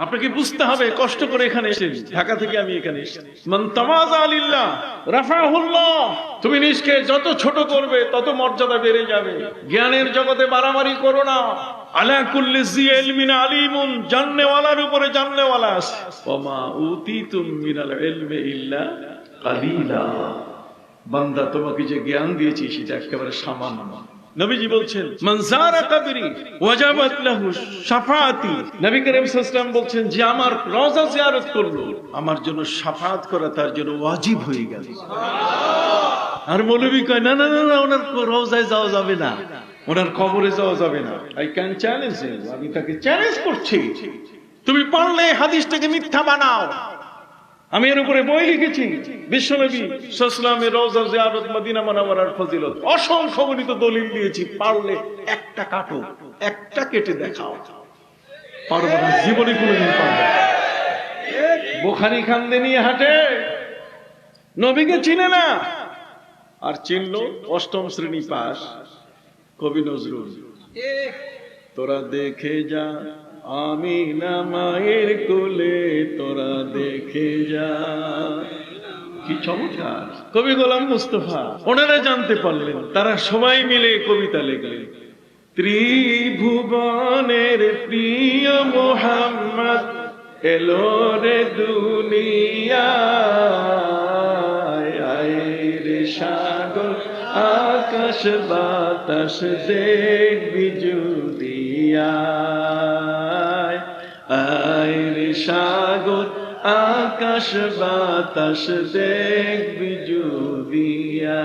আপনাকে বুঝতে হবে, কষ্ট করে এখানে এসেছি, ঢাকা থেকে আমি এখানে এসেছি। মান তাওয়াযা লিল্লাহ রাফাহুল্লাহ। তুমি নিজকে যত ছোট করবে তত মর্যাদা বেড়ে যাবে। জ্ঞানের জগতে বাড়াবাড়ি করো না। আলা কুল্লি জি ইলমিন আলিমুন, জাননেওয়ালার উপরে জাননেওয়ালা আছে। ওমা উতিতুম মিনাল ইলমি ইল্লা কালিলা। বান্দা, তোমাকে যে জ্ঞান দিয়েছি সেটা একেবারে সামান্য। নবীজি বলছেন মান যারা কবরি ওয়াজাবাত লাহু শাফাআতি। নবী করিম সাল্লাল্লাহু আলাইহি ওয়াসাল্লাম বলছেন যে আমার রওজা জিয়ারত করলো, আমার জন্য শাফাআত করা তার জন্য ওয়াজিব হয়ে গেল। আর মৌলভী কয় না না না, ওনার রওজায় যাওয়া যাবে না, ওনার কবরে যাওয়া যাবে না। আই ক্যান চ্যালেঞ্জ হিম, আমি তাকে চ্যালেঞ্জ করছি, তুমি পারলে হাদিসটাকে মিথ্যা বানাও। আমি এর উপরে বই লিখেছি, বিশ্বনবী সাল্লাল্লাহু আলাইহি ওয়াসাল্লামের রওজা জিয়ারত মদিনা মুনাওয়ারার ফজিলত অসংখ্য গণিত দলিল দিয়েছি। পারলে একটা কাটো, একটা কেটে দেখাও। পারবো না, জীবনে কোনোদিন পারবো না। বুখারী খান্দে নিয়ে হাঁটে, নবীকে চিনে না, আর চিনলো অষ্টম শ্রেণী পাস কবি নজরুল। তোরা দেখে যা আমিনা মায়ের কোলে, তোরা দেখে যা। কি চমৎকার! কবি গোলাম মুস্তাফা ওনারা জানতে পারলেন, তারা সবাই মিলে কবিতা লিখলেন। ত্রিভুবনের প্রিয় মুহাম্মদ এলো রে দুনিয়ায়, আয় রে সাগর আকাশ বাতাস দেখবি জুড়িয়া, আয় রে সাগর আকাশ বাতাস দেখবি জুড়িয়া।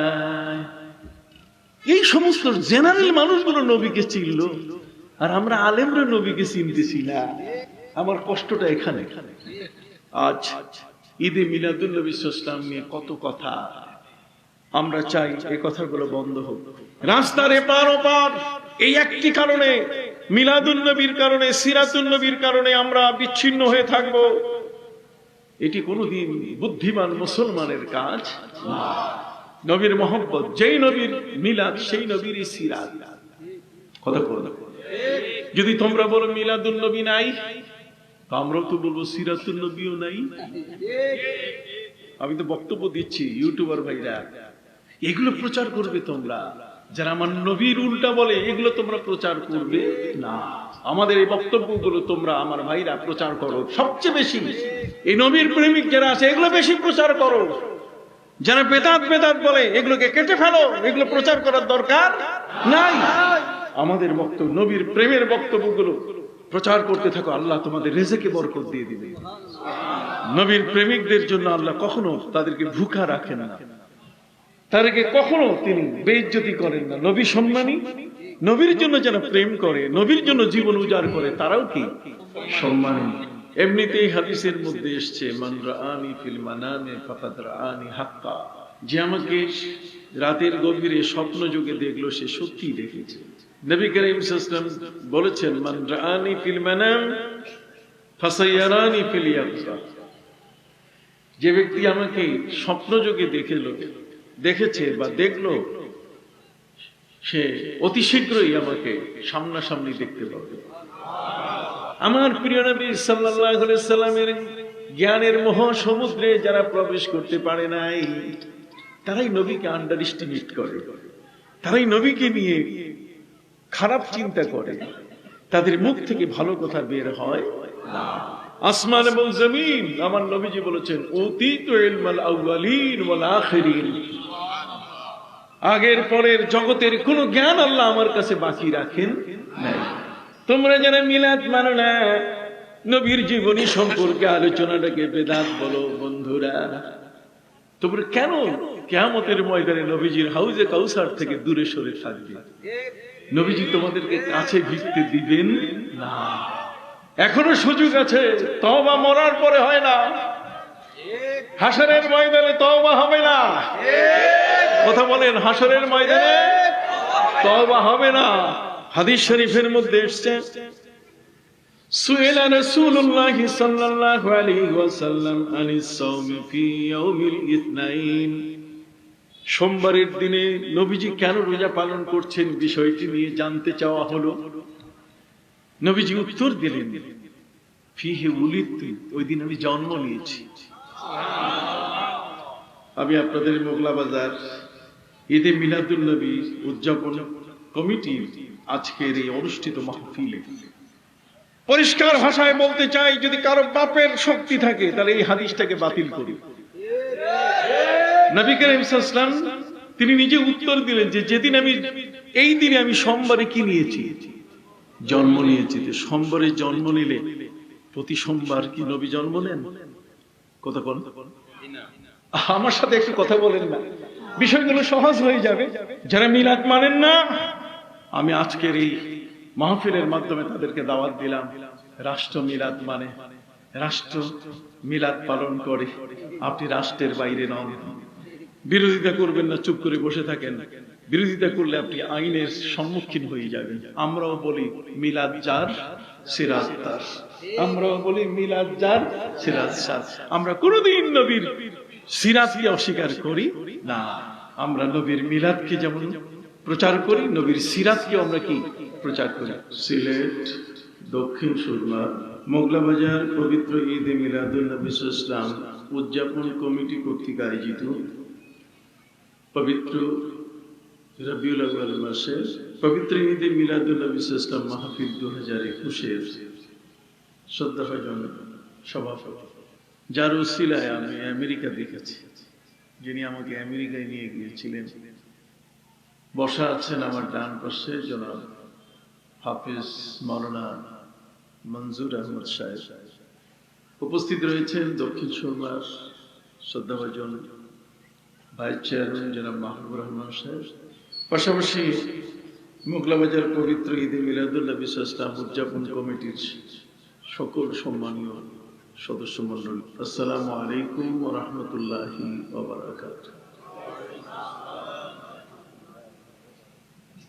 এই সমস্ত জেনারেল মানুষগুলো নবীকে চিনল, আর আমরা আলেমরা নবীকে চিনতেছি না। আমার কষ্টটা এখানে। আজ ঈদে মিলাদুন নবী সাল্লাল্লাহু আলাইহি ওয়াসাল্লাম নিয়ে কত কথা, আমরা চাই এই কথাগুলো বন্ধ হোক। রাস্তার এপার ওপার এই একটি কারণে, মিলাদুন নবীর কারণে, সিরাতুন নবীর কারণে আমরা বিচ্ছিন্ন হয়ে থাকব। এটি কোনোদিন বুদ্ধিমান মুসলমানের কাজ না। নবীর মহব্বত, যেই নবীর মিলাদ সেই নবীর সিরাত। কথা বলো, যদি তোমরা বলো মিলাদুন নবী নাই, তো আমরাও তো বলবো সিরাতুন নবীও নাই। আমি তো বক্তব্য দিচ্ছি, ইউটিউবার ভাইরা এগুলো প্রচার করবে তোমরা। যারা আমার নবীর উল্টা বলে এগুলো তোমরা প্রচার করবে না। আমাদের এই বক্তব্যগুলো তোমরা আমার ভাইরা প্রচার করো সবচেয়ে বেশি। এই নবীর প্রেমিক যারা আছে এগুলো বেশি প্রচার করো। যারা বেদাত বেদাত বলে এগুলোকে কেটে ফেলো, এগুলো প্রচার করার দরকার নাই। আমাদের বক্তব্য, নবীর প্রেমের বক্তব্যগুলো প্রচার করতে থাকো, আল্লাহ তোমাদের রিজকে বরকত দিয়ে দিবে। নবীর প্রেমিকদের জন্য আল্লাহ কখনো তাদেরকে ভুখা রাখেন না, তাদেরকে কখনো তিনি বেইজ্জতি করেন না। নবী সম্মানী, নবীর জন্য যারা প্রেম করে, নবীর জন্য জীবন উজাড় করে, তারাও কি সম্মানী। এমনিতেই হাদিসের মধ্যে এসছে মান রাআনি ফিল মানামে ফাকাদ রাআনি হাক্কা, যে আমাকে রাতের গভীরে স্বপ্ন যুগে দেখলো সে সত্যি দেখেছে। নবী করিম সাল্লাল্লাহু আলাইহি ওয়াসাল্লাম বলেছেন মান রাআনি ফিল মানাম ফাসায়ারানি ফিল ইয়াকযা, যে ব্যক্তি আমাকে স্বপ্ন যুগে দেখেছে বা দেখলো, সে অতি শীঘ্রই আমাকে সামনাসামনি দেখতে পাবে। আমার প্রিয় নবী সাল্লাল্লাহু আলাইহি ওয়াসাল্লামের জ্ঞানের মহাসমুদ্রে যারা প্রবেশ করতে পারে নাই, তারাই নবীকে আন্ডার এস্টিমেট করে, তারাই নবীকে নিয়ে খারাপ চিন্তা করে, তাদের মুখ থেকে ভালো কথা বের হয় না। আসমান এবং জমিন, আমার নবীজি বলেছেন উতিতু ইলমাল আউয়ালিন ওয়াল আখিরিন, আগের পরের জগতের কোন জ্ঞান আল্লাহ আমার কাছে বাকি রাখেন নাই। তোমরা যারা মিলাদ মানো না, নবীর জীবনী সম্পর্কে আলোচনাটাকে বেদাত বলো, বন্ধুরা তোমরা কেন কিয়ামতের ময়দানে নবীজির হাউজে কাউসার থেকে দূরে সরে থাকবে? নবীজি তোমাদেরকে কাছে ভিড়তে দিবেন না। এখনো সুযোগ আছে, তওবা মরার পরে হয় না, হাসরের ময়দানে তওবা হবে না। কথা বলেন, হাসরের ময়দানে তওবা হবে না। হাদিস শরীফের মধ্যে এসেছে সুইলা রাসূলুল্লাহ সাল্লাল্লাহু আলাইহি ওয়াসাল্লাম আনিস সাওমি ফি ইয়াউমিল ইসনাইন, সোমবারের দিনে নবীজি কেন রোজা পালন করছেন বিষয়টি নিয়ে জানতে চাওয়া হলো। নবীজি উত্তর দিলেন ফিহে উলিদতু, ওই দিন আমি জন্ম নিয়েছি। আমি আপনাদের মোগলা বাজার ঈদে মিলাদুন নবী উদযাপন কমিটির আজকের এই অনুষ্ঠিত মাহফিলে পরিষ্কার ভাষায় বলতে চাই, যদি কারো বাপের শক্তি থাকে তাহলে এই হাদিসটাকে বাতিল করি। নবী করিম সাল্লাল্লাহু আলাইহি ওয়াসাল্লাম তিনি নিজে উত্তর দিলেন যে যেদিন আমি এই দিনে আমি সোমবারে কি নিয়েছি, জন্ম নিয়েছি। সোমবারে জন্ম নিলে প্রতি সোমবার কি নবী জন্ম নেন? কথা বল, আমার সাথে একটু কথা বলেন না, বিষয়গুলো সহজ হয়ে যাবে। যারা মিলাদ মানেন না, আমি আজকের এই মাহফিলের মাধ্যমে তাদেরকে দাওয়াত দিলাম। রাষ্ট্র মিলাদ মানে, রাষ্ট্র মিলাদ পালন করে, আপনি রাষ্ট্রের বাইরে নন। বিরোধিতা করবেন না, চুপ করে বসে থাকেন। বিরোধিতা করলে আপনি আইনের সম্মুখীন হয়ে যাবেন। আমরাও বলি মিলাদ যার সিরাত তার, আমরাও বলি মিলাদ যার সিরাত তার। আমরা কোনোদিন নবীর সিরাতকে অস্বীকার করি না। আমরা নবীর মিলাদকে যেমন প্রচার করি, নবীর সিরাতকে আমরা কি প্রচার করি। সিলেট দক্ষিণ সুরমা মোগলা বাজার পবিত্র ঈদে মিলাদুন নবী সাল্লাল্লাহু আলাইহি ওয়াসাল্লাম উদযাপন কমিটি কর্তৃক আয়োজিত পবিত্র রবিউল আউয়াল মাসে পবিত্র ঈদে মিলাদুন নবী সাল্লাল্লাহু আলাইহি ওয়াসাল্লাম মাহফিল 2021 শ্রদ্ধাভাজন সভাপতি, যার উসিলায় আমি আমেরিকা দেখেছি, যিনি আমাকে আমেরিকায় নিয়ে গিয়েছিলেন। বসা আছেন আমার ডান পাশে জনাব হাফিজ মাওলানা মঞ্জুর আহমদ সাহেব। উপস্থিত রয়েছেন দক্ষিণ সুরমার শ্রদ্ধাভাজন ভাইস চেয়ারম্যান জনাব মাহবুবুর রহমান সাহেব। পাশাপাশি মোগলা বাজার পবিত্র ঈদে মিলাদুন নবী সাল্লাল্লাহু আলাইহি ওয়াসাল্লাম উদযাপন কমিটির সকল সম্মানীয় সদস্য মণ্ডলী, আসসালামু আলাইকুম ওয়া রাহমাতুল্লাহি ওয়া বারাকাতুহু।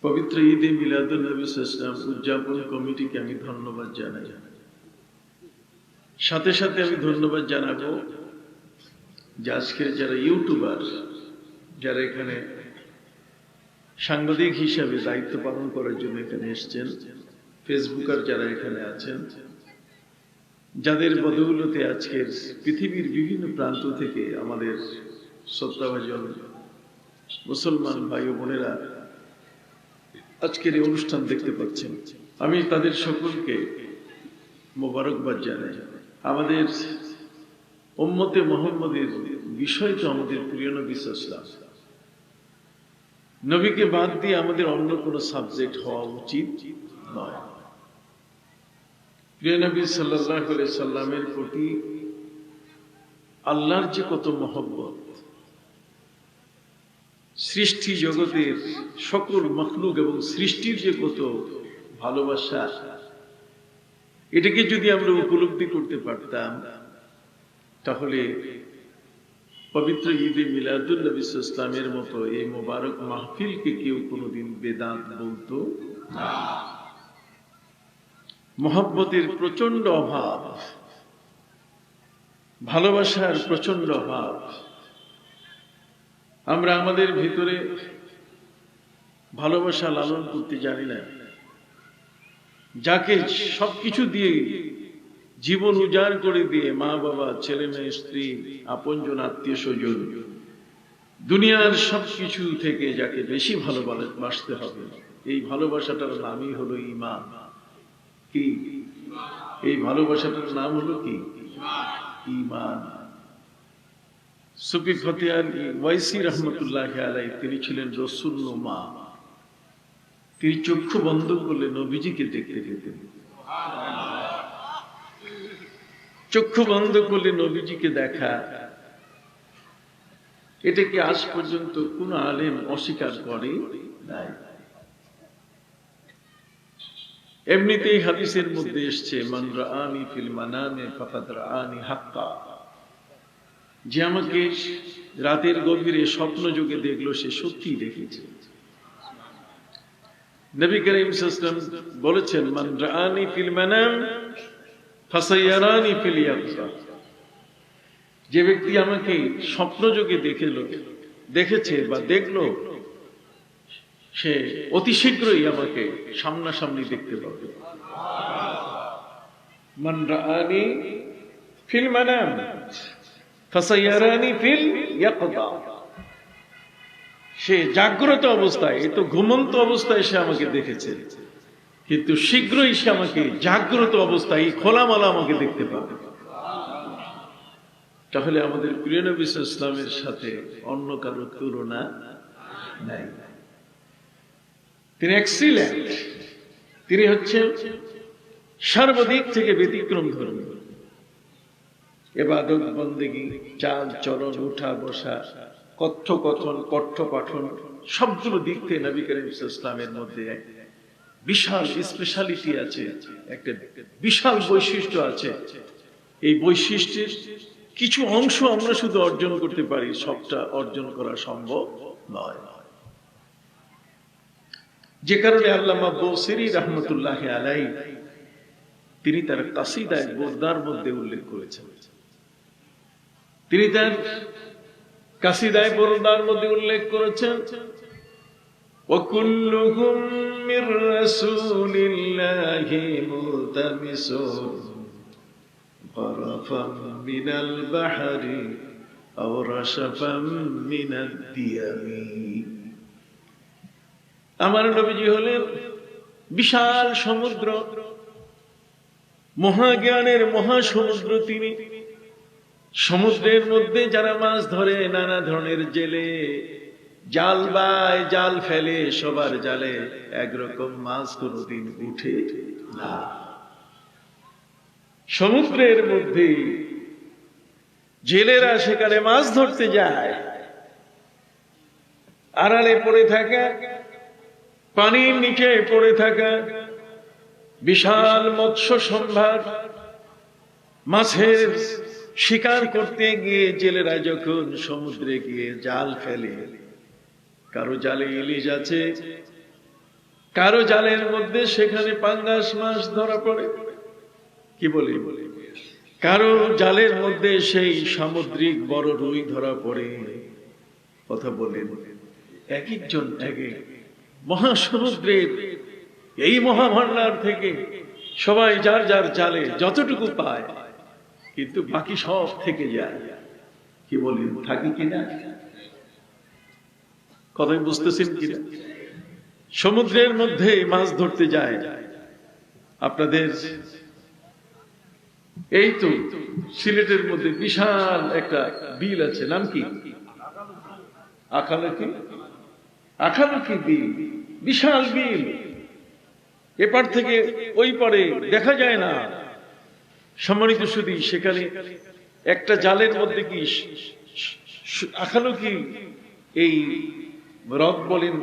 পবিত্র ঈদে মিলাদুন নবী সাল্লাল্লাহু আলাইহি ওয়াসাল্লাম উদযাপন কমিটিকে আমি ধন্যবাদ জানাই। সাথে সাথে আমি ধন্যবাদ জানাবো যে আজকের যারা ইউটিউবার, যারা এখানে সাংবাদিক হিসাবে দায়িত্ব পালন করার জন্য এখানে এসেছেন, ফেসবুকার যারা এখানে আছেন, যাদের বদৌলতে আজকের পৃথিবীর বিভিন্ন প্রান্ত থেকে আমাদের শ্রদ্ধাভাজন মুসলমান ভাই ও বোনেরা আজকের এই অনুষ্ঠান দেখতে পাচ্ছেন, আমি তাদের সকলকে মোবারকবাদ জানাই। আমাদের উম্মতে মুহাম্মদের বিষয় তো আমাদের প্রিয় নবী সাল্লাল্লাহু আলাইহি ওয়াসাল্লাম। নবীকে বাদ দিয়ে আমাদের অন্য কোনো সাবজেক্ট হওয়া উচিত নয়। প্রিয় নবী সাল্লাল্লাহু আলাইহি সাল্লামের প্রতি আল্লাহর যে কত মহব্বত, সৃষ্টি জগতের সকল মখলুক এবং সৃষ্টির যে কত ভালোবাসা, এটাকে যদি আমরা উপলব্ধি করতে পারতাম তাহলে পবিত্র ঈদে মিলাদুন নবী সাল্লাল্লাহু আলাইহি ওয়াসাল্লামের মতো এই মোবারক মাহফিলকে কেউ কোনোদিন বেদাত বলতো না। মহব্বতের প্রচন্ড অভাব, ভালোবাসার প্রচন্ড অভাব। আমরা আমাদের ভিতরে ভালোবাসা লালন করতে জানি না। যাকে সবকিছু দিয়ে জীবন উজাড় করে দিয়ে, মা বাবা, ছেলে মেয়ে, স্ত্রী, আপনজন, আত্মীয় স্বজন, দুনিয়ার সবকিছু থেকে যাকে বেশি ভালোবাসতে হবে, এই ভালোবাসাটার নামই হলো ঈমান। কি এই ভালোবাসাটার নাম হলো কি? ঈমান। সুফি ফতে আলী ওয়াইসি রহমতুল্লাহ আলাইহি তিনি ছিলেন রসূলনুমা। তিনি চক্ষু বন্ধ করলে নবীজিকে দেখতে পেতেন। চক্ষু বন্ধ করলে নবীজিকে দেখা, এটাকে আজ পর্যন্ত কোন আলেম অস্বীকার করে নাই। এমনিতেই হাদিসের মধ্যে এসছে, মান রাআনি ফিল মানামে ফাকাদ রাআনি হাক্কা, যে আমাকে রাতের গভীরে স্বপ্ন যোগে দেখলো সে সত্যিই দেখেছে। নবী করিম সাল্লাল্লাহু আলাইহি ওয়াসাল্লাম বলেছেন, মান রাআনি ফিল মানাম ফাসায়ারানি ফিল ইয়াকযা, যে ব্যক্তি আমাকে স্বপ্ন যোগে দেখেছে বা দেখলো, সে অতি শীঘ্রই আমাকে সামনাসামনি দেখতে পাবে। মান রাআনি ফিল মানাম ফাসায়ারানি ফিল ইয়াকদা। সে জাগ্রত অবস্থায়, এ তো ঘুমন্ত অবস্থায় সে আমাকে দেখেছে, কিন্তু শীঘ্রই সে আমাকে জাগ্রত অবস্থায় খোলামেলা আমাকে দেখতে পাবে। তাহলে আমাদের প্রিয় নবী সাল্লাল্লাহু আলাইহি ওয়াসাল্লামের সাথে অন্য কারো তুলনা নাই। তিনি এক্সিলেন্ট, তিনি হচ্ছেন সর্বদিক থেকে ব্যতিক্রম ধর্মী। ইবাদত বন্দেগী, চাল চলন, উঠা বসা, কথোপকথন, কণ্ঠ পাঠন, সবগুলো দিক থেকে নবী করিম সাল্লাল্লাহু আলাইহি ওয়াসাল্লামের মধ্যে বিশাল স্পেশালিটি আছে, একটা বিশাল বৈশিষ্ট্য আছে। এই বৈশিষ্ট্যের কিছু অংশ আমরা শুধু অর্জন করতে পারি, সবটা অর্জন করা সম্ভব নয়। যে কারণে আল্লামা বুসিরি রাহমাতুল্লাহি আলাইহি তিনি তার কাসিদায়ে বুরদার মধ্যে উল্লেখ করেছেন, তিনি তার কাসিদায়ে বুরদার মধ্যে উল্লেখ করেছেন, وَكُلُّهُمْ مِنْ رَسُولِ اللَّهِ مُلْتَمِسٌ غَرَفًا مِنَ الْبَحْرِ أَوْ رَشَفًا مِنَ الدِّيَمِ। আমার নবীজি হলেন বিশাল সমুদ্র, মহাজ্ঞানের মহাসমুদ্র। তিনি সমুদ্রের মধ্যে যারা মাছ ধরে, নানা ধরনের জেলে জাল বায়, জাল ফেলে, সবার জালে একরকম মাছ কোনদিন উঠে না। সমুদ্রের মধ্যে জেলেরা সেখানে মাছ ধরতে যায়, আড়ালে পড়ে থাকা, পানির নিচে পড়ে থাকা বিশাল মৎস্য সম্ভার, মাছের শিকার করতে গিয়ে জেলেরা যখন সমুদ্রে গিয়ে জাল ফেলে, কারো জালে ইলিশ আছে, কারো জালের মধ্যে সেখানে পাঙ্গাস মাছ ধরা পড়ে, কি বলি, কারো জালের মধ্যে সেই সামুদ্রিক বড় রুই ধরা পড়ে। কথা বলেন, এক একজন এক এক মহাসমুদ্রের এই মহাভান্ডার থেকে সবাই যার যার জালে যতটুকু পায়, কিন্তু বাকি সব থেকে যায়। কি বলি, থাকি কিনা? কথাই বুঝতেছেন কিনা? সমুদ্রের মধ্যে মাছ ধরতে যায়। আপনাদের এই তো সিলেটের মধ্যে বিশাল একটা বিল আছে, নাম কি? আখালকি, আখালকি বিল, বিশাল বিল। এপার থেকে ওই পারে দেখা যায় না। সম্মানিত সুধী, সেখানে একটা জালের মধ্যে কি আখালকি, এই হ্রদ বলেন,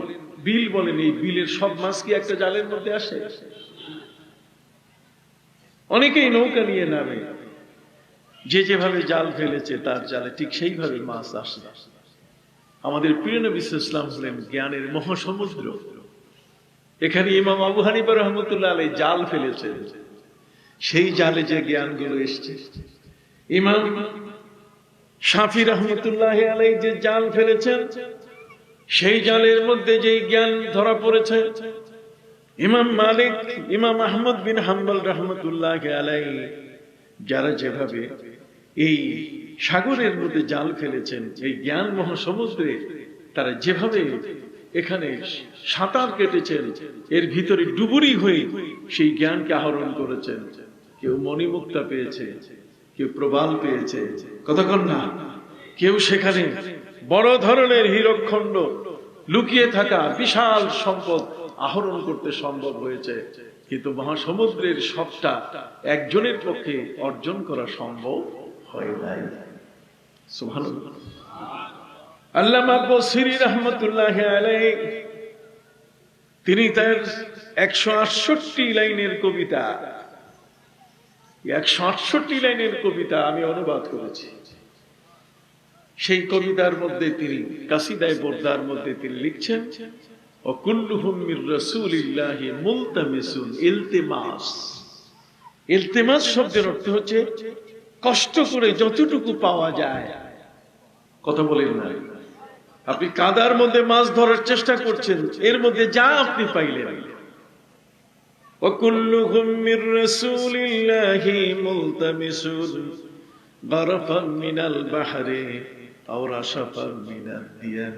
বিল বলেন, এই বিলের সব মাছ কি একটা জালের মধ্যে আসে? অনেকেই নৌকা নিয়ে নামে, যে যেভাবে জাল ফেলেছে তার জালে ঠিক সেইভাবে মাছ আসে। আমাদের প্রিয় নবী সাল্লাল্লাহু আলাইহি ওয়াসাল্লাম হলেন জ্ঞানের মহাসমুদ্র। এখানে ইমাম আবু হানিফা রাহমাতুল্লাহ আলাইহি জাল ফেলেছেন, সেই জালে যে জ্ঞানগুলো এসছে। ইমাম শাফি রাহমাতুল্লাহ আলাইহি যে জাল ফেলেছেন, সেই জালের মধ্যে যেই জ্ঞান ধরা পড়েছে। ইমাম মালিক, ইমাম আহমদ বিন হাম্বল রাহমাতুল্লাহ আলাইহি যারা যেভাবে এই সাগরের মধ্যে জাল ফেলেছেন, এই জ্ঞান মহাসমুদ্রে তারা যেভাবে এখানে সাঁতার কেটেছেন, এর ভিতরে ডুবুরি হয়ে সেই জ্ঞানকে আহরণ করেছেন। কেউ মণিমুক্তা পেয়েছে, কেউ প্রবাল পেয়েছে, কতক্ষণ না, কেউ সেখানে বড় ধরনের হীরকখণ্ড লুকিয়ে থাকা বিশাল সম্পদ আহরণ করতে সম্ভব হয়েছে। কিন্তু মহাসমুদ্রের সবটা একজনের পক্ষে অর্জন করা সম্ভব হয় নাই। সুবহানাল্লাহ। আল্লামা বুসিরি রাহমাতুল্লাহ আলাইহি তিনি তার 168 লাইনের কবিতা, 168 লাইনের কবিতা আমি অনুবাদ করেছি। সেই কবিতার মধ্যে তিনি কাসিদায়ে বুরদার মধ্যে তিনি লিখছেন, ও কুল্লুহুম মির রাসূলিল্লাহি মুলতামিসুন। ইলতিমাস, ইলতিমাস শব্দের অর্থ হচ্ছে কষ্ট করে যতটুকু পাওয়া যায়। কথা বলেন না, আপনি কাদার মধ্যে মাছ ধরার চেষ্টা করছেন, এর মধ্যে যা আপনি পাইলেন وكلهم من رسول الله ملتمس غرفا من البحر أو رشفا من الديم।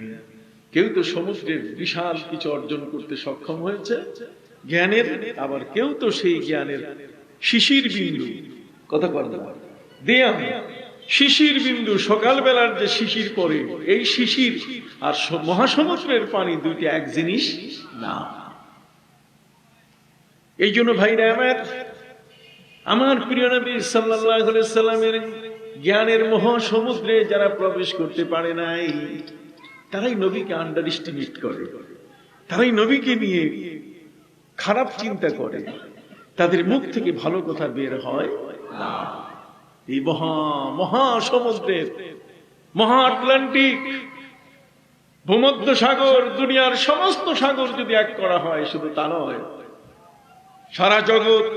কেউ তো সমুদ্রের বিশাল কিছু অর্জন করতে সক্ষম হয়েছে জ্ঞানের, আবার কেউ তো সেই জ্ঞানের শিশির বিন্দু, কথা বলতে পারে দিয়াম, শিশির বিন্দু, সকালবেলার যে শিশির পড়ে, এই শিশির আর মহাসমুদ্রের পানি দুইটা এক জিনিস না। এই জন্য ভাইরা আমার প্রিয় নবী সাল্লাল্লাহু আলাইহি সাল্লামের জ্ঞানের মহাসমুদ্রে যারা প্রবেশ করতে পারে নাই, তারাই নবীকে আন্ডার এস্টিমেট করে, তারাই নবীকে নিয়ে খারাপ চিন্তা করে, তাদের মুখ থেকে ভালো কথা বের হয় না। এই মহাসমুদ্রের, মহা আটলান্টিক, ভূমধ্য সাগর, দুনিয়ার সমস্ত সাগর যদি এক করা হয়, শুধু তা নয়, সারা জগৎ,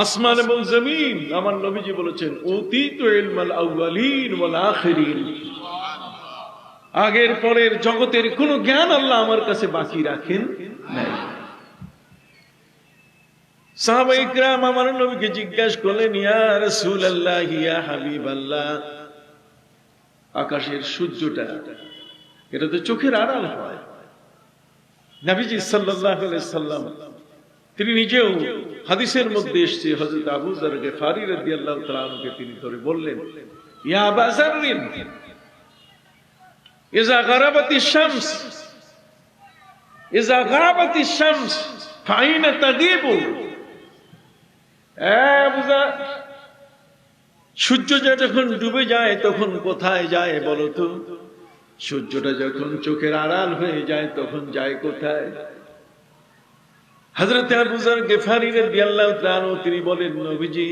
আসমান এবং জমিন, আমার নবীজি বলেছেন উতীতু ইলমাল আউয়ালিন ওয়াল আখিরিন, আগের পরের জগতের কোন জ্ঞান আল্লাহ আমার কাছে বাকি রাখেন নাই। সাহাবায়ে কিরাম আমার নবীকে জিজ্ঞাসা করলেন, ইয়া রাসূলুল্লাহ, ইয়া হাবিবাল্লাহ, আকাশের সূর্যটা এটা তো চোখের আড়াল হয়। নবীজি সাল্লাল্লাহু আলাইহি সাল্লাম তিনি নিজেও হাদিসের মধ্যে এসেছে, হযরত আবু যর গিফারি রাদিয়াল্লাহু তাআলা আনহুকে তিনি ধরে বললেন, ইয়া আবা যাররিন, ইযা গারাবাতিশ শামস, ইযা গারাবাতিশ শামস ফাইনা তাগিবু। সূর্য যখন ডুবে যায় তখন কোথায় যায় বলো তো? সূর্যটা যখন চোখের আড়াল হয়ে যায় তখন যায় কোথায়? হযরত আবু যর গিফারি রাদিয়াল্লাহু তাআলা তিনি বলেন, নবীজি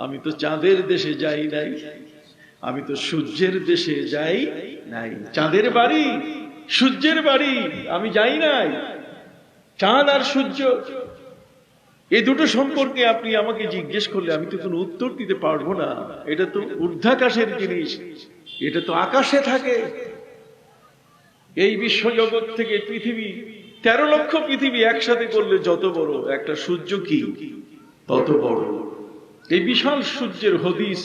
আমি তো চাঁদের দেশে যাই নাই, আমি তো সূর্যের দেশে যাই নাই। চাঁদের বাড়ি, সূর্যের বাড়ি আমি যাই নাই। চাঁদ আর সূর্য এই দুটো সম্পর্কে আপনি আমাকে জিজ্ঞেস করলে আমি তো কোনো উত্তর দিতে পারবো না। এটা তো ঊর্ধ্বাকাশের জিনিস, এটা তো আকাশে থাকে। এই বিশ্বজগৎ থেকে পৃথিবী, 13 লক্ষ পৃথিবী একসাথে করলে যত বড়, একটা সূর্য কি তত বড়। এই বিশাল সূর্যের হদিস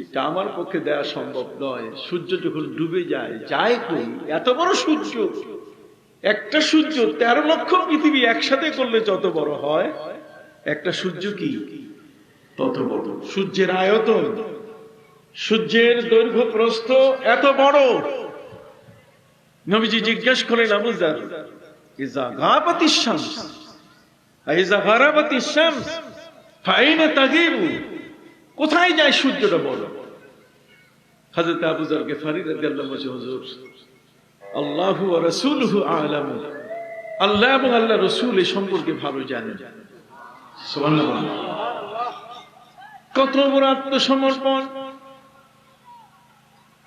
এটা আমার পক্ষে দেওয়া সম্ভব নয়। সূর্য যখন ডুবে যায়, যায় কই? এত বড় সূর্য, একটা সূর্য 13 লক্ষ পৃথিবী একসাথে করলে যত বড় হয়, একটা সূর্য কি তত বড়। সূর্যের আয়তন, সূর্যের দৈর্ঘ্য প্রস্থ এত বড়। নবীজি জিজ্ঞেস করেন, আবু যর, ইযা গাবাতিশ শামস ইযা গারাবাতিশ শামস ফাইনা তাগিবু, কোথায় যায় সূর্যটা বলো? হযরত আবু যর গিফারি রাদিয়াল্লাহু আনহু, হুজুর আল্লাহু ওয়া রাসূলুহু আ'লামু, আল্লাহ এবং আল্লাহর রাসূল এই সম্পর্কে ভালো জানেন। সুবহানাল্লাহ। কত বড় আত্মসমর্পণ!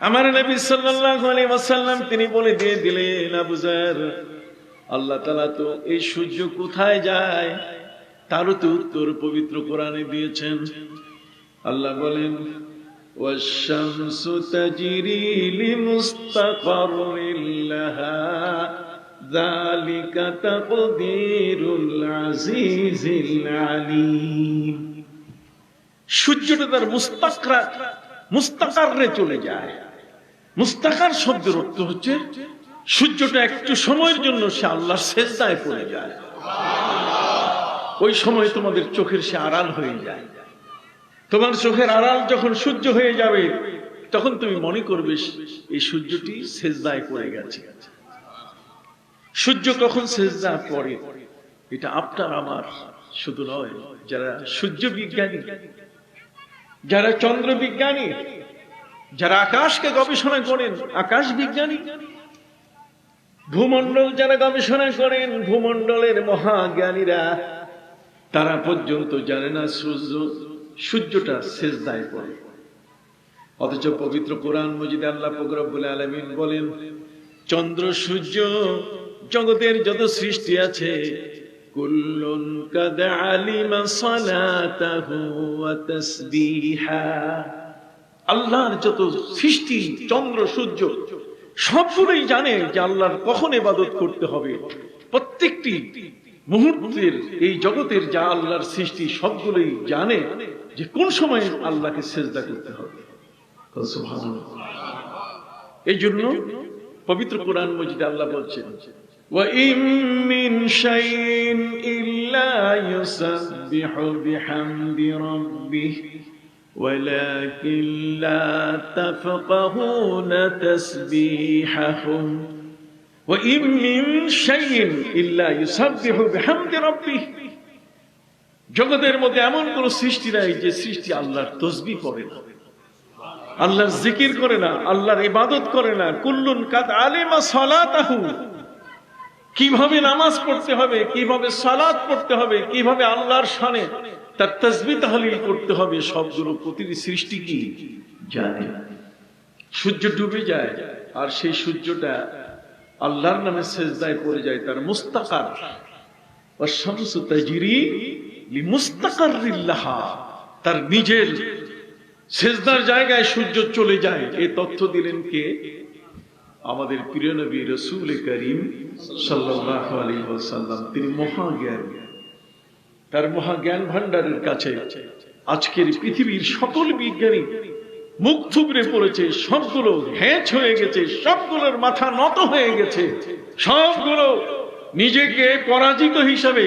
আমার নবী সাল্লাল্লাহু আলাইহি ওয়াসাল্লাম তিনি বলে দিয়ে দিলেন, আবু যর, আল্লাহ তাআলা তো এই সূর্য কোথায় যায় তারও তো উত্তর পবিত্র কোরআনে দিয়েছেন। আল্লাহ বলেন, ওয়াশ-শামসু তাজরি লিমুস্তাকাররিন লাহা যালিকা তাকদীরুল আজিজিল আলীম। সূর্যটা তার মুস্তাকারে চলে যায়। মুস্তাকার শব্দের অর্থ হচ্ছে সূর্যটা একটু সময়ের জন্য সে আল্লাহর সেজদায় পড়ে যায়। ওই সময় তোমাদের চোখের সে আড়াল হয়ে যায়। তোমার চোখের আড়াল যখন সূর্য হয়ে যাবে, তখন তুমি মনে করবে এই সূর্যটি সেজদায় পড়ে গেছে। সূর্য কখন সেজদা পড়ে, এটা আপনার আমার শুধু নয়, যারা সূর্য বিজ্ঞানী, যারা চন্দ্র বিজ্ঞানী, যারা আকাশকে গবেষণা করেন, আকাশ বিজ্ঞানী, ভূমণ্ডল যারা গবেষণা করেন, ভূমণ্ডলের মহাজ্ঞানীরা, তারা পর্যন্ত জানে না সূর্যটা সেজদায় পড়ে। অথচ পবিত্র কোরআন মজিদে আল্লাহ পাক রব্বুল আলামিন বলেন, চন্দ্র সূর্য জগতের যত সৃষ্টি আছে, কুল্লুন কাদ আলিমা সালাতাহু ওয়া তাসবিহা। আল্লাহর যত সৃষ্টি, চন্দ্র সূর্য সবগুলোই জানে যে আল্লাহর কখন ইবাদত করতে হবে। প্রত্যেকটি মুহূর্তের এই জগতের যা আল্লাহর সৃষ্টি সবগুলোই জানে যে কোন সময় আল্লাহকে সেজদা করতে হবে। সুবহানাল্লাহ। এই জন্য পবিত্র কোরআন মজিদে আল্লাহ বলছেন, ওয়া ইম মিন শাইইন ইল্লা ইউসাব্বিহু বিহামদি রাব্বিহি ওয়ালাকিন লা তাফকাহুনা তাসবিহাহুম ওয়া ইম মিন শাইইন ইল্লা ইউসাব্বিহু বিহামদি রাব্বিহি। জগতের মধ্যে এমন কোন সৃষ্টি নাই যে সৃষ্টি আল্লাহর তাসবিহ করে না, আল্লাহর জিকির করে না, আল্লাহর ইবাদত করে না। কুল্লুন কাদ আলিমা সালাতাহু, কিভাবে নামাজ পড়তে হবে, কিভাবে সালাত পড়তে হবে, কিভাবে আল্লাহর শানে তার তাসবিহ তাহলিল করতে হবে, সবগুলো প্রতিটি সৃষ্টি কি জানে। সূর্য ডুবে যায় আর সেই সূর্যটা আল্লাহর নামে সেজদায় পড়ে যায়, তার মুস্তাকার ওয়াশ শামসু তাজরি লিমুস্তাকাররিল লাহা, তার নিজের সেজদার জায়গায় সূর্য চলে যায়। এই তথ্য দিলেন কে? আমাদের প্রিয় নবী রাসূল করিম সাল্লাল্লাহু আলাইহি ওয়াসাল্লাম। তিনি মহাজ্ঞানী, তার মহাজ্ঞান ভান্ডারের কাছে আজকের পৃথিবীর সকল বিজ্ঞানী মুখ থুবড়ে পড়েছে, সবগুলো হ্যাঁচ হয়ে গেছে, সবগুলোর মাথা নত হয়ে গেছে, সবগুলো নিজেকে পরাজিত হিসাবে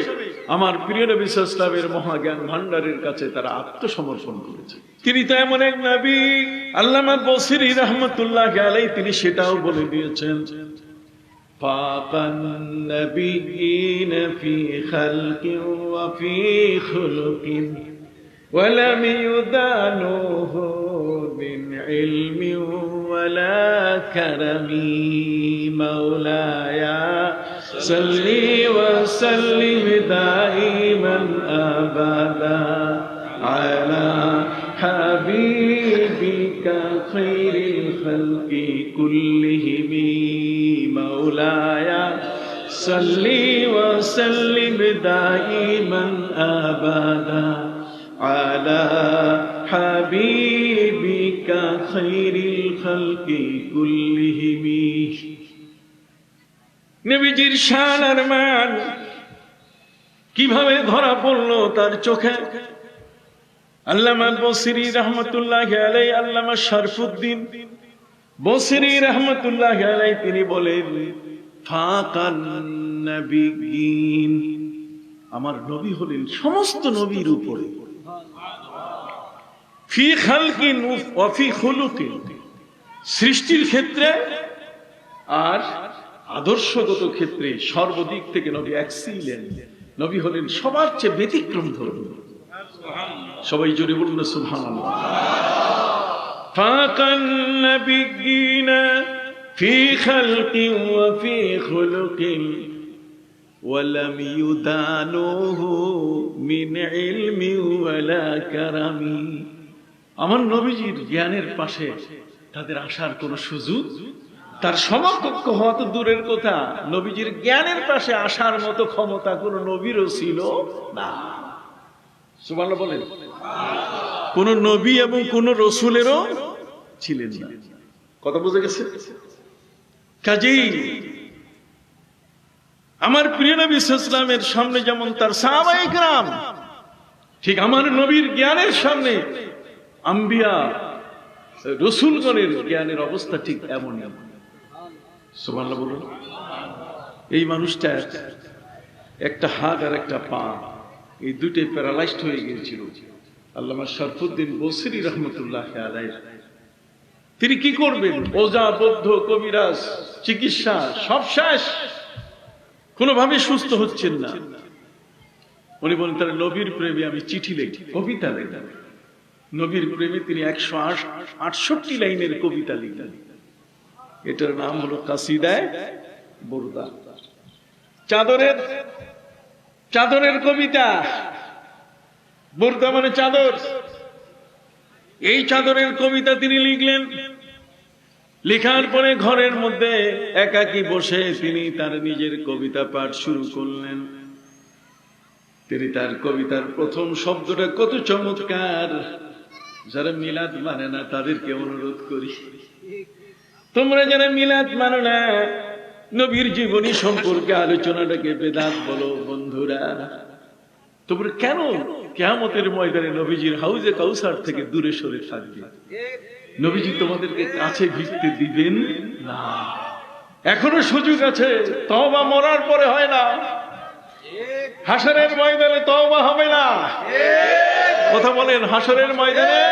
আমার প্রিয় নবী সাল্লাল্লাহু আলাইহি ওয়াসাল্লামের মহাজ্ঞান ভান্ডারের কাছে তারা আত্মসমর্পণ করেছে। তিনি তো এমন এক নবী, আল্লামা বসরি রাহমাতুল্লাহি আলাইহি তিনি সেটাও বলে দিয়েছেন, ফাকান নবিয়িনা ফি খালকিন ওয়া ফি খুলুকিন ওয়া লাম ইউদানুহু মিন ইলমিন ওয়ালা কারামি মাওলায়া সাল্লি ওয়া সাল্লিম দাইমান আবাদা আলা হাবিবিকা খায়রিল খালকি কুল্লিহিম মাওলায়া সাল্লি ওয়া সাল্লিম দাইমান আবাদা আলা হাবিবিকা খায়রিল খালকি কুল্লিহিম। নবীজির শান আর মান কিভাবে ধরা পড়লো তার চোখে? আল্লামা বসরি রাহমাতুল্লাহি আলাইহি, আল্লামা শরফুদ্দিন বসরি রাহমাতুল্লাহি আলাইহি তিনি বলেন, ফাকান নবিয়িন, আমার নবী হলেন সমস্ত নবীর উপরে, ফি খালকিন ওয়া ফি খুলুকিন, সৃষ্টির ক্ষেত্রে আর আদর্শগত ক্ষেত্রে সর্বদিক থেকে নবী এক্সিলেন্ট, নবী হলেন সবার চেয়ে ব্যতিক্রম ধর্মী। সবাই জোরে বলুন না সুবহানাল্লাহ। ফাকান নবিয়িনা ফি খালকিন ওয়া ফি খুলুকিন ওয়া লাম ইউদানুহু মিন ইলমিন ওয়ালা কারামি। আমার নবীজির জ্ঞানের পাশে তাদের আসার কোনো সুযোগ, তার সমকক্ষ হওয়া তো দূরের কথা, নবীজির জ্ঞানের পাশে আসার মতো ক্ষমতা কোন নবীরও ছিল না। সুবহানাল্লাহ বলেন। কোন নবী এবং কোন রাসূলেরও ছিলেন না। কথা বুঝে গেছে? কাজেই আমার প্রিয় নবী সাল্লাল্লাহু আলাইহি ওয়াসাল্লামের সামনে যেমন তার সাহাবায়ে কেরাম, ঠিক আমার নবীর জ্ঞানের সামনে আম্বিয়া রাসূলগণের জ্ঞানের অবস্থা ঠিক এমনই। সুবহানাল্লাহ বলুন। এই মানুষটা একটা হাত আর একটা পা, এই দুটোই প্যারালাইজড হয়ে গিয়েছিল। আল্লামা শরফুদ্দিন বসরি রাহমাতুল্লাহি আলাইহি তিনি কি করবেন? ওজা, বৌদ্ধ, কবিরাজ, চিকিৎসা সব শেষ, কোনোভাবে সুস্থ হচ্ছেন না। উনি বলেন, তাহলে নবীর প্রেমে আমি চিঠি লিখি, কবিতা লিখি। নবীর প্রেমে তিনি 168 লাইনের কবিতা লিখলেন। এটার নাম হলো কাসিদায়ে বুরদা। চাদরের কবিতা, বুরদা মানে চাদর। এই চাদরের কবিতা তিনি লিখলেন। লেখার পরে ঘরের মধ্যে একাকী বসে তিনি তার নিজের কবিতা পাঠ শুরু করলেন। তিনি তার কবিতার প্রথম শব্দটা কত চমৎকার! যারা মিলাদ মানে না তাদেরকে অনুরোধ করি, তোমরা যারা মিলাদ মানো না, নবীর জীবনী সম্পর্কে আলোচনাটাকে বেদাত বলো বন্ধুরা। তোমরা কেন কিয়ামতের ময়দানে নবীজির হাউজে কাউসার থেকে দূরে সরে থাকবে? নবীজি তোমাদেরকে কাছে ভিড়তে দিবেন না। এখনো সুযোগ আছে, তওবা মরার পরে হয় না, হাসরের ময়দানে তওবা হবে না। কথা বলেন, হাসরের ময়দানে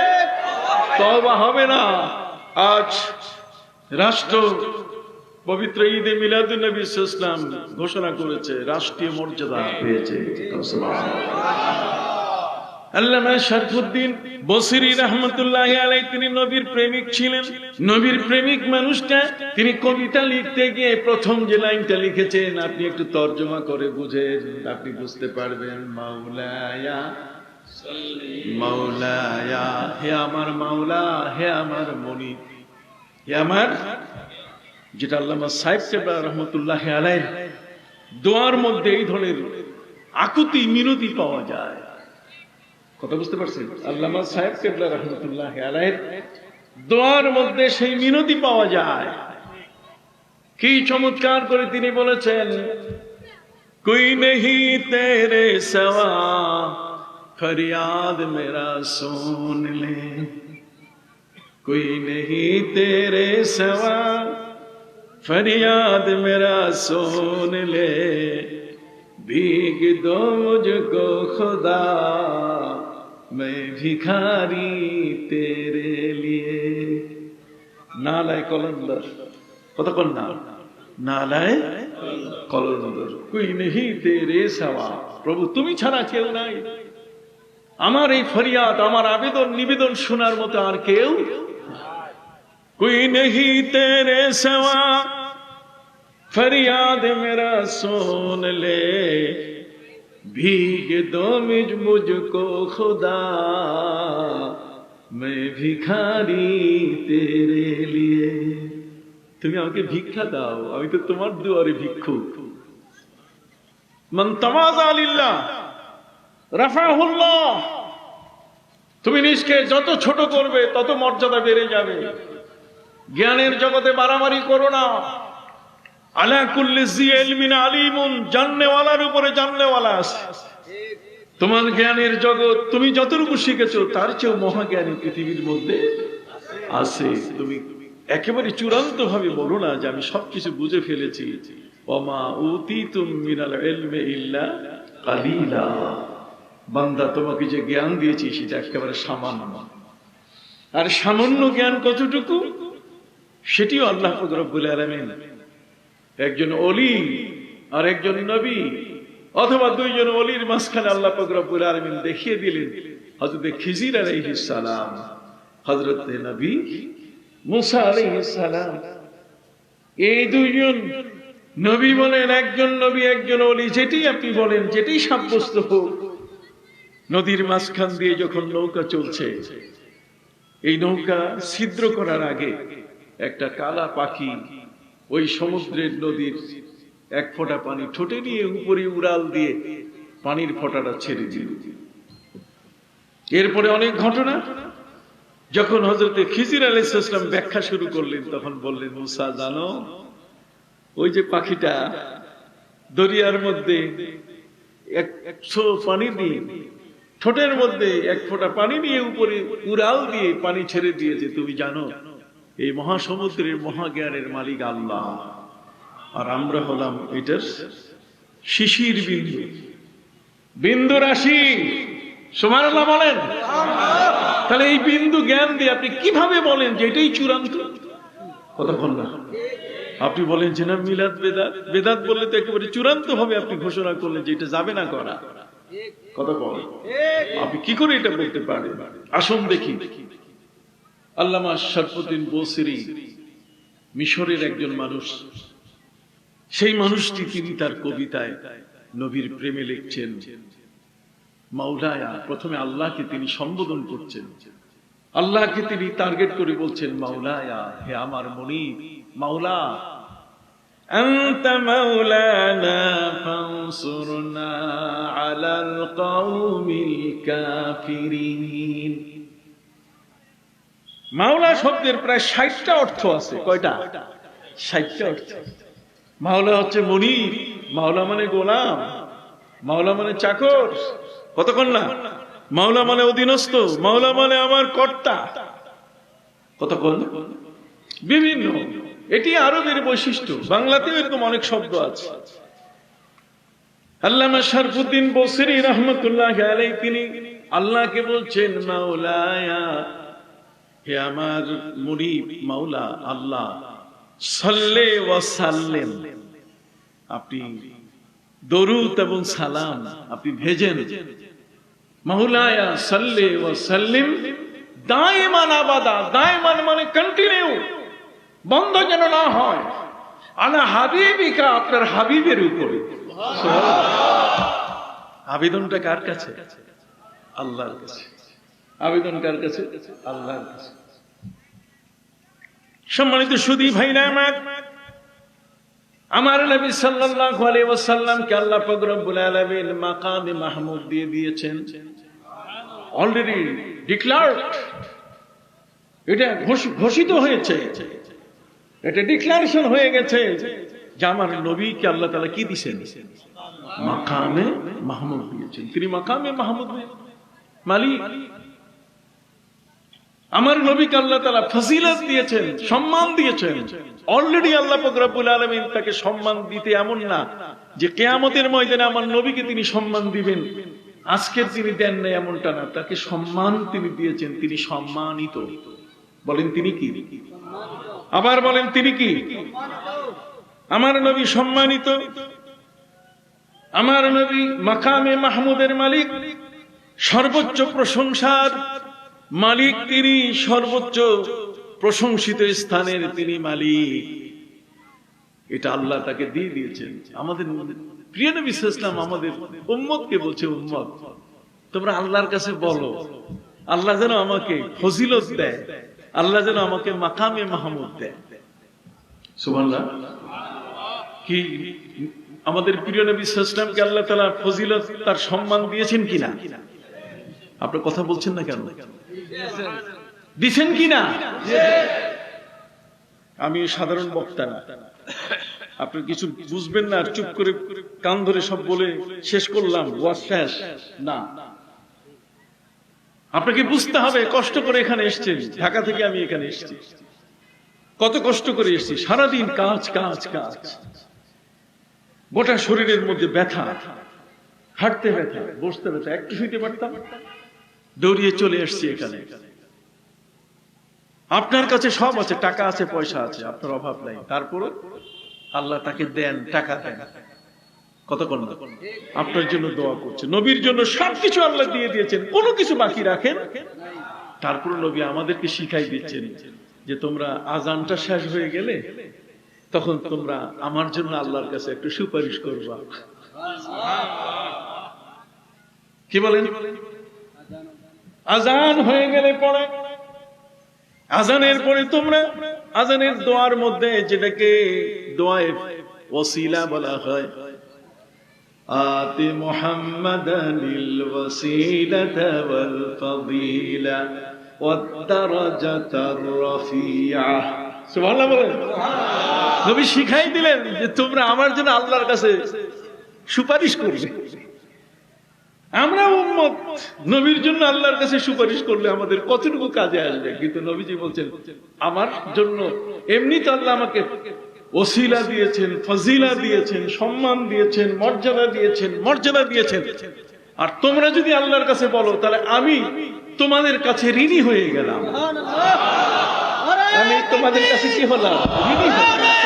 তওবা হবে না। আজ রাষ্ট্র পবিত্র ঈদে মিলাদুন নবী সাল্লাল্লাহু আলাইহি ওয়াসাল্লাম ঘোষণা করেছে, রাষ্ট্রীয় মর্যাদা পেয়েছে। আল্লামা শরফুদ্দীন বসরি রাহমাতুল্লাহি আলাইহি তিনি নবীর প্রেমিক ছিলেন। নবীর প্রেমিক মানুষটা তিনি কবিতা লিখতে গিয়ে প্রথম যে লাইনটা লিখেছেন, আপনি একটু তর্জমা করে বুঝেন, আপনি বুঝতে পারবেন। মাওলায়া মাওলায়া, হে আমার মাওলা, হে আমার মনিব, হে আমার, যেটা আল্লামা সাহেব কেবলা রহমতুল্লাহি আলাইহি দোয়ার মধ্যে এই ধরনের আকুতি মিনতি পাওয়া যায়। কথা বুঝতে পারছেন? আল্লামা সাহেব কেবলা রহমতুল্লাহি আলাইহি দোয়ার মধ্যে সেই মিনতি পাওয়া যায়। কি চমৎকার করে তিনি বলেছেন, কোই নেহি তেরে সওয়া ফরিয়াদ মেরা সুন লে, কোই নেহি তেরে সওয়া फरियाद मेरा सुन ले, भीग दो मुझको खुदा मैं भिखारी तेरे लिए। नालाय कलंदर, কতক্ষণ না নালায় কলন্দর, কোই নেহি তেরে সওয়া, প্রভু তুমি ছাড়া কেউ নাই। আমার এই ফরিয়াদ, আমার আবেদন নিবেদন শোনার মতো আর কেউ, कोई नहीं तेरे सवा फरियाद मेरा सुन ले, भीग दो मुझको खुदा मैं भिखारी तेरे लिए। তুমি আমাকে ভিক্ষা দাও, আমি তো তোমার দুয়ারে ভিক্ষুক। মান তাওয়াযা লিল্লাহ রাফাহুল্লাহ, তুমি নিজকে যত ছোট করবে তত মর্যাদা বেড়ে যাবে। জ্ঞানের জগতে বাড়াবাড়ি করো না। আলা কুল্লি জি ইলমিন আলিমুন, জাননেওয়ালার উপরে জাননেওয়ালা আছে। তোমার জ্ঞানের জগৎ তুমি যতটুকু শিখেছো তার চেয়েও মহাজ্ঞানী পৃথিবীর মধ্যে আছে। তুমি একেবারে চূড়ান্ত ভাবে বলো না যে আমি সবকিছু বুঝে ফেলেছি। ওমা উতিতুম মিনাল ইলমি ইল্লা কালিলা, বান্দা তোমাকে যে জ্ঞান দিয়েছি সেটা একেবারে সামান্য। আর সামান্য জ্ঞান কতটুকু, সেটিও আল্লাহ পাক রব্বুল আলামিন একজন ওলি আর একজন নবী, অথবা দুইজন ওলির মাঝখানে আল্লাহ পাক রব্বুল আলামিন দেখিয়ে দিলেন। হযরত খিজির আলাইহিস সালাম, হযরত নবী মুসা আলাইহিস সালাম, এই দুইজন নবী বলেন, একজন নবী একজন ওলি, যেটি আপনি বলেন, যেটি সাব্যস্ত হোক। নদীর মাঝখান দিয়ে যখন নৌকা চলছে, এই নৌকা ছিদ্র করার আগে একটা কালা পাখি ওই সমুদ্রের নদীর এক ফোঁটা পানি ঠোঁটে নিয়ে উপরে উড়াল দিয়ে পানির ফোঁটাটা ছেড়ে দিল। এরপরে অনেক ঘটনা। যখন হযরতে খিজির আলাইহিস সালাম ব্যাখ্যা শুরু করলেন, তখন বললেন, মুসা জানো, ওই যে পাখিটা দরিয়ার মধ্যে একশো পানি দিয়ে ঠোঁটের মধ্যে এক ফোঁটা পানি নিয়ে উপরে উড়াল দিয়ে পানি ছেড়ে দিয়েছে, তুমি জানো এই মহাসমুদ্রের মহাজ্ঞানের মালিক আল্লাহ, আর আমরা হলাম এটার শিশির বিন্দু, বিন্দু রাশি। সুবহানাল্লাহ বলেন। তাহলে এই বিন্দু জ্ঞান দিয়ে আপনি কিভাবে বলেন যে এটাই চূড়ান্ত? কতক্ষণ না আপনি বলেন যে না মিলাদ বেদাত, বেদাত বললে তো একেবারে চূড়ান্ত ভাবে আপনি ঘোষণা করলেন যে এটা যাবে না করা। কথা বলেন, আপনি কি করে এটা বলতে পারেন? আসুন দেখি। আল্লামা শরফুদ্দীন বসরি মিশরের একজন মানুষ। সেই মানুষটি তিনি তার কবিতায় নবীর প্রেমে লিখছেন মাওলায়া। প্রথমে আল্লাহকে তিনি সম্বোধন করছেন, আল্লাহকে তিনি টার্গেট করে বলছেন মাওলায়া, হে আমার মনিব, মাওলা। আনতা মাওলানা ফানসুরনা আলাল কওমিল কাফিরিন। মাওলা শব্দের প্রায় ৬০টা অর্থ আছে। কয়টা? ৬০টা অর্থ। মাওলা হচ্ছে মনিব, মাওলা মানে গোলাম, মাওলা মানে চাকর, কতক্ষণ না, মাওলা মানে অধীনস্থ, মাওলা মানে আমার কর্তা, কতক্ষণ, বিভিন্ন। এটি আরবের বৈশিষ্ট্য, বাংলাতেও এরকম অনেক শব্দ আছে। আল্লামা শরফুদ্দীন বসরি রহমতুল্লাহ আলাইহি তিনি আল্লাহকে বলছেন মাওলায়া, হে আমার মুরিদ মাওলা আল্লাহ, সাল্লে ওয়া সাল্লিম, আপনি দরুদ এবং সালাম আপনি ভেজেন, মাওলায়া সাল্লে ওয়া সাল্লিম দাইমান আবাদা, দাইমান মানে কন্টিনিউ, বন্ধ যেন না হয়, আলা হাবিবিকা, আপনার হাবিবের উপরে। আবেদনটা কার কাছে? আল্লাহর কাছে। আবেদন কার কাছে? আল্লাহর কাছে। সম্মানিত সুধী ভাইরা আমার নবী সাল্লাল্লাহু আলাইহি ওয়াসাল্লামকে আল্লাহ পাক রব্বুল আলামিন মাকামে মাহমুদ দিয়ে দিয়েছেন, অলরেডি ডিক্লেয়ার্ড, এটা ঘোষিত হয়েছে, এটা ডিক্লারেশন হয়ে গেছে যে আমার নবীকে আল্লাহ তাআলা কি দিয়েছেন? মাকামে মাহমুদ দিয়েছেন। তিনি মাকামে মাহমুদ মালিক। আমার নবীকে আল্লাহ তাআলা ফজিলত দিয়েছেন, সম্মান দিয়েছেন। অলরেডি আল্লাহ পাক রব্বুল আলামিন তাকে সম্মান দিতে এমন না যে কিয়ামতের ময়দানে আমার নবীকে তিনি সম্মান দিবেন, আজকের তিনি দেন না এমনটা না, তাকে সম্মান তিনি দিয়েছেন, তিনি সম্মানিত। বলেন তিনি কি? আবার বলেন তিনি কি? আমার নবী সম্মানিত, আমার নবী মাকামে মাহমুদের মালিক, সর্বোচ্চ প্রশংসার মালিক তিনি, সর্বোচ্চ প্রশংসিত স্থানের তিনি মালিক। এটা আল্লাহ তাকে দিয়ে দিয়েছেন। আমাদের প্রিয় নবী সাল্লাল্লাহু আলাইহি ওয়াসাল্লাম আমাদের উম্মতকে বলছে, উম্মত তোমরা আল্লাহর কাছে বলো, আল্লাহ যেন আমাকে ফজিলত দেয়, আল্লাহ যেন আমাকে মাকামে মাহমুদ দেয়। সুবহানাল্লাহ। কি আমাদের প্রিয় নবী সাল্লাল্লাহু আলাইহি ওয়াসাল্লামকে আল্লাহ তাআলা ফজিলত, তার সম্মান দিয়েছেন কিনা? আপনি কথা বলছেন না কেন? দিয়েছেন কিনা? আমি সাধারণ বক্তা না, আপনি কিছু বুঝবেন না আর চুপ করে কান ধরে সব বলে শেষ করলাম, ওয়াজ শেষ না। আপনাকে বুঝতে হবে, কষ্ট করে এখানে এসেছেন, ঢাকা থেকে আমি এখানে এসেছি, কত কষ্ট করে এসেছি, সারাদিন কাজ কাজ কাজ, গোটা শরীরের মধ্যে ব্যথা, হাঁটতে ব্যথা, বসতে ব্যথা, একটু শুইতে পারতাম, দৌড়িয়ে চলে এসেছি এখানে। আপনার কাছে সব আছে, টাকা আছে, পয়সা আছে, আপনার অভাব নাই, তারপরে আল্লাহ তাকে দেন, টাকা দেন, কতক্ষণ আপনার জন্য দোয়া করছে, নবীর জন্য সবকিছু আল্লাহ দিয়ে দিয়েছেন, কোনো কিছু বাকি রাখেন। তারপর নবী আমাদেরকে শিখাই দিচ্ছেন যে তোমরা আজানটা শেষ হয়ে গেলে তখন তোমরা আমার জন্য আল্লাহর কাছে একটু সুপারিশ করবা। কি বলেন? আজান হয়ে গেলে পরে, আজানের পরে তোমরা আজানের দোয়ার মধ্যে যেটাকে দোয়ায়ে ওসিলা বলা হয়, আতি মুহাম্মাদানিল ওয়াসিলাতা ওয়াল ফাদিলা ওয়াদ দারাজাতার রাফিআ। সুবহানাল্লাহ বলেন। নবী শিখাই দিলেন যে তোমরা আমার জন্য আল্লাহর কাছে সুপারিশ করবে। আমরা উম্মত, নবীর জন্য আল্লাহর কাছে সুপারিশ করলে আমাদের কতটুকু কাজে আসবে, কিন্তু নবীজি বলছেন আমার জন্য এমনি তো আল্লাহ আমাকে ওসিলা দিয়েছেন, ফজিলা দিয়েছেন, সম্মান দিয়েছেন, মর্যাদা দিয়েছেন, মর্যাদা দিয়েছেন, আর তোমরা যদি আল্লাহর কাছে বলো তাহলে আমি তোমাদের কাছে ঋণী হয়ে গেলাম, আমি তোমাদের কাছে কি হলাম? ঋণী হয়ে গেলাম।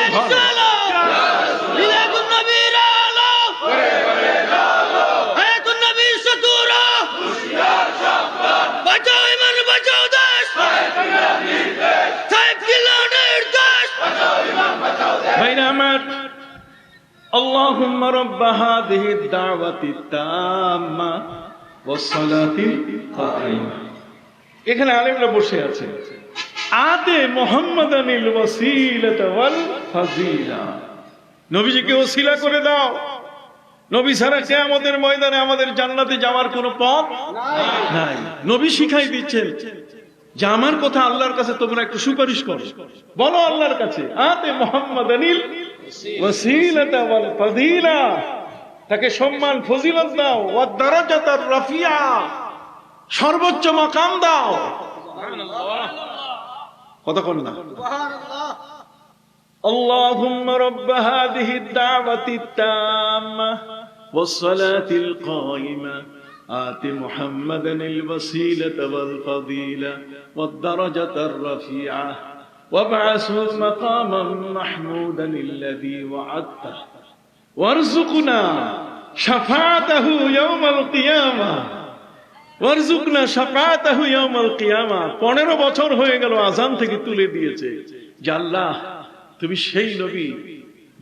اللهم رب هذه الدعوة التامة والصلاة القائمة। এখানে আলেমরা বসে আছে, আতে মুহাম্মাদানিল ওয়াসিলাতা ওয়াল ফাজিলা, নবীজিকে ওসিলা করে দাও। নবী ছাড়া কিয়ামতের ময়দানে আমাদের জান্নাতে যাওয়ার কোনো পথ নাই। নবী শিখাই দিচ্ছেন যে আমার কথা আল্লাহর কাছে তোমরা একটু সুপারিশ করো, বলো আল্লাহর কাছে আতে মুহাম্মাদানিল ওয়াসিলাতা ওয়াল ফাদিলা, তাকে সম্মান ফজিলত দাও, ওয়াদ দারাজাতার রাফিয়া, সর্বোচ্চ মাকাম দাও। কতক্ষণ না আল্লাহুম্মা রাব্ব হাযিহিদ দাওয়াতিত তাম্মা ওয়াস সালাতিল কায়িমা আতি মুহাম্মাদানিল ওয়াসিলাতা ওয়াল ফাদিলা ওয়াদ দারাজাতার রাফিয়া ওয়াবআসহু মাকামান মাহমুদান আল্লাযী ওয়া'আদতা ওয়ারযুকনা শাফাআতাহু ইয়াওমাল কিয়ামা ওয়ারযুকনা শাফাআতাহু ইয়াওমাল কিয়ামা। 15 বছর হয়ে গেল আযান থেকে তুলে দিয়েছে যে আল্লাহ তুমি সেই নবী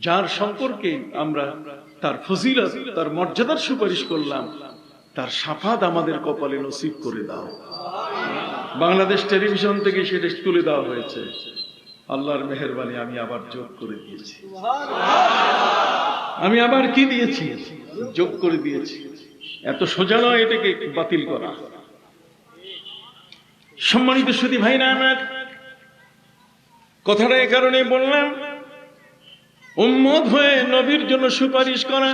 যার সম্পর্কে আমরা তার ফজিলত, তার মর্যাদার সুপারিশ করলাম, তার শাফাত আমাদের কপালে নসিব করে দাও। বাংলাদেশ টেলিভিশন থেকে সেটা তুলে দেওয়া হয়েছে। আল্লাহর মেহেরবানি আমি আবার যোগ করে দিয়েছি। আমি আবার কি দিয়েছি? যোগ করে দিয়েছি। এত সোজা নয় এটাকে বাতিল করা। সম্মানিত সুধী ভাইরা আমার, কথাটা এ কারণে বললাম, উম্মত হয়ে নবীর জন্য সুপারিশ করা,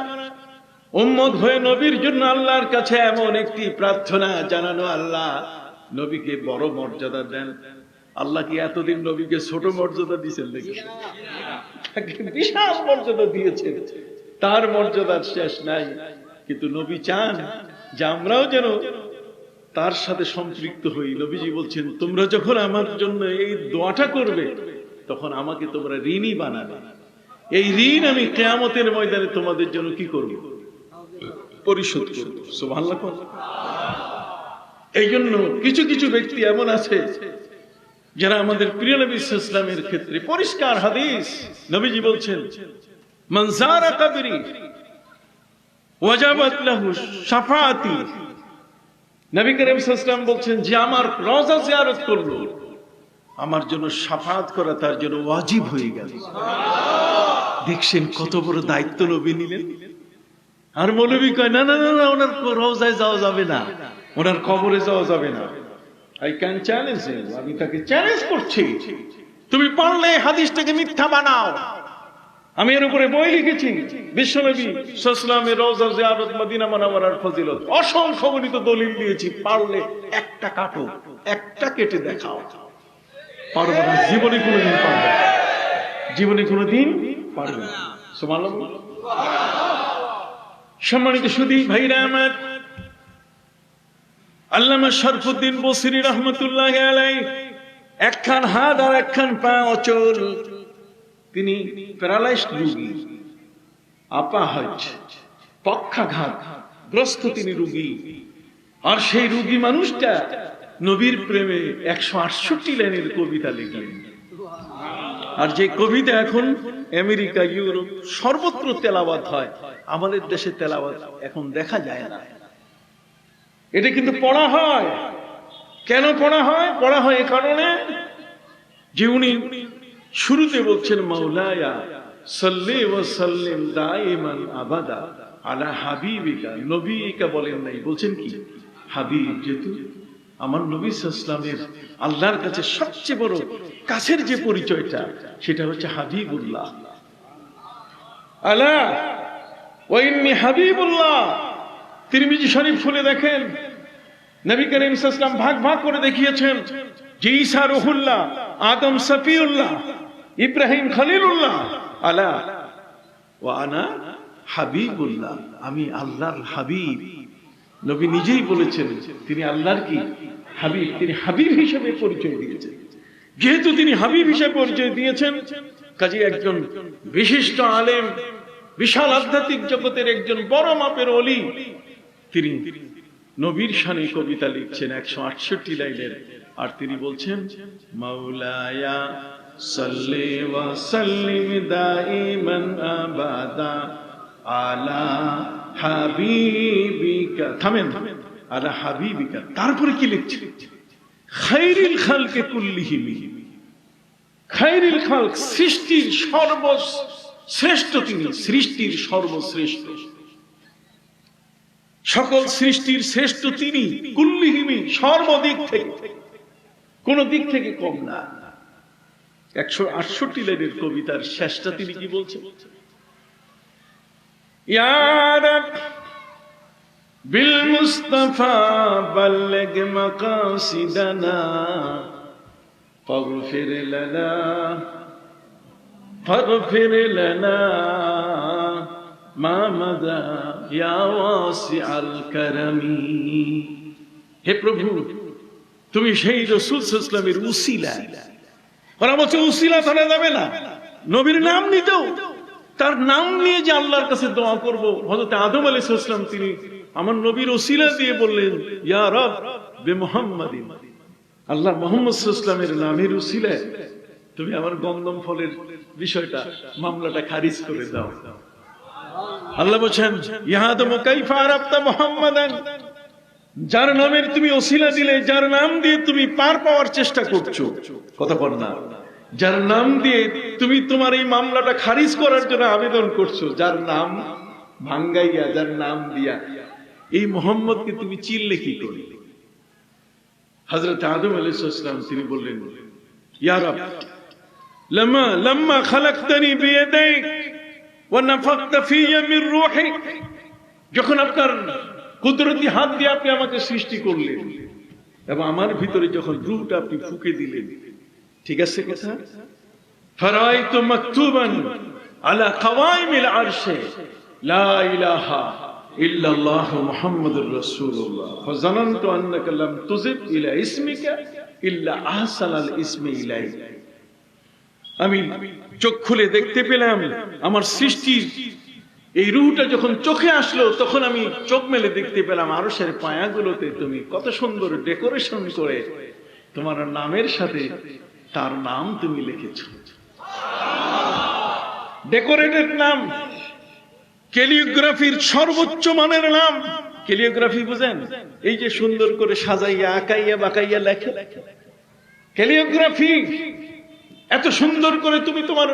উম্মত হয়ে নবীর জন্য আল্লাহর কাছে এমন একটি প্রার্থনা জানানো, আল্লাহ নবীকে বড় মর্যাদা দেন। আল্লাহ কি এতদিন নবীকে ছোট মর্যাদা দিয়েছেন নাকি? বিশাল মর্যাদা দিয়েছেন, তার মর্যাদার শেষ নাই। কিন্তু নবী চান যে আমরাও যেন তার সাথে সম্পৃক্ত হই। নবীজি বলছেন, তোমরা যখন আমার জন্য এই দোয়াটা করবে তখন আমাকে তোমরা ঋণী বানাবে। এই ঋণ আমি কিয়ামতের ময়দানে তোমাদের জন্য কি করব? পরিশোধ করব। সুবহানাল্লাহ। এই জন্য কিছু কিছু ব্যক্তি এমন আছে যারা আমাদের প্রিয় নবী সাল্লাল্লাহু আলাইহি ওয়াসাল্লামের ক্ষেত্রে পরিষ্কার হাদিস, নবীজি বলছেন, মান যারা কবরি ওয়াজাবাত লাহু শাফাআতি। নবী করিম সাল্লাল্লাহু আলাইহি ওয়াসাল্লাম বলছেন, যে আমার রওজা জিয়ারত করলো আমার জন্য শাফাআত করা তার জন্য ওয়াজিব হয়ে গেল। দেখছেন কত বড় দায়িত্ব নবী নিলেন। আর মৌলবী কয়, না না না, ওনার রওজায় যাওয়া যাবে না, ওনার কবরে যাওয়া যাবে না। I can challenge him, আমি তাকে চ্যালেঞ্জ করছি, তুমি পারলে হাদিসটাকে মিথ্যা বানাও। আমি এর উপরে বই লিখেছি, বিশ্বনবী সাল্লাল্লাহু আলাইহি ওয়াসাল্লামের রওজা জিয়ারত মদিনা মুনাওয়ারার ফজিলত অসংখ্য গণিত দলিল দিয়েছি। পারলে একটা কাটো, একটা কেটে দেখাও। পারবে না, জীবনে কোনোদিন পারবে না, জীবনে কোনোদিন পারবে না। সুবহানাল্লাহ। সম্মানিত সুধী ভাইরা আমার, আল্লামা শরফুদ্দীন বসরি রহমতুল্লাহি আলাইহি একখান হাত আর একখান পা অচল। তিনি প্যারালাইজড রোগী, আপাহজ, পক্ষাঘাত গ্রস্ত তিনি রোগী। আর সেই রোগী মানুষটা নবীর প্রেমে 168 লাইনের কবিতা লিখলেন। আর যে কবিতা এখন আমেরিকা, ইউরোপ সর্বত্র তেলাওয়াত হয়, আমাদের দেশে তেলাওয়াত এখন দেখা যায় না। এটা কিন্তু পড়া হয়। কেন পড়া হয়? পড়া হয় এ কারণে যে উনি শুরুতে বলছেন, মাওলায়া সাল্লি ওয়া সাল্লিম দাইমান আবাদা আলা হাবিবিকা। নবীকা বলেন নাই, বলছেন কি হাবিব। যেহেতু আমার নবী সাল্লাল্লাহু আলাইহি ওয়াসাল্লামের আল্লাহর কাছে সবচেয়ে বড় কাছের যে পরিচয়টা, সেটা হচ্ছে হাবিবুল্লাহ। আলা ওয়া ইন্নী হাবিবুল্লাহ। তিরমিজি শরীফ খুলে দেখেন, নবী করিম সাল্লাল্লাহু আলাইহি ওয়াসাল্লাম ভাগ ভাগ করে দেখিয়েছেন যে ঈসা রুহুল্লাহ, আদম সফিউল্লাহ, ইব্রাহিম খলিলুল্লাহ, আলা ওয়া আনা হাবিবুল্লাহ, আমি আল্লাহর হাবিব। নবী নিজেই বলেছেন তিনি আল্লাহর কি হাবিব, তিনি হাবিব হিসেবে পরিচয় দিয়েছেন। যেহেতু তিনি হাবিব হিসেবে পরিচয় দিয়েছেন, কাজে একজন বিশিষ্ট আলেম, বিশাল আধ্যাত্মিক জগতের একজন বড় মাপের ওলি, তিনি নবীর শানে কবিতা লিখছেন 168 লাইনের। আর তিনি বলছেন, মাওলায়া সাল্লি ওয়া সাল্লিম দাইমান আবাদা আলা হাবিবিকা। থামেন, আলা হাবিবিকা। তারপরে কি লিখছে? খায়রুল খালকি কুল্লিহিম। খায়রুল খালক, সৃষ্টির সর্বশ্রেষ্ঠ তিনি, সৃষ্টির সর্বশ্রেষ্ঠ, সকল সৃষ্টির শ্রেষ্ঠ তিনি। কুল্লিহিমি, সর্বদিক থেকে, কোন দিক থেকে কম না। 168 লাইনের কবিতার শেষটা তিনি কি বলছেন? ইয়া রাব বিল মুস্তাফা বাল্লিগ মাকাসিদানা ফাগফির লানা মা মাদা ইয়া ওয়াসিআল কারামি। হে প্রভু, তুমি সেই রাসূল সাল্লাল্লাহু আলাইহি ওয়াসাল্লামের উসিলা। ওরা বলছে উসিলা ধরা যাবে না, নবীর নাম নিতেও, তার নাম নিয়ে যে আল্লাহর কাছে দোয়া করব। হযরত আদম আলাইহিস সালাম তিনি আমার নবীর উসিলা দিয়ে বললেন, ইয়া রব বিমুহাম্মাদিন, আল্লাহ মুহাম্মদ সাল্লাল্লাহু আলাইহি ওয়াসাল্লামের নামের উসিলায় তুমি আমার গন্ধম ফলের বিষয়টা, মামলাটা খারিজ করে দাও। আল্লাহ বলেন, ইয়া আদম কাইফা আরাফতা মুহাম্মাদান, যার নামের তুমি ওসিলা দিলে, যার নাম দিয়ে তুমি পার পাওয়ার চেষ্টা করছো, কথা বল না, যার নাম দিয়ে তুমি তোমার এই মামলাটা খারিজ করার জন্য আবেদন করছো, যার নাম ভাঙ্গাইয়া, যার নাম দিয়া এই মুহাম্মদকে তুমি চিনলে কি করে? হযরত আদম আলাইহিস সালাম তিনি বললেন, ইয়া রব লাম্মা খালাকতানি বিয়াদাইক ওয়া নাফাখতা ফিয়া মির রূহিক, যখন আপনার কুদরতি হাত দিয়ে আপনি আমাকে সৃষ্টি করলেন এবং আমার ভিতরে যখন রূহটা আপনি ফুঁকে দিলেন, ঠিক আছে কথা, ফারাইতু মাকতুবান আলা কাওয়াইমিল আরশে লা ইলাহা ইল্লাল্লাহু মুহাম্মাদুর রাসূলুল্লাহ ফাযানানতু আন্নাকা লাম তুযিব ইলা ইসমিকা ইল্লা আহসানাল ইসমি ইলাইক। আমি চোখ খুলে দেখতে পেলাম আমার সৃষ্টির এই রূহটা যখন চোখে আসলো, তখন আমি চোখ মেলে দেখতে পেলাম আরশের পায়াগুলোতে তুমি কত সুন্দর ডেকোরেশন করে তোমার নামের সাথে তার নাম তুমি লিখেছ। ডেকোরেটেড নাম, ক্যালিগ্রাফির সর্বোচ্চ মানের নাম। ক্যালিগ্রাফি বুঝেন? এই যে সুন্দর করে সাজাইয়া আঁকাইয়া বাঁকাইয়া লেখে, ক্যালিগ্রাফি। এত সুন্দর করে তুমি তোমার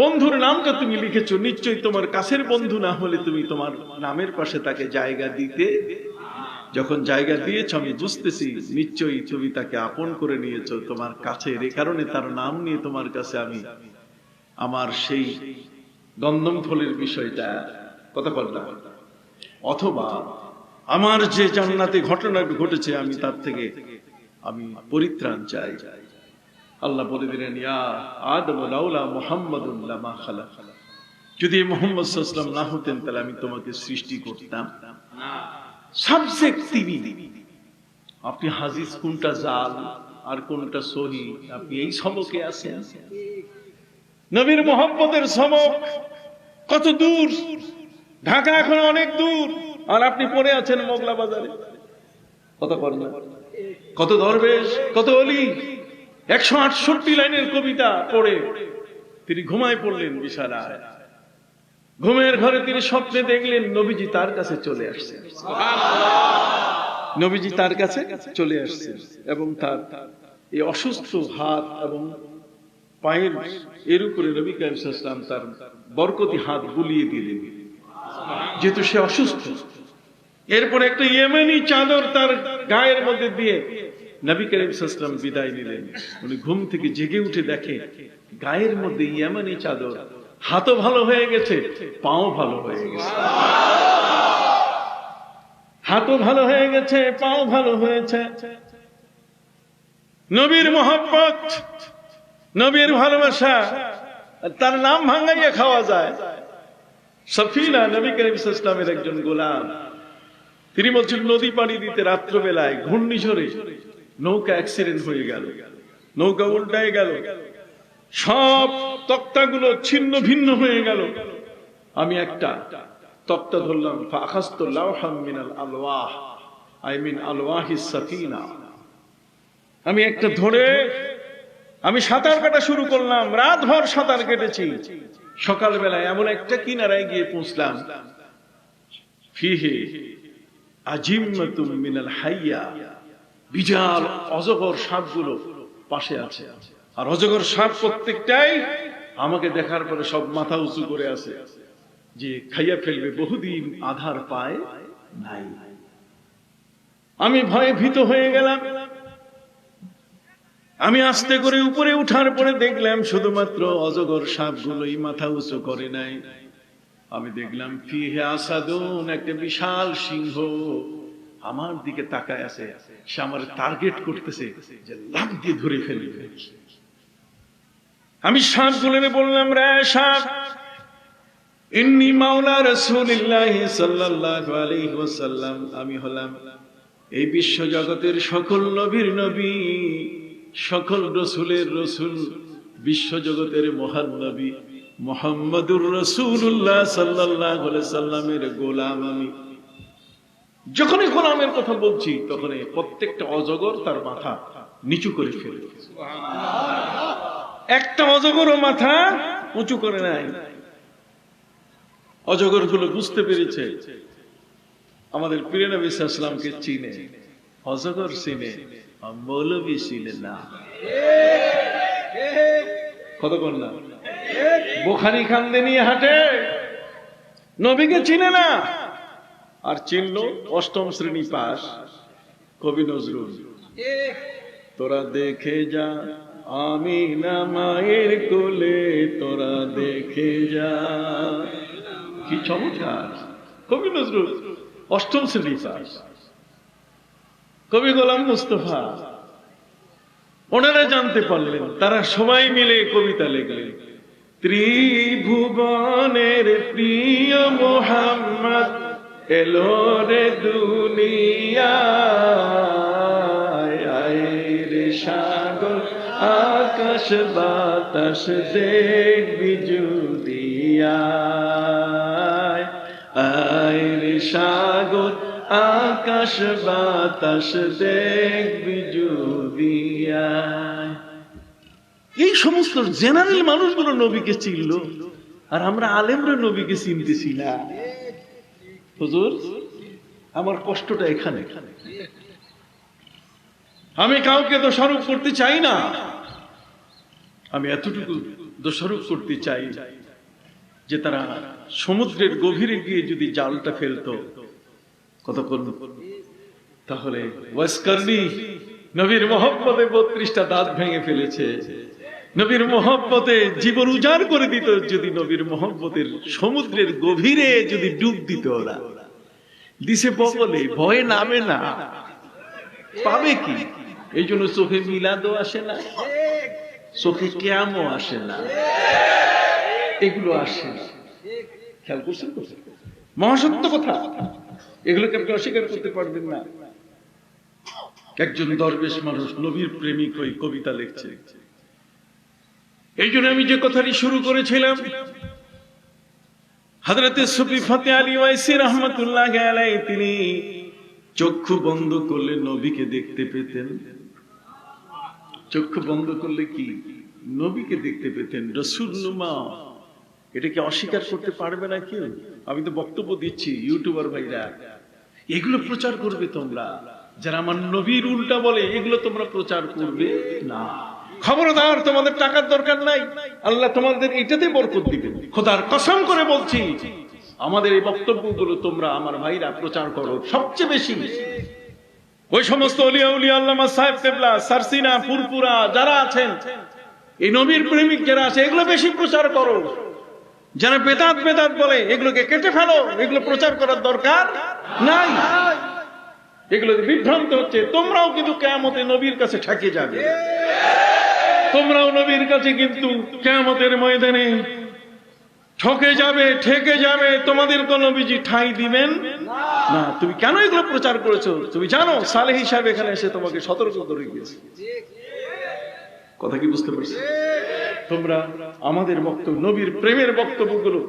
বন্ধুর নামটা তুমি লিখেছো, নিশ্চয়ই তোমার কাছের বন্ধু না হলে তুমি তোমার নামের পাশে তাকে জায়গা দিতে। যখন জায়গা দিয়েছো আমি বুঝতেছি নিশ্চয়ই তুমি তাকে আপন করে নিয়েছো তোমার কাছে, এই কারণে তার নাম নিয়ে তোমার কাছে আমি আমার সেই গন্ধম ফলের বিষয়টা কথা বললাম। অথবা আমার যে জান্নাতে ঘটনা ঘটেছে আমি তার থেকে আমি পরিত্রাণ চাই। আল্লাহ বলে দিলেন, ইয়া আদম লাউলা মুহাম্মাদুন লামা খালাক, যদি মুহাম্মদ সাল্লাল্লাহু আলাইহি ওয়াসাল্লাম না হতেন তাহলে আমি তোমাকে সৃষ্টি করতাম না। সাবজেক্ট তিনি, আপনি হাদিস কোনটা জাল আর কোনটা সহি, আপনি এই সবকে আছেন। নবীর মুহাম্মদের সবক কত দূর, ঢাকা এখন অনেক দূর, আর আপনি পড়ে আছেন মোগলা বাজারে। কত করেন, কত দরবেশ, কত ওলি 168 লাইনের কবিতা পড়ে তিনি ঘুমায় পড়লেন বিছানায়। ঘুমের ঘরে তিনি স্বপ্নে দেখলেন নবীজি তার কাছে চলে আসছেন। নবীজি তার কাছে চলে আসছেন এবং তার এই অসুস্থ হাত এবং পায়ের এর উপরে নবী কারীম সাল্লাল্লাহু আলাইহি ওয়াসাল্লাম তার বরকতি হাত বুলিয়ে দিলেন, যেহেতু সে অসুস্থ। এরপরে একটা ইয়েমেনি চাদর তার গায়ের মধ্যে দিয়ে নবী করিম সাল্লাল্লাহু আলাইহি ওয়াসাল্লাম বিদায় নিলেন। উনি ঘুম থেকে জেগে উঠে দেখে গায়ের মধ্যে ইয়েমেনি চাদর, হাতও ভালো হয়ে গেছে, পাও ভালো হয়ে গেছে। হাতও ভালো হয়ে গেছে, পাও ভালো হয়েছে। নবীর মহব্বত, নবীর ভালোবাসা, তার নাম ভাঙাইয়া খাওয়া যায়। সফিনা নবী করিম সাল্লাল্লাহু আলাইহি ওয়াসাল্লামের একজন গোলাম, তিনি বলছেন নদী পাড়ি দিতে রাত্রবেলায় ঘূর্ণিঝড়ে নৌকা অ্যাক্সিডেন্ট হয়ে গেল, নৌকা উল্টায় গেল, সব তক্তাগুলো ছিন্ন ভিন্ন হয়ে গেল। আমি একটা তক্তা ধরলাম, ফাখাস্তু লাওহাম মিনাল আলওয়াহ, আই মিন আলওয়াহিস সাফিনা। আমি একটা ধরে আমি সাঁতার কাটা শুরু করলাম, রাতভর সাঁতার কেটেছি। সকালবেলায় এমন একটা কিনারায় গিয়ে পৌঁছলাম, ফিহি আজিম্মাতুম মিনাল হাইয়া, বিশাল অজগর সাপগুলো পাশে আছে। আর অজগর সাপ প্রত্যেকটাই আমাকে দেখার পরে সব মাথা উঁচু করে আছে, যে খাইয়া ফেলবে, বহুদিন আধার পায় নাই। আমি ভয়ে ভীত হয়ে গেলাম। আমি আস্তে করে উপরে উঠার পরে দেখলাম শুধুমাত্র অজগর সাপগুলোই মাথা উঁচু করে নাই। আমি দেখলাম ফিহে আসাদুন, একটা বিশাল সিংহ আমার দিকে তাকায় আছে, সে আমার টার্গেট করতেছে যে লাফ দিয়ে ধরে ফেলবে। আমি সাপগুলোরে বললাম, রে সাপ, ইন্নী মাওলা রাসূলুল্লাহ সাল্লাল্লাহু আলাইহি ওয়াসাল্লাম, আমি হলাম এই বিশ্ব জগতের সকল নবীর নবী, সকল রসুলের রসুল, বিশ্ব জগতের মহান নবী মুহাম্মদুর রাসূলুল্লাহ সাল্লাল্লাহু আলাইহি সাল্লামের গোলাম আমি। যখনই গোলামের কথা বলছি তখনই প্রত্যেকটা অজগর তার মাথা নিচু করে ফেলে। একটা অজগরও মাথা উঁচু করে নাই। অজগর গুলো বুঝতে পেরেছে আমাদের প্রিয় নবী সাল্লাল্লাহু আলাইহি ওয়াসাল্লামকে চিনে, অজগর চিনে, মৌলবী চিনে না। কতক্ষণ না বোখারি খান্দে নিয়ে হাঁটে, নবীকে চিনে না। আর চিনল অষ্টম শ্রেণী পাস কবি নজরুল, তোরা দেখে যা আমিনা মায়ের কোলে, তোরা দেখে যা। কি চমৎকার কবি নজরুল, অষ্টম শ্রেণী পাস। কবি গোলাম মুস্তফা, ওনারা জানতে পারলেন, তারা সবাই মিলে কবিতা লিখলেন, ত্রিভুবনের প্রিয় মুহাম্মদ এলো রে দুনিয়ায়, আয় রে সাগর আকাশ বাতাস দেখবি যদি, আয় রে সাগর আকাশ বাতাস দেখবি যদি। এই সমস্ত জেনারেল মানুষগুলো নবীকে চিনল, আর আমরা আলেমরা নবীকে চিনতেছি না। হুজুর, আমার কষ্টটা এখানে। আমি কাউকে দোষারোপ করতে চাই না, আমি এতটুকু দোষারোপ করতে চাই যে তারা সমুদ্রের গভীরে গিয়ে যদি জালটা ফেলতো কতক্ষণ, তাহলে ওয়াসকারনি নবীর মহব্বতে 32টা দাঁত ভেঙে ফেলেছে, নবীর মহব্বতে জীবন উজাড় করে দিত। যদি নবীর মহব্বতের সমুদ্রের গভীরে যদি ডুব দিত, ওরা দিছে বগলে, ভয়ে নামে না, পাবে কি? এই জন্য চোখে মিলাদও আসে না, চোখে কিয়ামও আসে না, এগুলো আসে না। খেয়াল করছেন তো? মহাসত্য কথা, এগুলোকে আপনি অস্বীকার করতে পারবেন না। একজন দরবেশ মানুষ নবীর প্রেমিক হয়ে কবিতা লিখছে। এই জন্য আমি যে কথাটি শুরু করেছিলাম, হযরতে সুফি ফতে আলী ওয়াইসি রাহমাতুল্লাহি আলাইহি, তিনি চক্ষু বন্ধ করলে নবীকে দেখতে পেতেন। চক্ষু বন্ধ করলে কি নবীকে দেখতে পেতেন। রাসূলুল্লাহ, এটাকে অস্বীকার করতে পারবে না কেউ। আমি তো বক্তব্য দিচ্ছি, ইউটিউবার ভাইরা এগুলো প্রচার করবে তোমরা। যারা আমার নবীর উল্টা বলে এগুলো তোমরা প্রচার করবে না। খবরদার, তোমাদের টাকার দরকার নাই, আল্লাহ তোমাদের এটাতে বরকত দিবেন। খোদার কসম করে বলছি, আমাদের এই বক্তব্যগুলো তোমরা আমার ভাইরা প্রচার করো সবচেয়ে বেশি। ওই সমস্ত ওলিয়া উলিয়া আল্লামা সাহেব কেবলা, সারসিনা, ফুরপুরা যারা আছেন, এই নবীর প্রেমিক যারা আছে, এগুলো বেশি প্রচার করো। যারা বেদাত বেদাত বলে এগুলোকে কেটে ফেলো, এগুলো প্রচার করার দরকার নাই। এগুলো বিভ্রান্ত হচ্ছে। তোমরাও কিন্তু কিয়ামতে নবীর কাছে ঠকে যাবে, তোমরাও নবীর কাছে কিন্তু কিয়ামতের ময়দানে ঠকে যাবে, ঠেকে যাবে। তোমাদের কোন নবীজি ঠাঁই দিবেন না। তুমি কেন এগুলো প্রচার করেছো তুমি জানো? সালেহ হিসাবে এখানে এসে তোমাকে সতর্ক করে গিয়েছে। কথা কি বুঝতে পারছো? তোমরা আমাদের বক্তব্য, নবীর প্রেমের বক্তব্যগুলো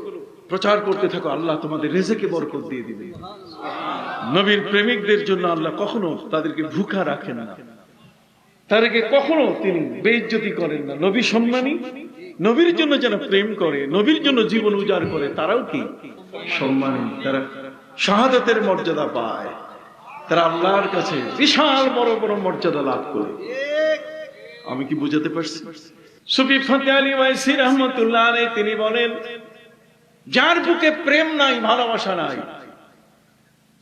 প্রচার করতে থাকো, আল্লাহ তোমাদের রিজকে বরকত দিয়ে দিবে। নবীর প্রেমিকদের জন্য আল্লাহ কখনো তাদেরকে ভুখা রাখেন না, তাদেরকে কখনো তিনি বেইজ্জতি করেন না। নবী সম্মানী, নবীর জন্য যারা প্রেম করে, নবীর জন্য জীবন উজাড় করে, তারাও কি সম্মানী। তারা শাহাদাতের মর্যাদা পায়, তারা আল্লাহর কাছে বিশাল বড় বড় মর্যাদা লাভ করে। আমি কি বুঝাতে পারছি? সুফি ফতে আলী ওয়াইসি রাহমাতুল্লাহ আলাইহি তিনি বলেন, যার বুকে প্রেম নাই, ভালোবাসা নাই,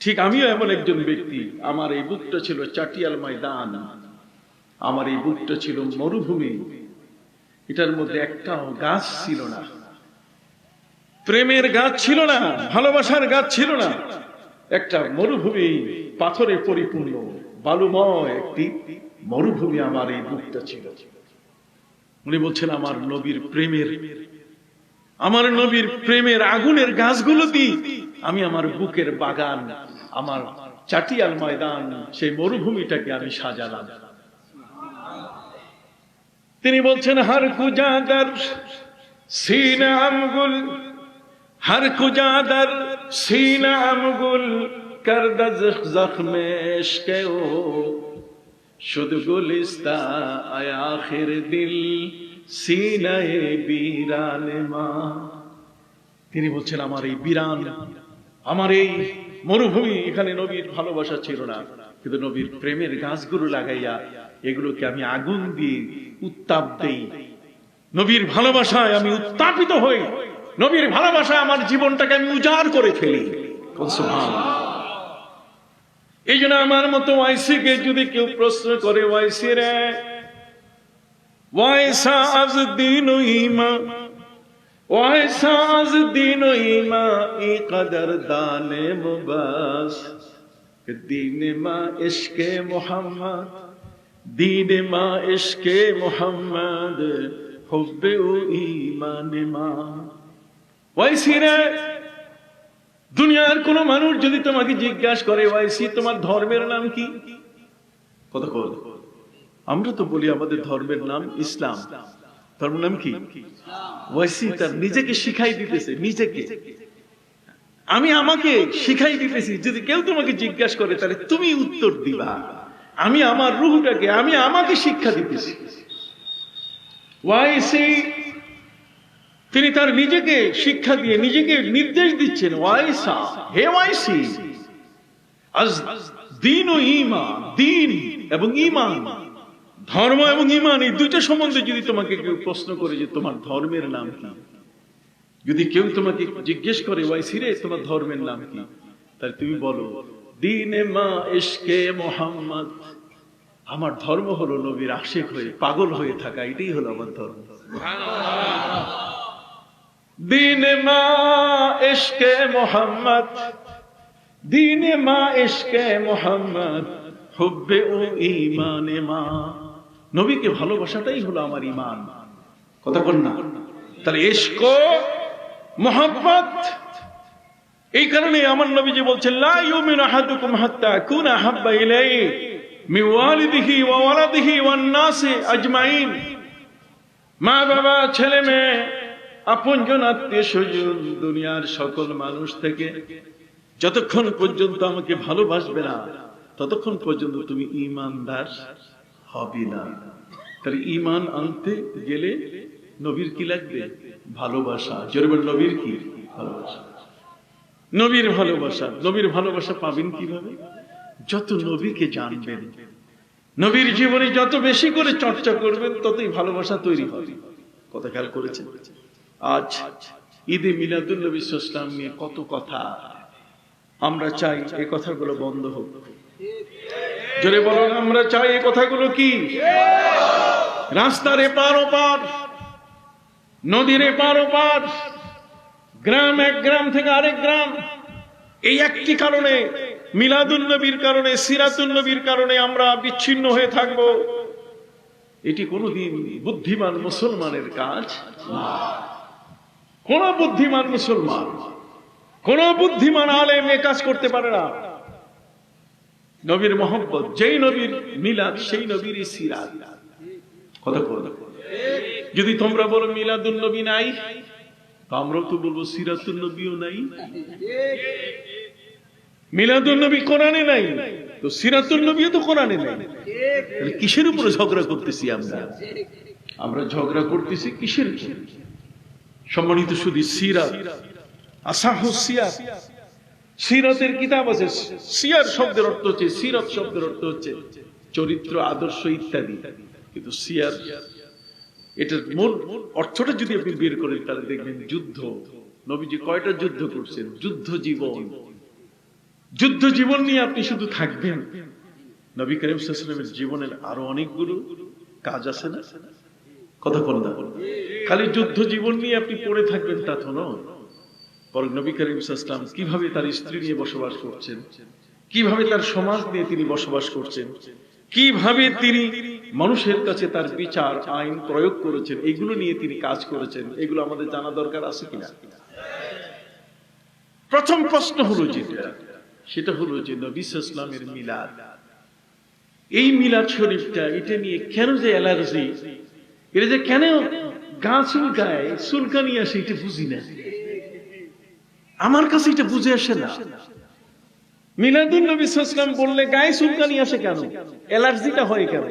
ঠিক আমিও এমন একজন ব্যক্তি। আমার এই বুকটা ছিল চাটিয়াল ময়দান, আমার এই বুকটা ছিল মরুভূমি, এটার মধ্যে একটাও গাছ ছিল না, প্রেমের গাছ ছিল না, ভালোবাসার গাছ ছিল না, একটা মরুভূমি, পাথরে পরিপূর্ণ বালুময় একটি মরুভূমি আমার এই বুকটা ছিল। উনি বলছেন আমার নবীর প্রেমের আগুনের গাছগুলো দিয়ে আমি আমার বুকের বাগান, আমার চাটিয়াল ময়দান, সেই মরুভূমিটাকে আমি সাজালাম। তিনি বলছেন হর কুজাদার সিনা আমগুল, হর কুজাদার সিনা আমগুল করদা জখমে ইশকে ও শুধু গুলিস্তা আয় আখির দিল সিনায়ে বিরানে মা। তিনি বলছেন আমার এই বিরান, আমার এই মরুভূমি, এখানে নবীর ভালোবাসা ছিল না, কিন্তু নবীর প্রেমের গাছগুলো লাগাইয়া এগুলোকে আমি আগুন দিয়ে উত্তাপ দেই। নবীর ভালোবাসায় আমি উত্তাপিত হই, নবীর ভালোবাসায় আমার জীবনটাকে আমি উজাড় করে ফেলি। এই জন্য আমার মতো ওয়াইসিকে যদি কেউ প্রশ্ন করে, ওয়াইসি রে ওয়াইসা আজ দিন ইমা, ওয়াইসা আজ দিন ইমা ই কদর দানে মুবাস, দীনে মা ইশকে মোহাম্মদ, দীনে মা ইশকে মোহাম্মদ, হুব্বে ও ঈমানে মা। ওয়াইসি রে, দুনিয়ার কোন মানুষ যদি তোমাকে জিজ্ঞাসা করে ওয়াইসি তোমার ধর্মের নাম কি, কত কল আমরা তো বলি আমাদের ধর্মের নাম ইসলাম, ধর্মের নাম কি? ওয়াইসি তার নিজেকে শিখাই দিতেছে, নিজেকে আমি আমাকে শিখাই দিতেছি। যদি কেউ তোমাকে জিজ্ঞাসা করে তাহলে তুমি উত্তর দিবা, আমি আমার রূহটাকে, আমি আমাকে শিক্ষা দিতেছি। ওয়াইসি তিনি তার নিজেকে শিক্ষা দিয়ে নিজেকে নির্দেশ দিচ্ছেন, ওয়াইসা হে ওয়াইসি আজ দিন ও ঈমান, দিন এবং ঈমান, ধর্ম এবং ঈমান, এই দুইটা সম্বন্ধে যদি তোমাকে কেউ প্রশ্ন করে যে তোমার ধর্মের নাম কি, যদি কেউ তোমাকে জিজ্ঞেস করে ওয়াইসি রে তোমার ধর্মের নাম কি, তাহলে তুমি বলো দীনে মা ইশকে মোহাম্মদ, আমার ধর্ম হলো নবীর আশিক হয়ে পাগল হয়ে থাকা, এটাই হলো আমার ধর্ম। দীনে মা ইশকে মোহাম্মদ, দীনে মা ইশকে মোহাম্মদ, হুব্বে ও ঈমানে মা। নবীকে ভালোবাসাটাই হলো আমার ঈমান, কথা বল না? তাহলে ইশক মোহাম্মদ, এই কারণে আমার নবীজি বলছেন লা ইউমিনু আহাদুকুম হাত্তা আকুনা হাব্বা ইলাইহি মিন ওয়ালিদিহি ওয়া ওয়ালাদিহি ওয়ান নাসি আজমাইন। মা বাবা, ছেলে মেয়ে, আপনজন, আত্মীয় স্বজন, দুনিয়ার সকল মানুষ থেকে যতক্ষণ পর্যন্ত আমাকে ভালোবাসবে না ততক্ষণ পর্যন্ত তুমি ঈমানদার হবে না। তাহলে ঈমান আনতে গেলে নবীর কি লাগবে? ভালোবাসা। জোরে বল, নবীর কি? ভালোবাসা। নবীর ভালোবাসা। নবীর ভালোবাসা পাবেন কিভাবে? যত নবীকে জানবেন, নবীর জীবনে যত বেশি করে চর্চা করবেন ততই ভালোবাসা তৈরি হবে। কথা খেয়াল করেছেন? আজ ঈদে মিলাদুন নবী সাল্লাল্লাহু আলাইহি ওয়াসাল্লাম নিয়ে কত কথা, আমরা চাই এই কথাগুলো বন্ধ হোক। জোরে বলুন, আমরা চাই এই কথাগুলো কি? রাস্তার এপার ওপার, নদীর এপার ওপার, গ্রাম, এক গ্রাম থেকে আরেক গ্রাম, এই একটি কারণে, মিলাদুন নবীর কারণে, সিরাতুন নবীর কারণে আমরা বিচ্ছিন্ন হয়ে থাকব। এটি কোনদিন বুদ্ধিমান মুসলমানের কাজ না। কোন বুদ্ধিমান মুসলমান, কোন বুদ্ধিমান আলেম এ কাজ করতে পারে না। নবীর মহব্বত, যেই নবীর মিলাদ সেই নবীর সিরাত। কথা বল। যদি তোমরা বলো মিলাদুন নবী নাই, তো আমরাও তো বলবো সিরাতুন নবীও নাই। মিলাদুন নবী কোরআনে নাই, তো সিরাতুন নবীও তো কোরআনে নাই। তাহলে কিসের উপরে ঝগড়া করতেছি আমরা? আমরা ঝগড়া করতেছি কিসের? সম্মানিত শুধু সিরাত, আসাহু সিয়ার, সিরাতের কিতাব আছে। সিয়ার শব্দের অর্থ হচ্ছে, সিরাত শব্দের অর্থ হচ্ছে চরিত্র, আদর্শ ইত্যাদি। কিন্তু সিয়ার এটার মূল অর্থটা যদি আপনি বের করেন তাহলে দেখবেন যুদ্ধ। নবীজি কয়টা যুদ্ধ করছেন? যুদ্ধ জীবন। যুদ্ধ জীবন নিয়ে আপনি শুধু থাকবেন, নবী করিম সাল্লাল্লাহু আলাইহি ওয়াসাল্লামের জীবনের আরো অনেকগুলো কাজ আছে না? কথা বলেন না, খালি যুদ্ধ জীবন নিয়ে আপনি পড়ে থাকবেন তা তো নয়। বরং নবী করিম সাল্লাল্লাহু আলাইহি ওয়াসাল্লাম কিভাবে তার স্ত্রী নিয়ে বসবাস করছেন, কিভাবে তার সমাজ নিয়ে তিনি বসবাস করছেন, কিভাবে তিনি মানুষের কাছে তার বিচার আইন প্রয়োগ করেছেন, এগুলো নিয়ে তিনি কাজ করেছেন, এগুলো আমাদের জানা দরকার আছে কিনা? প্রথম প্রশ্ন হলো যেটা, সেটা হলো যে নবী সাল্লাল্লাহু আলাইহি ওয়াসাল্লামের মিলাদ, এই মিলাদ শরীফটা, এটা নিয়ে কেন যে অ্যালার্জি, এটা যে কেন গা চুলকায়, চুলকানি আসে, এটা বুঝি না। আমার কাছে এটা বুঝে আসে না। মিলাদুন নবী সাল্লাল্লাহু আলাইহি ওয়াসাল্লাম বললে গায়ে চুলকানি আসে কেন, অ্যালার্জিটা হয় কেন?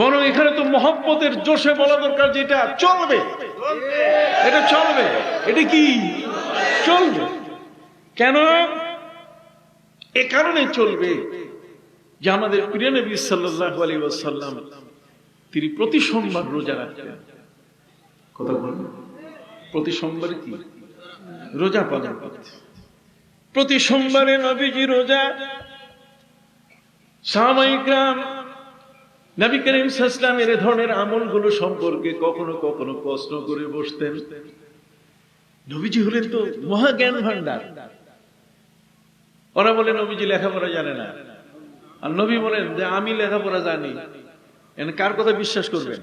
বরং এখানে তো মহব্বতের জোশে বলা দরকার যে এটা চলবে, এটা চলবে, এটা কি চলবে। কেন? এ কারণে চলবে যে আমাদের প্রিয় নবী সাল্লাল্লাহু আলাইহি ওয়াসাল্লাম তিনি প্রতি সোমবার রোজা রাখতেন। কথা বলুন, প্রতি সোমবার কি রোজা পালন করতেন। প্রতি সোমবারে নবীজি রোজা। সাহাবায়ে কিরাম নবী করিম সাল্লাল্লাহু আলাইহি ওয়াসাল্লামের এই ধরনের আমলগুলো সম্পর্কে কখনো কখনো প্রশ্ন করে বসতেন। নবীজি হলেন তো মহা জ্ঞান ভান্ডার। ওরা বলে নবীজি লেখাপড়া জানে না, আর নবী বলেন যে আমি লেখাপড়া জানি। কার কথা বিশ্বাস করবেন?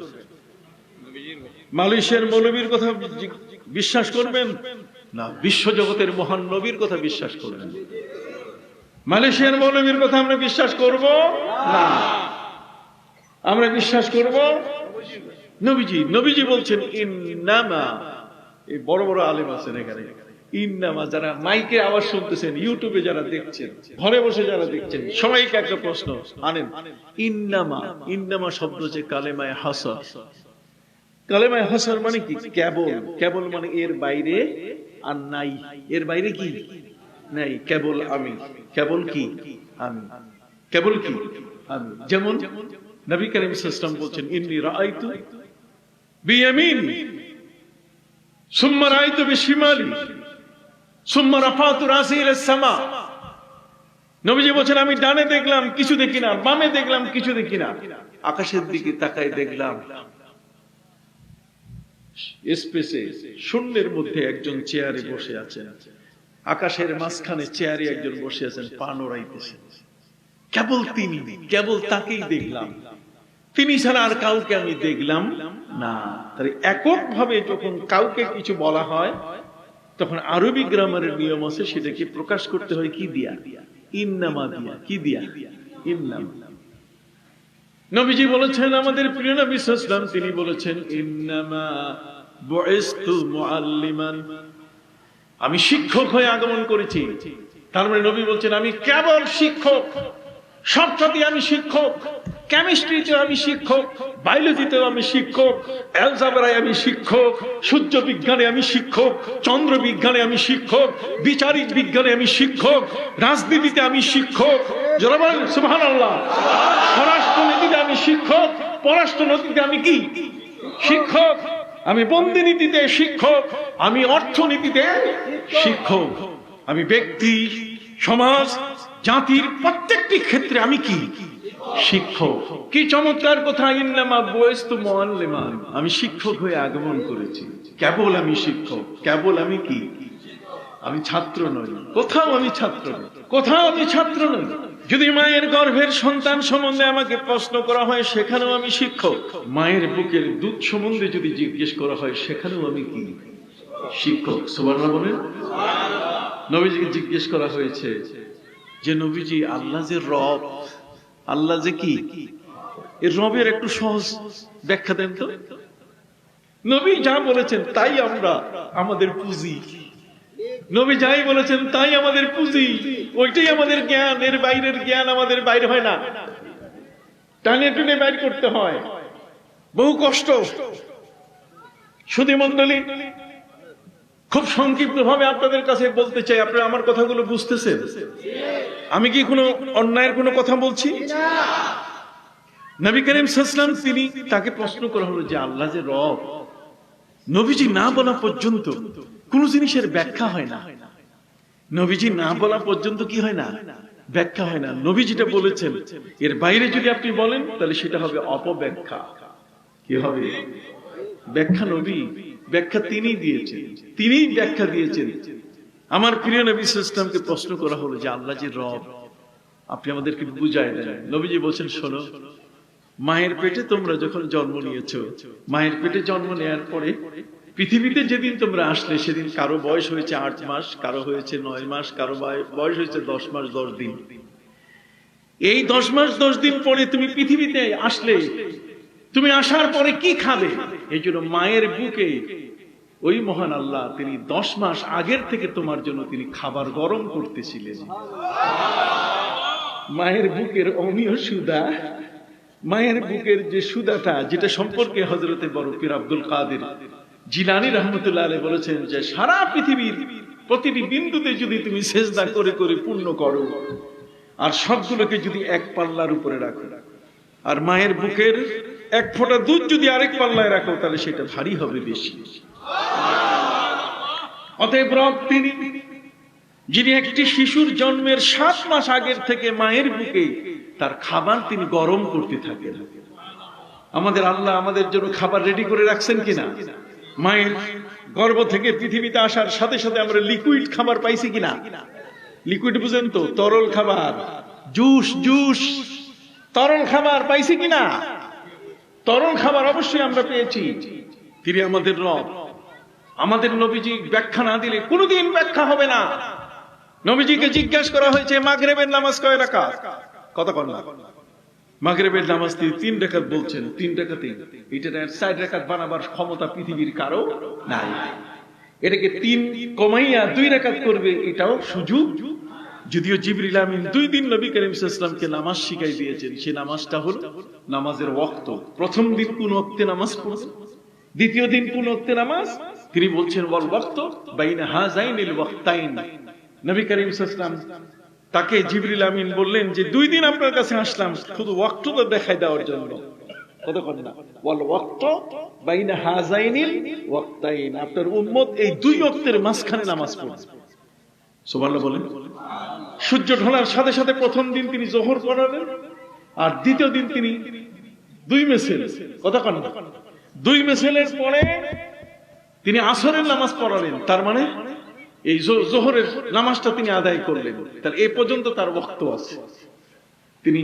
মালয়েশিয়ার মৌলবীর কথা বিশ্বাস করবেন না, বিশ্বজগতের মহান নবীর কথা বিশ্বাস করবেন। মালয়েশিয়ার মৌলবীর কথা আমরা বিশ্বাস করব না, আমরা বিশ্বাস করব নবীজি। নবীজি বলছেন ইন্নামা, এই বড় বড় আলেম আছেন এখানে, ইন্নামা, যারা মাইকে আওয়াজ শুনতেছেন, ইউটিউবে যারা দেখছেন, ঘরে বসে যারা দেখছেন, সবাইকে একটা প্রশ্ন আনেন। ইন্নামা, ইন্নামা শব্দ হচ্ছে কালেমায়ে হাসর। কালেমায়ে হাসর মানে কি? কেবল। কেবল মানে এর বাইরে আর নাই, এর বাইরে কি নাই, কেবল আমি। কেবল কি? আমি। কেবল কি? আমি। যেমন নবী করিম সাল্লাল্লাহু আলাইহি ওয়াসাল্লাম বলছেন ইন্নী রাআইতু বিয়ামিনি সুম্মা রাআইতু বিশিমালি সুম্মা রাফাতু রাসি ইলাস সামা। নবীজি বলেন আমি ডানে দেখলাম কিছু দেখি না, বামে দেখলাম কিছু দেখি না, আকাশের দিকে তাকাই দেখলাম স্পেসে, শূন্যের মধ্যে একজন চেয়ারে বসে আছেন, আকাশের মাঝখানে চেয়ারে একজন বসে আছেন, পা নড়াইতেছেন। কেবল তিনি, কেবল তাকেই দেখলাম, তিনি ছাড়া আর কাউকে আমি দেখলাম না। তাই এককভাবে যখন কাউকে কিছু বলা হয় তখন আরবি গ্রামারের নিয়ম আছে, সেটাকে প্রকাশ করতে হয় কি দিয়া? ইন্নামা দিয়া। কি দিয়া? ইন্নামা। নবীজি বলেছেন, আমাদের প্রিয় নবী সাল্লাল্লাহু আলাইহি ওয়াসাল্লাম তিনি বলেছেন ইন্নামা বুইসতু মুআল্লিমান, আমি শিক্ষক হয়ে আগমন করেছি। তার মানে নবী বলছেন আমি কেবল শিক্ষক, সবটাতে আমি শিক্ষক, কেমিস্ট্রিতেও আমি শিক্ষক, বায়োলজিতেও আমি শিক্ষক, অ্যালজেব্রায় আমি শিক্ষক, সূর্য বিজ্ঞানে আমি শিক্ষক, চন্দ্র বিজ্ঞানে আমি শিক্ষক, বিচারিক বিজ্ঞানে আমি শিক্ষক, রাজনীতিতে আমি শিক্ষক, যারা বলেন সুবহানাল্লাহ, স্বরাষ্ট্রনীতিতে আমি শিক্ষক, পররাষ্ট্রনীতিতে আমি কি শিক্ষক, আমি বন্দিনীতিতে শিক্ষক, আমি অর্থনীতিতে শিক্ষক, আমি ব্যক্তি, সমাজ, জাতির প্রত্যেকটি ক্ষেত্রে আমি কি শিক্ষক। কি চমৎকার কথা! ইন্নামা বুইসতু মুআল্লিমান, আমি শিক্ষক হয়ে আগমন করেছি। কেবল আমি শিক্ষক, কেবল আমি কি? আমি ছাত্র নই, কোথাও আমি ছাত্র নই, কোথাও আমি ছাত্র নই। যদি মায়ের গর্ভের সন্তান সম্বন্ধে আমাকে প্রশ্ন করা হয় সেখানেও আমি শিক্ষক, মায়ের বুকের দুধ সম্বন্ধে যদি জিজ্ঞেস করা হয় সেখানেও আমি কি শিক্ষক। সুবহানাল্লাহ বলেন। নবীজিকে জিজ্ঞেস করা হয়েছে যে নবীজি আল্লাহ যে রব, আল্লাহ যে কি, এর রবের একটু সহজ ব্যাখ্যা দেন তো। নবী যা বলেছেন তাই আমরা আমাদের পুঁজি, নবী যাই বলেছেন তাই আমাদের পুঁজি, ওইটাই আমাদের জ্ঞান, এর বাইরের জ্ঞান আমাদের বাইরে হয় না, টানে টুনে বাইর করতে হয়, বহু কষ্ট। সুধী মণ্ডলী, খুব সংক্ষিপ্ত ভাবে আপনাদের কাছে বলতে চাই, আপনারা আমার কথাগুলো বুঝতেছেন? আমি কি কোনো অন্যায়ের কোনো কথা বলছি? নবী করিম সাল্লাল্লাহু আলাইহি ওয়াসাল্লাম তিনি, তাকে প্রশ্ন করা হলো যে আল্লাহ যে রব, নবীজি না বলা পর্যন্ত কোন জিনিসের ব্যাখ্যা হয় না। নবীজি না বলা পর্যন্ত কি হয় না? ব্যাখ্যা হয় না। নবী যেটা বলেছেন এর বাইরে যদি আপনি বলেন তাহলে সেটা হবে অপব্যাখ্যা। কি হবে? ব্যাখ্যা নবী, ব্যাখ্যা তিনি দিয়েছেন, তিনিই ব্যাখ্যা দিয়েছেন। আমার প্রিয় নবী সাল্লাল্লাহু আলাইহি ওয়াসাল্লামকে প্রশ্ন করা হলো যে আল্লাহ যে রব, আপনি আমাদেরকে বুঝায় দেন। নবীজি বলছেন, শোনো, মায়ের পেটে তোমরা যখন জন্ম নিয়েছো, মায়ের পেটে জন্ম নেওয়ার পরে পৃথিবীতে যেদিন তোমরা আসলে সেদিন কারো বয়স হয়েছে 8 মাস, কারো হয়েছে 9 মাস, কারো বয়স হয়েছে 10 মাস 10 দিন। এই 10 মাস 10 দিন পরে তুমি পৃথিবীতে আসলে, তুমি আসার পরে কি খাবে? এই জন্য মায়ের বুকে ওই মহান আল্লাহ তিনি 10 মাস আগের থেকে তোমার জন্য তিনি খাবার গরম করতেছিলেন। মায়ের বুকের অমীয় সুদা, মায়ের বুকের যে সুদাটা, যেটা সম্পর্কে হযরতে বড় পীর আব্দুল কাদের জিলানী রাহমাতুল্লাহ আলাইহি বলেছেন যে সারা পৃথিবীর প্রতিটি বিন্দুতে যদি তুমি সেজদা করে করে পূর্ণ করো আর সবগুলোকে যদি এক পাল্লার উপরে রাখো, আর মায়ের বুকের এক ফোঁটা দুধ যদি আরেক পাল্লায় রাখো, তাহলে সেটা ভারী হবে বেশি। অতএব রব তিনি, যিনি একটি শিশুর জন্মের 7 মাস আগের থেকে মায়ের বুকে তার খাবার তিনি গরম করতে থাকেন। আমাদের আল্লাহ আমাদের জন্য খাবার রেডি করে রাখছেন কিনা? মায়ের গর্ভ থেকে পৃথিবীতে আসার সাথে সাথে আমরা লিকুইড খাবার পাইছি কিনা? লিকুইড বুঝেন তো, তরল খাবার, জুস জুস, তরল খাবার পাইছি কিনা? তরল খাবার অবশ্যই আমরা পেয়েছি। তিনি আমাদের রব। আমাদের নবীজি ব্যাখ্যা না দিলে কোনোদিন ব্যাখ্যা হবে না। নবীজিকে জিজ্ঞাসা করা হয়েছে মাগরিবের নামাজ কয় রাকাত? কত কর না? মাগরিবের নামাজ তিনি 3 রাকাত বলছেন। 3 রাকাতে এটা 4 রাকাত বানাবার ক্ষমতা পৃথিবীর কারো নাই। এটাকে 3 কমাইয়া 2 রাকাত করবে, এটাও সুযোগ। যদিও জিবরিল আমিন 2 দিন নবী করিম সাল্লাল্লাহু আলাইহি ওয়াসাল্লামকে নামাজ শিখাই দিয়েছেন। সেই নামাজটা হলো নামাজের ওয়াক্ত। প্রথম দিন কোন ওয়াক্তে নামাজ পড়বেন, দ্বিতীয় দিন কোন ওয়াক্তে নামাজ, তিনি বলছেন ওয়াল ওয়াক্ত বাইনা হাযাইনিল ওয়াক্তাইন। নবী করিম সাল্লাল্লাহু আলাইহি ওয়াসাল্লাম তাকে জিবরিল আমিন বললেন যে 2 দিন আপনার কাছে আসলাম শুধু ওয়াক্তটা দেখাই দেওয়ার জন্য। কত করে না? ওয়াল ওয়াক্ত বাইনা হাযাইনিল ওয়াক্তাইন, আপনার উম্মত এই 2 ওয়াক্তের মাঝখানে নামাজ পড়বে। সুবহানাল্লাহ বলেন। সূর্য ঢলার সাথে সাথে প্রথম দিন তিনি যোহর পড়ালেন, আর দ্বিতীয় দিন তিনি 2 মেসেল, কত করে না? 2 মেসেলের পরে তিনি আসরের নামাজ পড়ালেন। তার মানে এই যোহরের নামাজটা তিনি আদায় করলেন। তাহলে এই পর্যন্ত তার ওয়াক্ত আছে। তিনি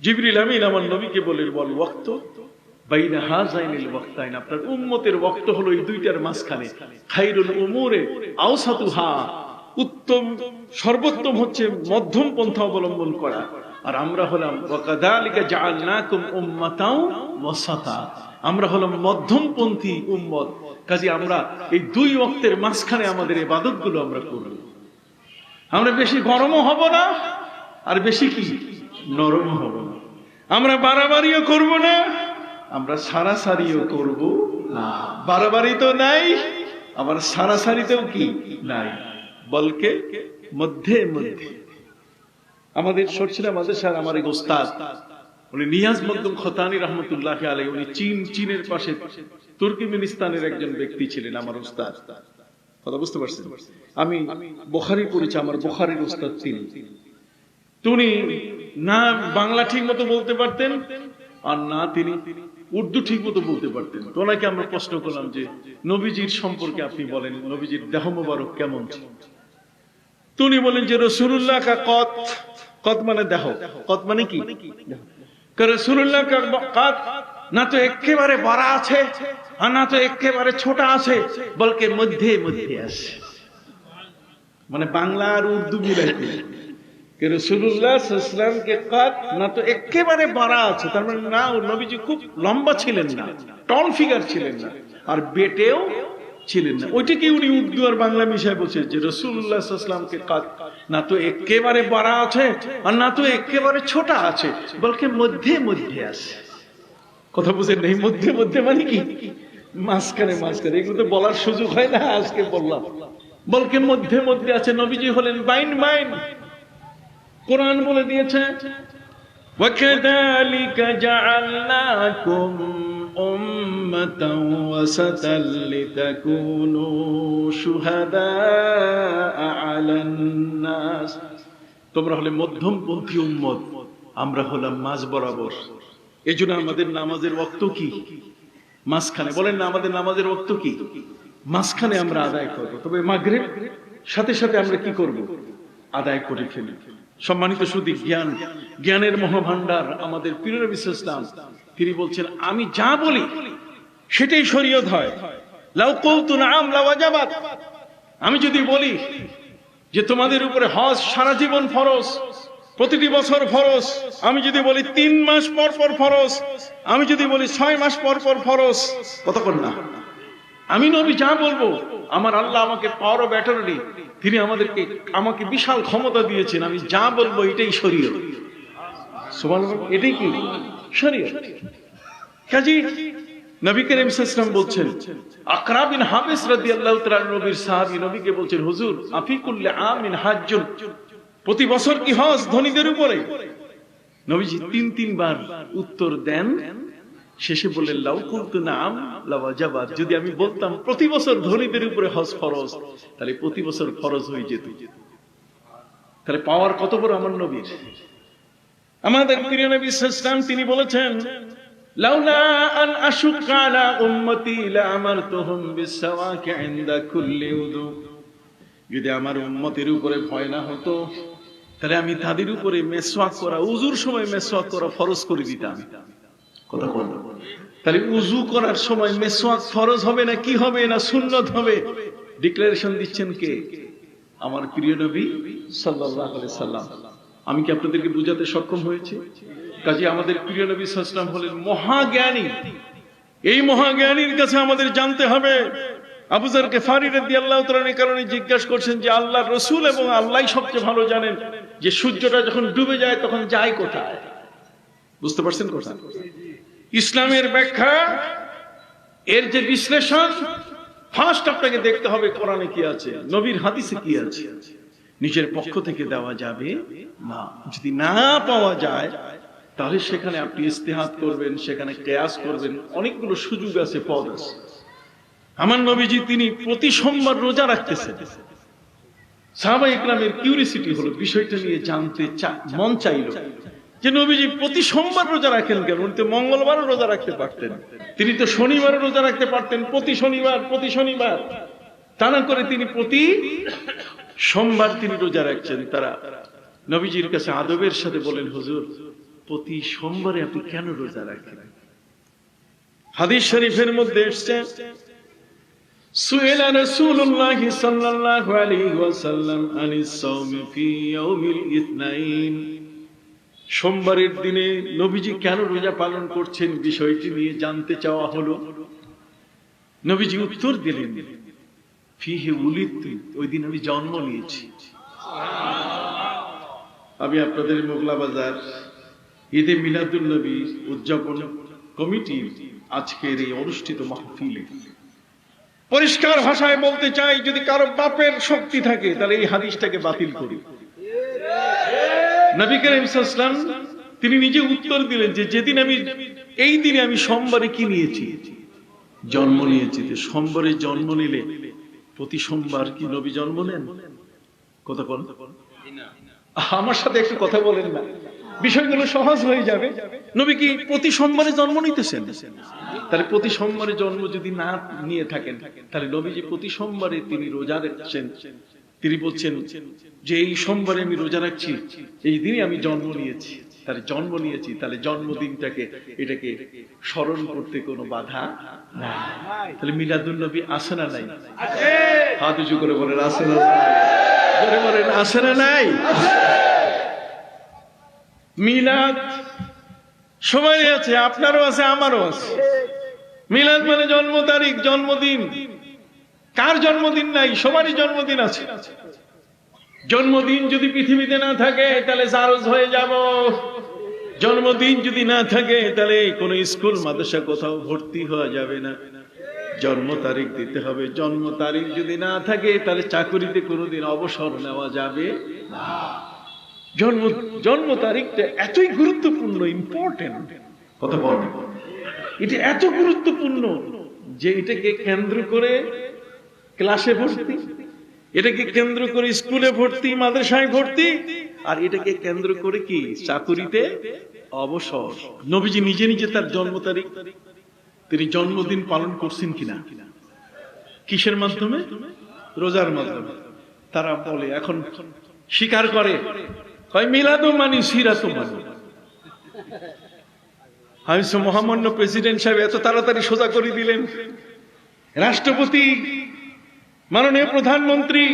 জিবরিল আমিন আমার নবীকে বলেন ওয়াল ওয়াক্ত বাইনা হাযাইনিল ওয়াক্তাইন, আপনার উম্মতের ওয়াক্ত হলো এই 2টার মাঝখানে। খায়রুল উমুরে আওসাতুহা, উত্তম সর্বোত্তম হচ্ছে মধ্যম পন্থা অবলম্বন করা। আর আমরা হলাম ওয়াকাযালিকা জাআলনাকুম উম্মাতাও ওয়াসাতা, আমরা হলাম মধ্যমপন্থী উম্মত। কাজে আমরা এই 2 ওয়াক্তের মাঝখানে আমাদের ইবাদতগুলো আমরা করব। আমরা বেশি গরমও হব না, আর বেশি কি নরমও হব না। আমরা বাড়াবাড়িও করব না, আমরা সারাসারিও করব না। বাড়াবাড়ি তো নাই, আবার সারাসারিতেও কি নাই, বলকে মধ্যে মধ্যে। আমাদের সরছিলাম মাদ্রাসার আমার এক ওস্তাদ, উনি নিয়াজ মকদুম খতানি রহমতুল্লাহি আলাইহি, উনি চীনের পাশে তুর্কমেনিস্তানের একজন ব্যক্তি ছিলেন আমার ওস্তাদ। কথা বুঝতে পারছেন? আমি বুখারী পড়েছি, আমার বুখারীর ওস্তাদ তিনি। উনি না বাংলা ঠিক মতো বলতে পারতেন, আর না তিনি উর্দু ঠিক মতো বলতে পারতেন। তো ওনাকে আমরা প্রশ্ন করলাম যে নবীজির সম্পর্কে আপনি বলেন, নবীজির দেহ মোবারক কেমন ছিল? তো উনি বলেন যে রাসূলুল্লাহ কা কত, কত মানে দেহ, কত মানে কি? রাসূলুল্লাহ কা কত না তো একেবারে বড় আছে, আর না তো একেবারে ছোট আছে, বলকে মধ্যে মধ্যে আছে। মানে বাংলা আর উর্দু মিলাইতে রাসূলুল্লাহ সাল্লাল্লাহু আলাইহি ওয়াসাল্লাম কে কত না তো একেবারে বড় আছে, তার মানে না নবীজি খুব লম্বা ছিলেন না, টল ফিগার ছিলেন না, আর বেটেও ছিলেন না। ওইটাকে উনি উর্দু আর বাংলা মিশায় বলছেন যে রাসূলুল্লাহ সাল্লাল্লাহু আলাইহি ওয়াসাল্লাম কে কত না তো একেবারে বড় আছে, আর না তো একেবারে ছোট আছে, বলকে মধ্যে মধ্যে আছে। কথা বুঝেন নাই? মধ্যে মধ্যে মানে কি? মাঝখানে মাঝখানে। এগুলো তো বলার সুযোগ হয় না, আজকে বললাম। বলকে মধ্যে মধ্যে আছে। নবীজি হলেন বাইন বাইন। কোরআন বলে দিয়েছে ওয়াকাযালিকা জাআলনাকুম উম্মাতাও ওয়াসাতাল লিতাকুনু শুহাদাআ আলান নাস, তোমরা হলে মধ্যমপন্থী উম্মত, আমরা হলাম মাঝ বরাবর। এই জন্য আমাদের নামাজের ওয়াক্ত কি? মাঝখানে। বলেন না, আমাদের নামাজের ওয়াক্ত কি? মাঝখানে আমরা আদায় করব। তবে মাগরিব সাথে সাথে আমরা কি করব? আদায় করে ফেলি। সম্মানিত সুধী, জ্ঞানের মহাভান্ডার আমাদের প্রিয় নবী সাল্লাল্লাহু আলাইহি ওয়াসাল্লাম, তিনি বলছেন আমি যা বলি সেটাই শরীয়ত হয়। লাউ কুলতু নাআম লাওয়াজাবাত, আমি যদি বলি যে তোমাদের উপরে হজ সারা জীবন ফরজ, প্রতিটি বছর ফরজ, আমি যদি বলি 3 মাস পর পর ফরজ, আমি যদি বলি 6 মাস পর পর ফরজ, কতক্ষণ না? আমি নবী যা বলবো, আমার আল্লাহ আমাকে পাওয়ার অফ অ্যাটর্নি, তিনি আমাকে বিশাল ক্ষমতা দিয়েছেন, আমি যা বলবো এটাই শরীয়ত। সুবহানাল্লাহ, এটাই কি শরীয়ত। কাজী নবী করিম সাল্লাল্লাহু আলাইহি ওয়াসাল্লাম বলছেন, আকরা বিন হাবিস রাদিয়াল্লাহু তাআলা নবীর সাহাবী নবীকে বলছেন, হুজুর আফি কুল্লি আমিন হাজ্জুন, প্রতি বছর কি হজ ধনীদের উপরে? নবীজি 3 বার উত্তর দেন, শেষে বললেন লাউ কুলতু নাআম লাওয়াজাবাত, যদি আমি বলতাম প্রতি বছর ধনীদের উপরে হজ ফরজ, তাহলে প্রতি বছর ফরজ হয়ে যেত। তাহলে পাওয়ার কত বড় আমার নবীর। আমাদের প্রিয় নবী সাল্লাল্লাহু আলাইহি ওয়াসাল্লাম তিনি বলেছেন, লাউলা আন আশুক্কা আলা উম্মতি লাআমারতুহুম বিসওয়াকি ইনদা কুল্লি উযু, যদি আমার উম্মতের উপরে ভয় না হতো তাহলে আমি তাদের উপরে মেসওয়াক করা, উযুর সময় মেসওয়াক করা ফরজ করে দিতাম। কথা বল, তাহলে উযু করার সময় মেসওয়াক ফরজ হবে না কি হবে, না সুন্নাত হবে? ডিক্লারেশন দিচ্ছেন কে? আমার প্রিয় নবী সাল্লাল্লাহু আলাইহি সাল্লাম। আমি কি আপনাদেরকে বুঝাতে সক্ষম হয়েছে? কাজে আমাদের প্রিয় নবী সাল্লাল্লাহু আলাইহি সাল্লাম হলেন মহাজ্ঞানী। এই মহাজ্ঞানীর কাছে আমাদের জানতে হবে। আবু যর গিফারী রাদিয়াল্লাহু তাআলা এই কারণে জিজ্ঞাসা করছেন যে আল্লাহর রাসূল এবং আল্লাহই সবচেয়ে ভালো জানেন যে সূর্যটা যখন ডুবে যায় তখন যায় কোথায়। বুঝতে পারছেন কথা? ইসলামের ব্যাখ্যা, এর যে বিশ্লেষণ, ফার্স্ট আপনাকে দেখতে হবে কোরআনে কি আছে, নবীর হাদিসে কি আছে। নিজের পক্ষ থেকে দেওয়া যাবে না। যদি না পাওয়া যায় তাহলে সেখানে আপনি ইস্তেহাদ করবেন, সেখানে কিয়াস করবেন, অনেকগুলো সুযোগ আছে, পথ আছে। আমার নবীজি তিনি প্রতি সোমবার রোজা রাখতেছেন। সাহাবায়ে ইকরামের কিউরিসিটি হলো, বিষয়টা নিয়ে জানতে মন চাইলো যে নবীজি প্রতি সোমবার রোজা রাখেন কেন? উনি তো মঙ্গলবারও রোজা রাখতে পারতেন, তিনি তো শনিবারও রোজা রাখতে পারতেন, প্রতি শনিবার তা না করে তিনি প্রতি সোমবার তিনি রোজা রাখছেন। তারা নবীজির কাছে আদবের সাথে বলেন, হুজুর প্রতি সোমবারে আপনি কেন রোজা রাখেন? হাদিস শরীফের মধ্যে এসেছে, সুইলা রাসূলুল্লাহ সাল্লাল্লাহু আলাইহি ওয়াসাল্লাম আনিস সাওমি ফি ইয়াউমিল ইথনাইন, সোমবারের দিনে নবীজি কেন রোজা পালন করছেন বিষয়টি নিয়ে জানতে চাওয়া হলো। নবীজি উত্তর দিলেন, ফিহি উলিদতু, ওই দিন আমি জন্ম নিয়েছি। আমি আপনাদের মোগলা বাজার ঈদে মিলাদুন নবী উদযাপন কমিটির আজকের এই অনুষ্ঠিত মাহফিলে পরিষ্কার ভাষায় বলতে চাই, যদি কারো বাপের শক্তি থাকে তাহলে এই হাদিসটাকে বাতিল করি। নবী করিম সাল্লাল্লাহু আলাইহি ওয়াসাল্লাম তিনি নিজে উত্তর দিলেন যে যেদিন আমি, এই দিনে আমি সোমবারে কি নিয়েছি? জন্ম নিয়েছি। সোমবারে জন্ম নিলে প্রতি সোমবার কি নবী জন্ম নেন? কথা বল, আমার সাথে একটু কথা বলেন না, বিষয়গুলো সহজ হয়ে যাবে। নবী কি প্রতি সোমবারে জন্ম নিতেছেন? তাহলে প্রতি সোমবারে জন্ম যদি না নিয়ে থাকেন তাহলে নবীজি প্রতি সোমবারে তিনি রোজা রাখছেন। তিনি বলছেন যে এই সোমবারে আমি রোজা রাখছি, এই দিনে আমি জন্ম নিয়েছি। তাহলে জন্ম নিয়েছি, তাহলে জন্মদিনটাকে এটাকে স্মরণ করতে কোনো বাধা নাই। তাহলে মিলাদুন নবী আসে না নাই? হাত উঁচু করে বলেন আসে না নাই? জোরে বলেন আসে না নাই? মিলাদ সবাই আছে, আপনারও আছে, আমারও আছে। মিলাদ মানে জন্ম তারিখ, জন্মদিন। কার জন্মদিন নাই? সবারই জন্মদিন আছে। জন্মদিন যদি পৃথিবীতে না থাকে তাহলে জারজ হয়ে যাব। জন্মদিন যদি না থাকে তাহলে কোন স্কুল মাদ্রাসা কোথাও ভর্তি হওয়া যাবে না। জন্ম তারিখ দিতে হবে। জন্ম তারিখ যদি না থাকে তাহলে চাকরিতে কোনোদিন অবসর নেওয়া যাবে না। জন্ম তারিখটা এতই গুরুত্বপূর্ণ, ইম্পর্টেন্ট। কথা বল, এটা এত গুরুত্বপূর্ণ যে এটাকে কেন্দ্র করে ক্লাসে ভর্তি, এটাকে কেন্দ্র করে স্কুলে ভর্তি, মাদ্রাসায় ভর্তি, আর এটাকে কেন্দ্র করে কি চাকুরিতে অবসর। নবীজি নিজে নিজে তার জন্ম তারিখ, তিনি জন্মদিন পালন করছেন কিনা? কিসের মাধ্যমে? রোজার মাধ্যমে। তারা বলে, এখন স্বীকার করে, মিলাদও মানি, সিরাতও মানি। আমি মহামান্য প্রেসিডেন্ট সাহেব এত তাড়াতাড়ি সোজা করে দিলেন, রাষ্ট্রপতি মাননীয় প্রধানমন্ত্রী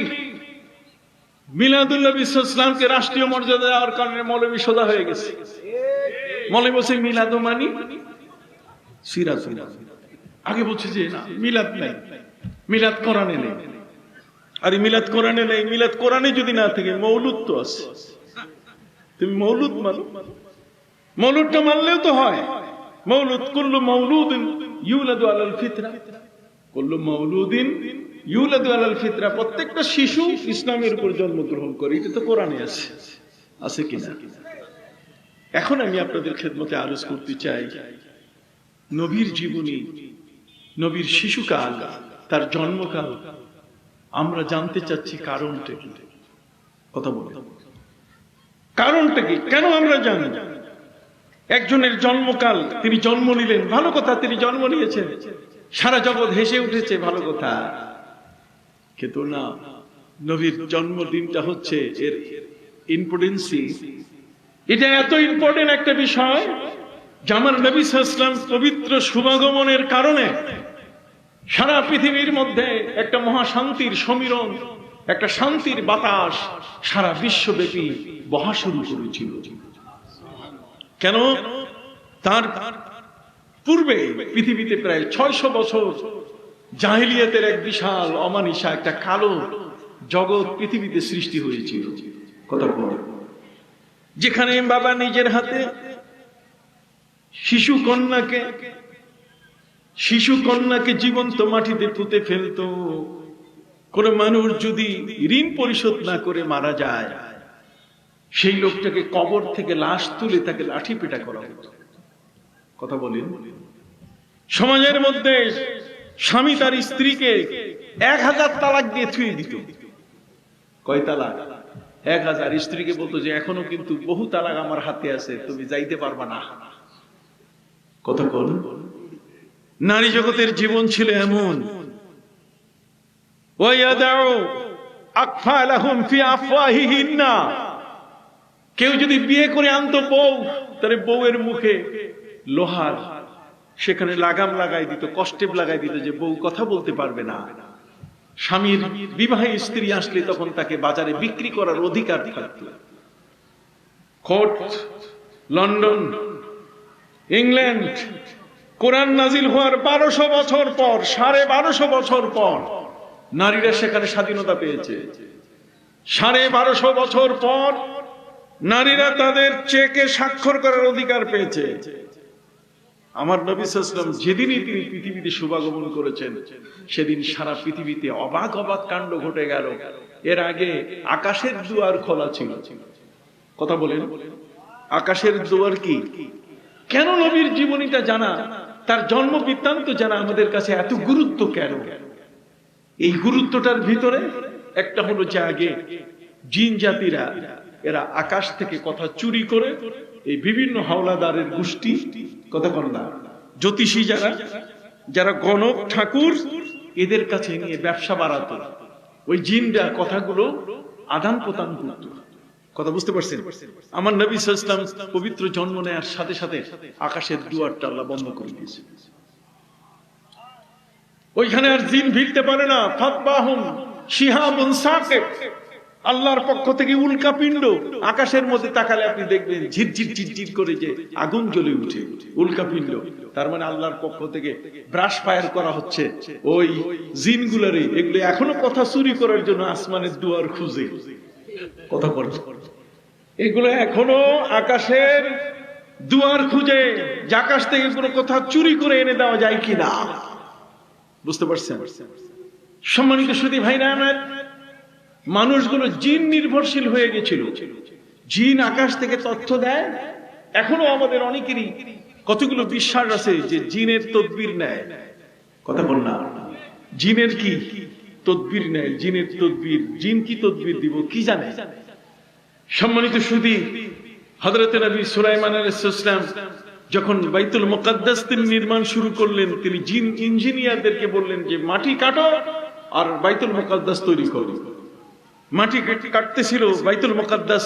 মিলাদুল নবী ইসলামকে রাষ্ট্রীয় মর্যাদা দেওয়ার কারণে মৌলবী সোজা হয়ে গেছে। মৌলবী বলছে মিলাদও মানি, সিরাতও মানি। আগে বলছে যে না, মিলাদ নাই, মিলাদ কোরআনে নেই। আরে মিলাদ কোরআনে নেই, মিলাদ কোরআনে যদি না থাকে মৌলুদ তো আছে, তুমি মৌলুদ মানো। মৌলুদটা মানলেও তো হয়। মৌলুদ কুল্লু মাউলুদিন ইউলাদু আলাল ফিতরা, কুল্লু মাউলুদিন ইউলাদু আলাল ফিতরা, প্রত্যেকটা শিশু ইসলামের উপর জন্মগ্রহণ করে, এটা তো কোরআনে আছে, আছে কিনা? এখন আমি আপনাদের খেদমতে আরজ করতে চাই, নবীর জীবনী, নবীর শিশুকাল, তার জন্মকাল আমরা জানতে চাচ্ছি কারণটা কি? কথা বলে কারণটা কি? কেন আমরা জানি? একজনের জন্মকাল, তিনি জন্ম নিলেন, ভালো কথা, তিনি জন্ম নিয়েছেন, সারা জগৎ হেসে উঠেছে, ভালো কথা। কিন্তু না, নবীর জন্মদিনটা হচ্ছে এর ইম্পর্টেন্সি, এটা এত ইম্পর্টেন্ট একটা বিষয় যে আমার নবী সাল্লাল্লাহু আলাইহি ওয়াসাল্লাম পবিত্র শুভাগমনের কারণে সারা পৃথিবীর মধ্যে একটা মহাশান্তির সমীরণ, একটা শান্তির বাতাস সারা বিশ্বব্যাপী বহা শুরু করেছিল। কেন? তার পূর্বে পৃথিবীতে প্রায় 600 বছর জাহেলিয়াতের এক বিশাল অমানিসা, একটা কালো জগৎ পৃথিবীতে সৃষ্টি হয়েছিল। কথা বল, যেখানে বাবা নিজের হাতে শিশু কন্যাকে জীবন্ত মাটিতে পুঁতে ফেলতো। কোন মানুষ যদি ঋণ পরিশোধ না করে মারা যায়, সেই লোকটাকে কবর থেকে লাশ তুলে তাকে লাঠি পেটা করা হতো। কথা বলেন, সমাজের মধ্যে স্বামী তার স্ত্রীকে 1000 তালাক দিয়ে থুয়ে দিত। কয় তালাক? 1000। স্ত্রীকে বলতো যে এখনো কিন্তু বহু তালাক আমার হাতে আছে, তুমি যাইতে পারবা না। কথা বল, নারী জগতের জীবন ছিল এমন। কেউ যদি বিয়ে করে আনতো বউ, তাহলে বউয়ের মুখে লোহার সেখানে লাগাম লাগাই দিত, কষ্টেপ লাগাই দিত, যে বউ কথা বলতে পারবে না। স্বামীর বিবাহী স্ত্রী আসলে তখন তাকে বাজারে বিক্রি করার অধিকার থাকত। কোর্ট, লন্ডন, ইংল্যান্ড, কোরআন নাজিল হওয়ার 1200 বছর পর, 1250 বছর পর নারীরা সেখানে স্বাধীনতা পেয়েছে। 1250 বছর পর নারীরা তাদের চেকে স্বাক্ষর করার অধিকার পেয়েছে। আমার নবী সাল্লাল্লাহু আলাইহি ওয়াসাল্লাম যেদিনই তিনি পৃথিবীতে শুভাগমন করেছেন, সেদিন সারা পৃথিবীতে অবাক অবাক কাণ্ড ঘটে গেল। এর আগে আকাশের দুয়ার খোলা ছিল। কথা বলেন, আকাশের দুয়ার কি? কেন নবীর জীবনীটা জানা, তার জন্ম বৃত্তান্ত জানা আমাদের কাছে এত গুরুত্ব কেন? এই গুরুত্বটার ভিতরে একটা হলো যে আগে জিন জাতিরা, এরা আকাশ থেকে কথা চুরি করে এই বিভিন্ন হাওলাদারের গোষ্ঠী, কথা বল না, জ্যোতিষী যারা গণক ঠাকুর, এদের কাছে নিয়ে ব্যবসা বাড়াতো। ওই জিনরা কথাগুলো আদান প্রদান করত। কথা বুঝতে পারছেন? আমার নবী সাল্লাল্লাহু আলাইহি ওয়াসাল্লাম পবিত্র জন্ম নেওয়ার সাথে সাথে আকাশের দুয়ারটা আল্লাহ বন্ধ করে দিয়েছে। ওইখানে আর জিন ভিড়তে পারে না। ফাতবাহুম শিহাবুন সাকিব, আল্লাহর পক্ষ থেকে উল্কা পিণ্ড। আকাশের মধ্যে তাকালে আপনি দেখবেন ঝিরঝির ঝিরঝির করে যে আগুন জ্বলে উঠে, উল্কা পিণ্ড। তার মানে আল্লাহর পক্ষ থেকে ব্রাশ ফায়ার করা হচ্ছে ওই জিনগুলারই। এগুলো এখনো কথা চুরি করার জন্য আসমানের দুয়ার খুঁজে। কথা বল, এগুলো এখনো আকাশের দুয়ার খুঁজে, যে আকাশ থেকে কোনো কথা চুরি করে এনে দেওয়া যায় কিনা। বুঝতে পারছেন? সম্মানিত সুধী ভাইরা আমার, মানুষগুলো জিন নির্ভরশীল হয়ে গেছিল। জিন আকাশ থেকে তথ্য দেয়। এখনো আমাদের অনেকেরই কতগুলো বিশ্বাস আছে যে জিনের তদবির নেয়। কথা বল না, জিনের কি তদবির নেয়, জিনের তদবির। জিন কি তদবির দিব কি জানে? সম্মানিত সুধী, হযরত নবী সুলাইমান আলাইহিস সালাম যখন বাইতুল মুকাদ্দাস তিনি নির্মাণ শুরু করলেন, তিনি জিন ইঞ্জিনিয়ারদেরকে বললেন যে মাটি কাটো আর বাইতুল মুকাদ্দাস তৈরি করো। মাটি কাটতেছিল, বাইতুল মুকাদ্দাস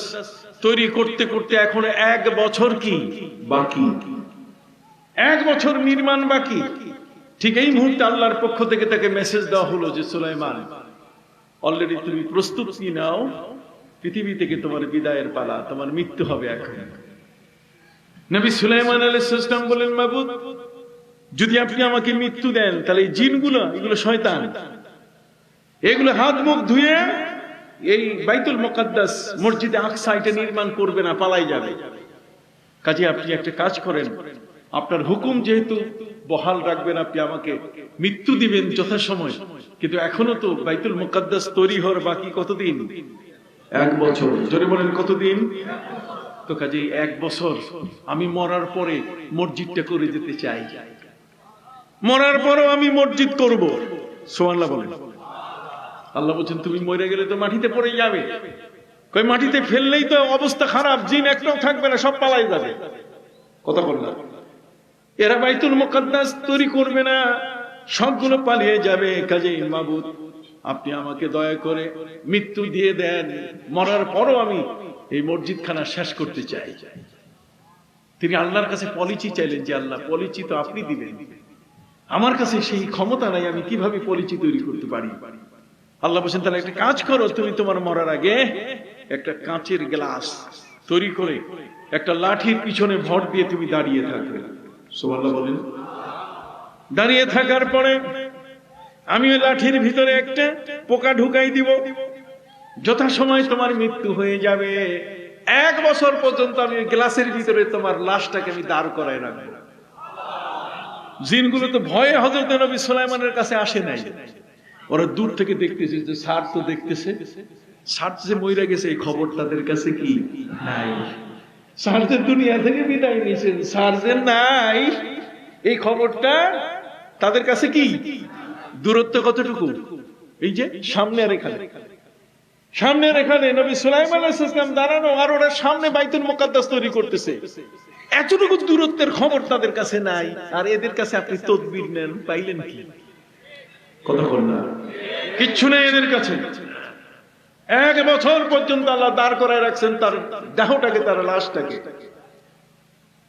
তৈরি করতে করতে এখন 1 বছর কি বাকি, 1 বছর নির্মাণ বাকি। ঠিক এই মুহূর্তে আল্লাহর পক্ষ থেকে তাকে মেসেজ দেওয়া হলো যে সুলাইমান, অলরেডি তুমি প্রস্তুতি নাও, পৃথিবী থেকে তোমার বিদায়ের পালা, তোমার মৃত্যু হবে এখন। নবী সুলাইমান আলাইহিস সালাম বলেন, মাবুদ, যদি আপনি আমাকে মৃত্যু দেন তাহলে এই জিনগুলো, এগুলো শয়তান, এগুলো হাত মুখ ধুয়ে এই বাইতুল মুকাদ্দাস মসজিদে আকসা এটা নির্মাণ করবে না, পালাই যাবে। কাজে আপনি একটা কাজ করেন, আপনার হুকুম যেহেতু বহাল রাখবেন, আপনি আমাকে মৃত্যু দিবেন যথাসময়, কিন্তু এখনো তো বাইতুল মুকাদ্দাস তৈরি হওয়ার বাকি কতদিন? 1 বছর। জোরে বলেন কতদিন? তো কাজে 1 বছর আমি মরার পরে মসজিদটা করে যেতে চাই, মরার পরও আমি মসজিদ করব। সুবহানাল্লাহ বলেন। আল্লাহ বলছেন তুমি মরে গেলে তো মাটিতে পড়ে যাবে। কই মাটিতে ফেললেই তো অবস্থা খারাপ, জিন একটাও থাকবে না, সব পালাই যাবে। কথা বললাম, এরা বাইতুল মুকাদ্দাস তৈরি করবে না, সবগুলো পালিয়ে যাবে। কাজেই মাবুদ, আপনি আমাকে দয়া করে মৃত্যু দিয়ে দেন, মরার পরও আমি এই মসজিদখানা শেষ করতে চাই। তিনি আল্লাহর কাছে পলিচি চাইলেন যে আল্লাহ, পলিচি তো আপনি দিবেন, আমার কাছে সেই ক্ষমতা নাই, আমি কিভাবে পলিচি তৈরি করতে পারি? আল্লাহ বলেন, তাহলে একটা কাজ করো, তুমি তোমার মরার আগে একটা কাঁচের গ্লাস তৈরি করে একটা লাঠির পিছনে ভর দিয়ে তুমি দাঁড়িয়ে থাকবে। সুবহানাল্লাহ বলেন। দাঁড়িয়ে থাকার পরে আমি ওই লাঠির ভিতরে একটা পোকা ঢুকাই দিব, যথাসময় তোমার মৃত্যু হয়ে যাবে। 1 বছর পর্যন্ত আমি ওই গ্লাসের ভিতরে তোমার লাশটাকে আমি দাঁড় করায় রাখবো। জিনগুলো তো ভয়ে হযরত নবী সুলাইমানের কাছে আসে নাই, ওরা দূর থেকে দেখতেছে যে স্যার তো দেখতেছে, স্যার যে মইরা গেছে এই খবর তাদের কাছে কি নাই। স্যার যে দুনিয়া থেকে বিদায় নিয়েছেন, স্যার যে নাই এই খবরটা তাদের কাছে কি? দূরত্ব কতটুকু? এই যে সামনে আর এখানে, সামনে আর এখানে নবী সুলাইমান আলাইহিস সালাম দাঁড়ানো, আর ওরা সামনে বাইতুল মুকাদ্দাস তৈরি করতেছে। এতটুকু দূরত্বের খবর তাদের কাছে নাই, আর এদের কাছে আপনি তদবির নেন, পাইলেন কি? কথা বল না, কিচ্ছু নেই এদের কাছে। 1 বছর পর্যন্ত আল্লাহ দাঁড় করায় রাখছেন তার দেহটাকে, তার লাশটাকে।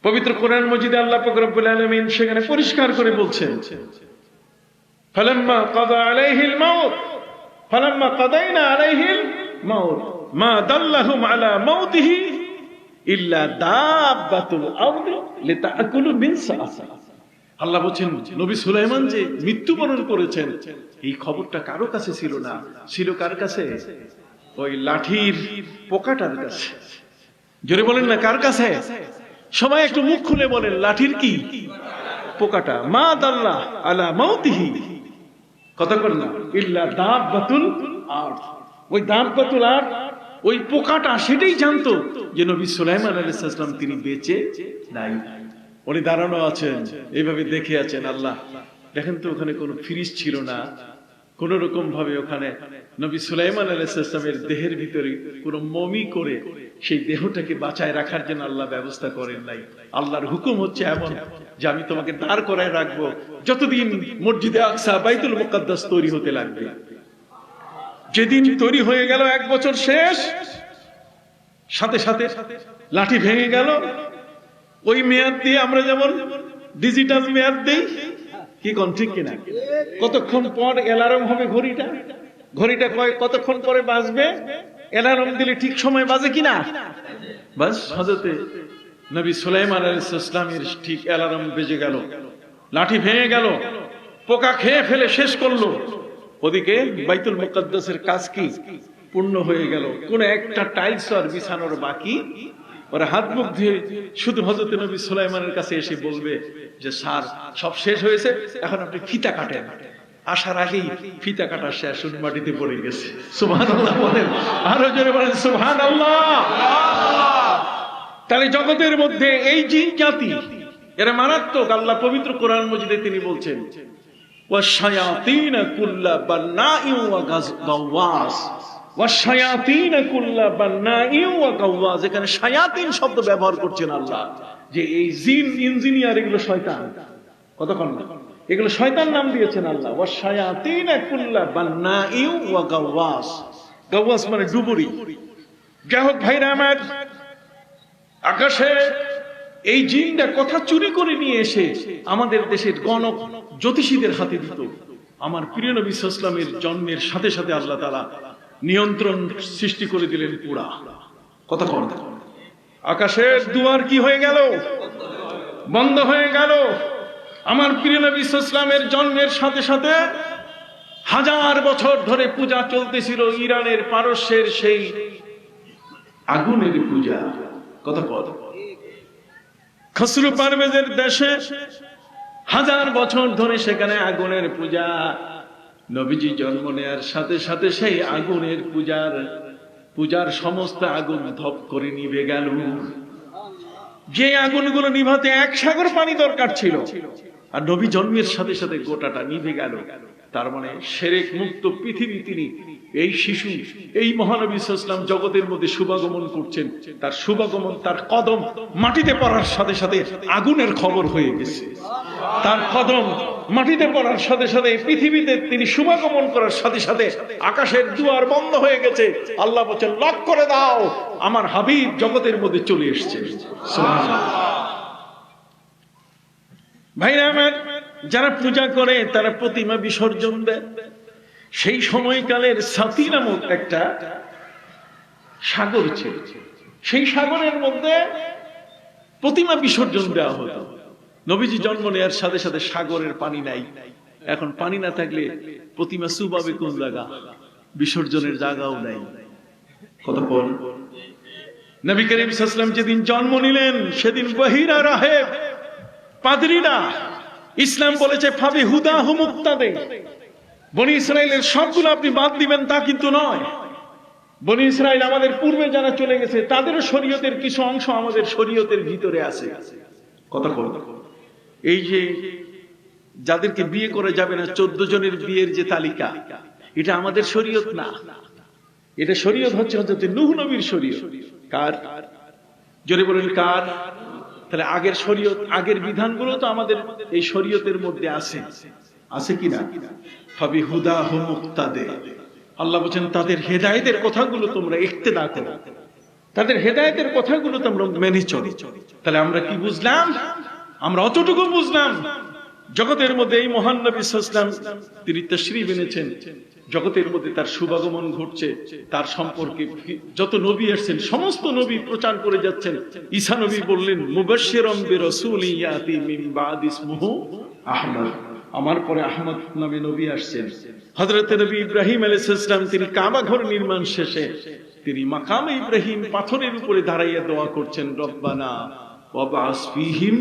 পবিত্র কোরআন মজিদে আল্লাহ পাক রব্বুল আলামিন সেখানে পরিষ্কার করে বলছেন, ফালাম্মা কাদা আলাইহিল মাউত ফালাম্মা কাদাইনা আলাইহিল মাউত মা দাল্লাহুম আলা মাউতিহি ইল্লা দাব্বাতুল আরদি লিতাকুলু মিন সাআসা। আল্লাহ বলেন, নবী সুলাইমান যে মৃত্যুবরণ করেছেন এই খবরটা কারো কাছে ছিল না, ছিল কার কাছে? ওই লাঠির পোকাটার কাছে। জোরে বলেন না, কার কাছে? সবাই একটু মুখ খুলে বলেন, লাঠির কি? পোকাটা। মা দাল্লাহ আলা মাউতিহি, কথা বলেন না, ইল্লা দাব্বাতুল আরদ। ওই দাব্বাতুল আরদ, ওই পোকাটা সেটাই জানতো যে নবী সুলাইমান আলাইহিস সালাম তিনি বেঁচে নাই। উনি দাঁড়ানো আছেন, এইভাবে দেখে আছেন। আল্লাহ দেখেন তো, ওখানে কোনো ফ্রিজ ছিল না, কোন রকম ভাবে ওখানে নবী সুলাইমান আলাইহিস সালামের দেহের ভিতরে কোন মমি করে সেই দেহটাকে বাঁচায় রাখার জন্য আল্লাহ ব্যবস্থা করেন নাই। আল্লাহর হুকুম হচ্ছে এমন যে আমি তোমাকে দাঁড় করায় রাখবো যতদিন মসজিদে আকসা বাইতুল মুকাদ্দাস তৈরি হতে লাগবে। যেদিন তৈরি হয়ে গেল 1 বছর শেষ, সাথে সাথে লাঠি ভেঙে গেল। ওই মেয়াদ দিয়ে আমরা যেমন ডিজিটাল মেয়াদ দেই, কি কোন ঠিক কিনা? কতক্ষণ পর অ্যালার্ম হবে ঘড়িটা, ঘড়িটা কতক্ষণ পরে বাজবে, অ্যালার্ম দিলে ঠিক সময় বাজে কিনা? বাস হযরত নবী সুলাইমান আলাইহিস সালামের ঠিক অ্যালার্ম বেজে গেল, লাঠি ভেঙে গেল, পোকা খেয়ে ফেলে শেষ করলো। ওদিকে বাইতুল মুকাদ্দাসের কাজ কি পূর্ণ হয়ে গেল, কোন একটা টাইলস আর বিছানোর বাকি। ওরা হাত মুখ ধুয়ে শুধু হযরত নবী সুলাইমানের কাছে এসে বলবে যে স্যার সব শেষ হয়েছে, এখন আপনি ফিতা কাটেন। আসার আগেই ফিতা কাটা শেষ, মাটিতে পড়ে গেছে। সুবহানাল্লাহ বলেন, আরো জোরে বলেন সুবহানাল্লাহ। তাহলে জগতের মধ্যে এই জিন জাতি এরা মারাত্মক। আল্লাহ পবিত্র কোরআন মজিদে তিনি বলছেন, ওয়াশায়াতিন কুল্লা বান্নাইন ওয়া গাওয়াস, ওয়াশায়াতিন কুল্লা বান্নাইন ওয়া গাওয়াস। এখানে শায়াতিন শব্দ ব্যবহার করছেন আল্লাহ, যে এই জিন ইঞ্জিনিয়ার এগুলো শয়তান। কতক্ষণ এগুলো শয়তান নাম দিয়েছেন আল্লাহ। ওয়াশায়াতিন কুল্লা বান্নাইন ওয়া গাওয়াস। গাওয়াস মানে ডুবুরি। যাই হোক ভাইরা আমার, আকাশে এই জিনটা কথা চুরি করে নিয়ে এসে আমাদের দেশের গণক জ্যোতিষীদের হাতে দিত। আমার প্রিয় নবী সাল্লাল্লাহু আলাইহি ওয়াসাল্লামের জন্মের সাথে সাথে আল্লাহ তাআলা নিয়ন্ত্রণ সৃষ্টি করে দিলেন পুরা। কথা কন, আকাশের দুয়ার কি হয়ে গেল? বন্ধ হয়ে গেল। আমার প্রিয় নবী সাল্লাল্লাহু আলাইহি ওয়াসাল্লামের জন্মের সাথে সাথে হাজার বছর ধরে পূজা চলতেছিল ইরানের পারস্যের সেই আগুনের পূজা। কথা কন, খসরু পারভেজের দেশে হাজার বছর ধরে সেখানে আগুনের পূজা। নবীজি জন্ম নেয়ার সাথে সাথে সেই আগুনের পূজার সমস্ত আগুন ধপ করে নিভে গেল। যে আগুনগুলো নিভাতে এক সাগর পানি দরকার ছিল, আর নবী জন্মের সাথে সাথে গোটাটা নিভে গেল। তার মানে শিরক মুক্ত পৃথিবী তিনি, এই শিশু, এই মহানবী সাল্লাল্লাহু আলাইহি ওয়াসাল্লাম জগতের মধ্যে শুভাগমন করছেন। তার শুভাগমন, তার কদম মাটিতে পড়ার সাথে সাথে আগুনের খবর হয়ে গেছে। তার কদম মাটিতে পড়ার সাথে সাথে পৃথিবীতে তিনি শুভাগমন করার সাথে সাথে আকাশের দুয়ার বন্ধ হয়ে গেছে। আল্লাহ বলেন, লক করে দাও, আমার হাবিব জগতের মধ্যে চলে এসেছে। সুবহানাল্লাহ। ভাইরা আমার, যারা পূজা করে তারা প্রতিমা বিসর্জন দেয়। সেই সময়কালের সাথী নামক একটা সাগর ছিল, সেই সাগরের মধ্যে প্রতিমা বিসর্জন দেওয়া হতো। নবীজি জন্ম নেওয়ার সাথে সাথে সাগরের পানি নাই। এখন পানি না থাকলে প্রতিমা চুবাবে কোন জায়গা? বিসর্জনের জায়গাও নাই। কত পর নবী করিম সাল্লাল্লাহু আলাইহি ওয়াসাল্লাম যেদিন জন্ম নিলেন, সেদিন বহিরা রাহেব পাদ্রীরা ইসলাম বলেছে ফাবি হুদাহু মুক্তাদে। বনি ইসরাইলের সবগুলো আপনি বাদ দিবেন তা কিন্তু নয়। বনি ইসরাইল আমাদের পূর্বে যারা চলে গেছে, তাদেরও শরীয়তের কিছু অংশ আমাদের শরীয়তের ভিতরে আছে। কথা বল, এই যে যাদেরকে বিয়ে করে যাবে না, 14 জনের বিয়ের যে তালিকা, এটা আমাদের শরীয়ত না। এটা শরীয়ত হচ্ছে হযরত নূহ নবীর শরীয়ত। কার? জোরে বলেন কার? তাহলে আগের শরীয়ত, আগের বিধানগুলো তো আমাদের এই শরীয়তের মধ্যে আছে, আছে কিনা? ফাবি হুদাহু মুক্তাদে। আল্লাহ বলেন তাদের হেদায়েতের কথাগুলো তোমরা ইক্তেদা করো, তাদের হেদায়েতের কথাগুলো তোমরা মেনে চলো। তাহলে আমরা কি বুঝলাম? আমরা অতটুকু বুঝলাম, জগতের মধ্যে এই মহান নবী সাল্লাল্লাহু আলাইহি ওয়াসাল্লাম তিনি তাশরীফ এনেছেন, জগতের মধ্যে তার শুভাগমন ঘটছে। তার সম্পর্কে যত নবী আসছেন সমস্ত নবী প্রচার করে যাচ্ছেন। ঈসা নবী বললেন, মুবাশশিরাম বিরাসূলিন ইয়াতি মিন বাদি ইসমুহু আহমদ, আমার পরে আহমদ নামে নবী আসছেন। হযরত নবী ইব্রাহিম আলাইহিস সালাম তিনি কাবা ঘর নির্মাণ শেষে তিনি মাকামে ইব্রাহিম পাথরের উপরে দাঁড়াইয়া দোয়া করছেন, রব্বানা ওয়াবআস ফীহিম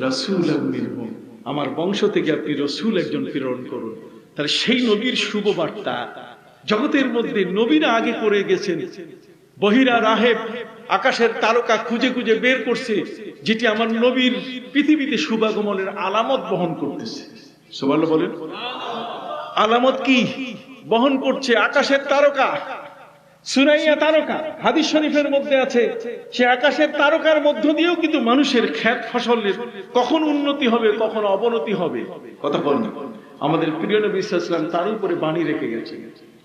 রাসূলাম মিনহুম, আমার বংশ থেকে আপনি রাসূল একজন প্রেরণ করুন। তাহলে সেই নবীর শুভ বার্তা জগতের মধ্যে নবীরা আগে করে গেছেন। বহিরা রাহেব আকাশের তারকা খুঁজে খুঁজে বের করছে, যেটি আমার নবীর পৃথিবীতে শুভাগমনের আলামত বহন করতেছে। সুবহানাল্লাহ বলেন। আলামত কি বহন করছে? আকাশের তারকা, সুরাইয়া তারকা। হাদিস শরীফের মধ্যে আছে, সে আকাশের তারকার মধ্য দিয়েও কিন্তু মানুষের ক্ষেত ফসলের কখন উন্নতি হবে, কখন অবনতি হবে। কথা বলেন। আমাদের প্রিয় নবী সাল্লাল্লাহু আলাইহি ওয়াসাল্লাম তার উপরে বাণী রেখে গেছেন।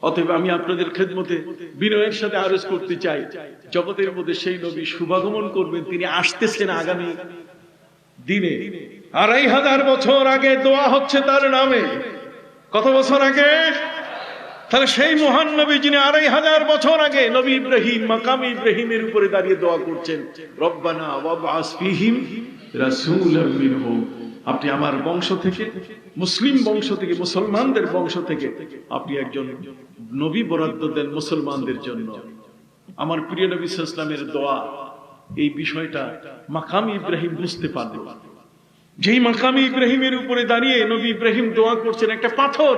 অতএব আমি আপনাদের খেদমতে বিনয়ের সাথে আরজ করতে চাই, জগতের মধ্যে সেই নবী শুভাগমন করবেন, তিনি আসতেছেন আগামী দিনে। 2500 বছর আগে দোয়া হচ্ছে তার নামে। কত বছর আগে? তাহলে সেই মহান নবী যিনি 2500 বছর আগে নবী ইব্রাহিম মাকামে ইব্রাহিমের উপরে দাঁড়িয়ে দোয়া করছেন, রব্বানা ওয়াবআস ফীহিম রাসূলাম মিনহুম, আপনি আমার বংশ থেকে, মুসলিম বংশ থেকে, মুসলমানদের বংশ থেকে আপনি একজন নবী বরাদ্দ দেন মুসলমানদের জন্য। আমার প্রিয় নবী সাল্লাল্লাহু আলাইহি ওয়াসাল্লামের দোয়া, এই বিষয়টা মাকামে ইব্রাহিম বুঝতে পারল। যেই মাকামে ইব্রাহিমের উপরে দাঁড়িয়ে নবী ইব্রাহিম দোয়া করছেন, একটা পাথর,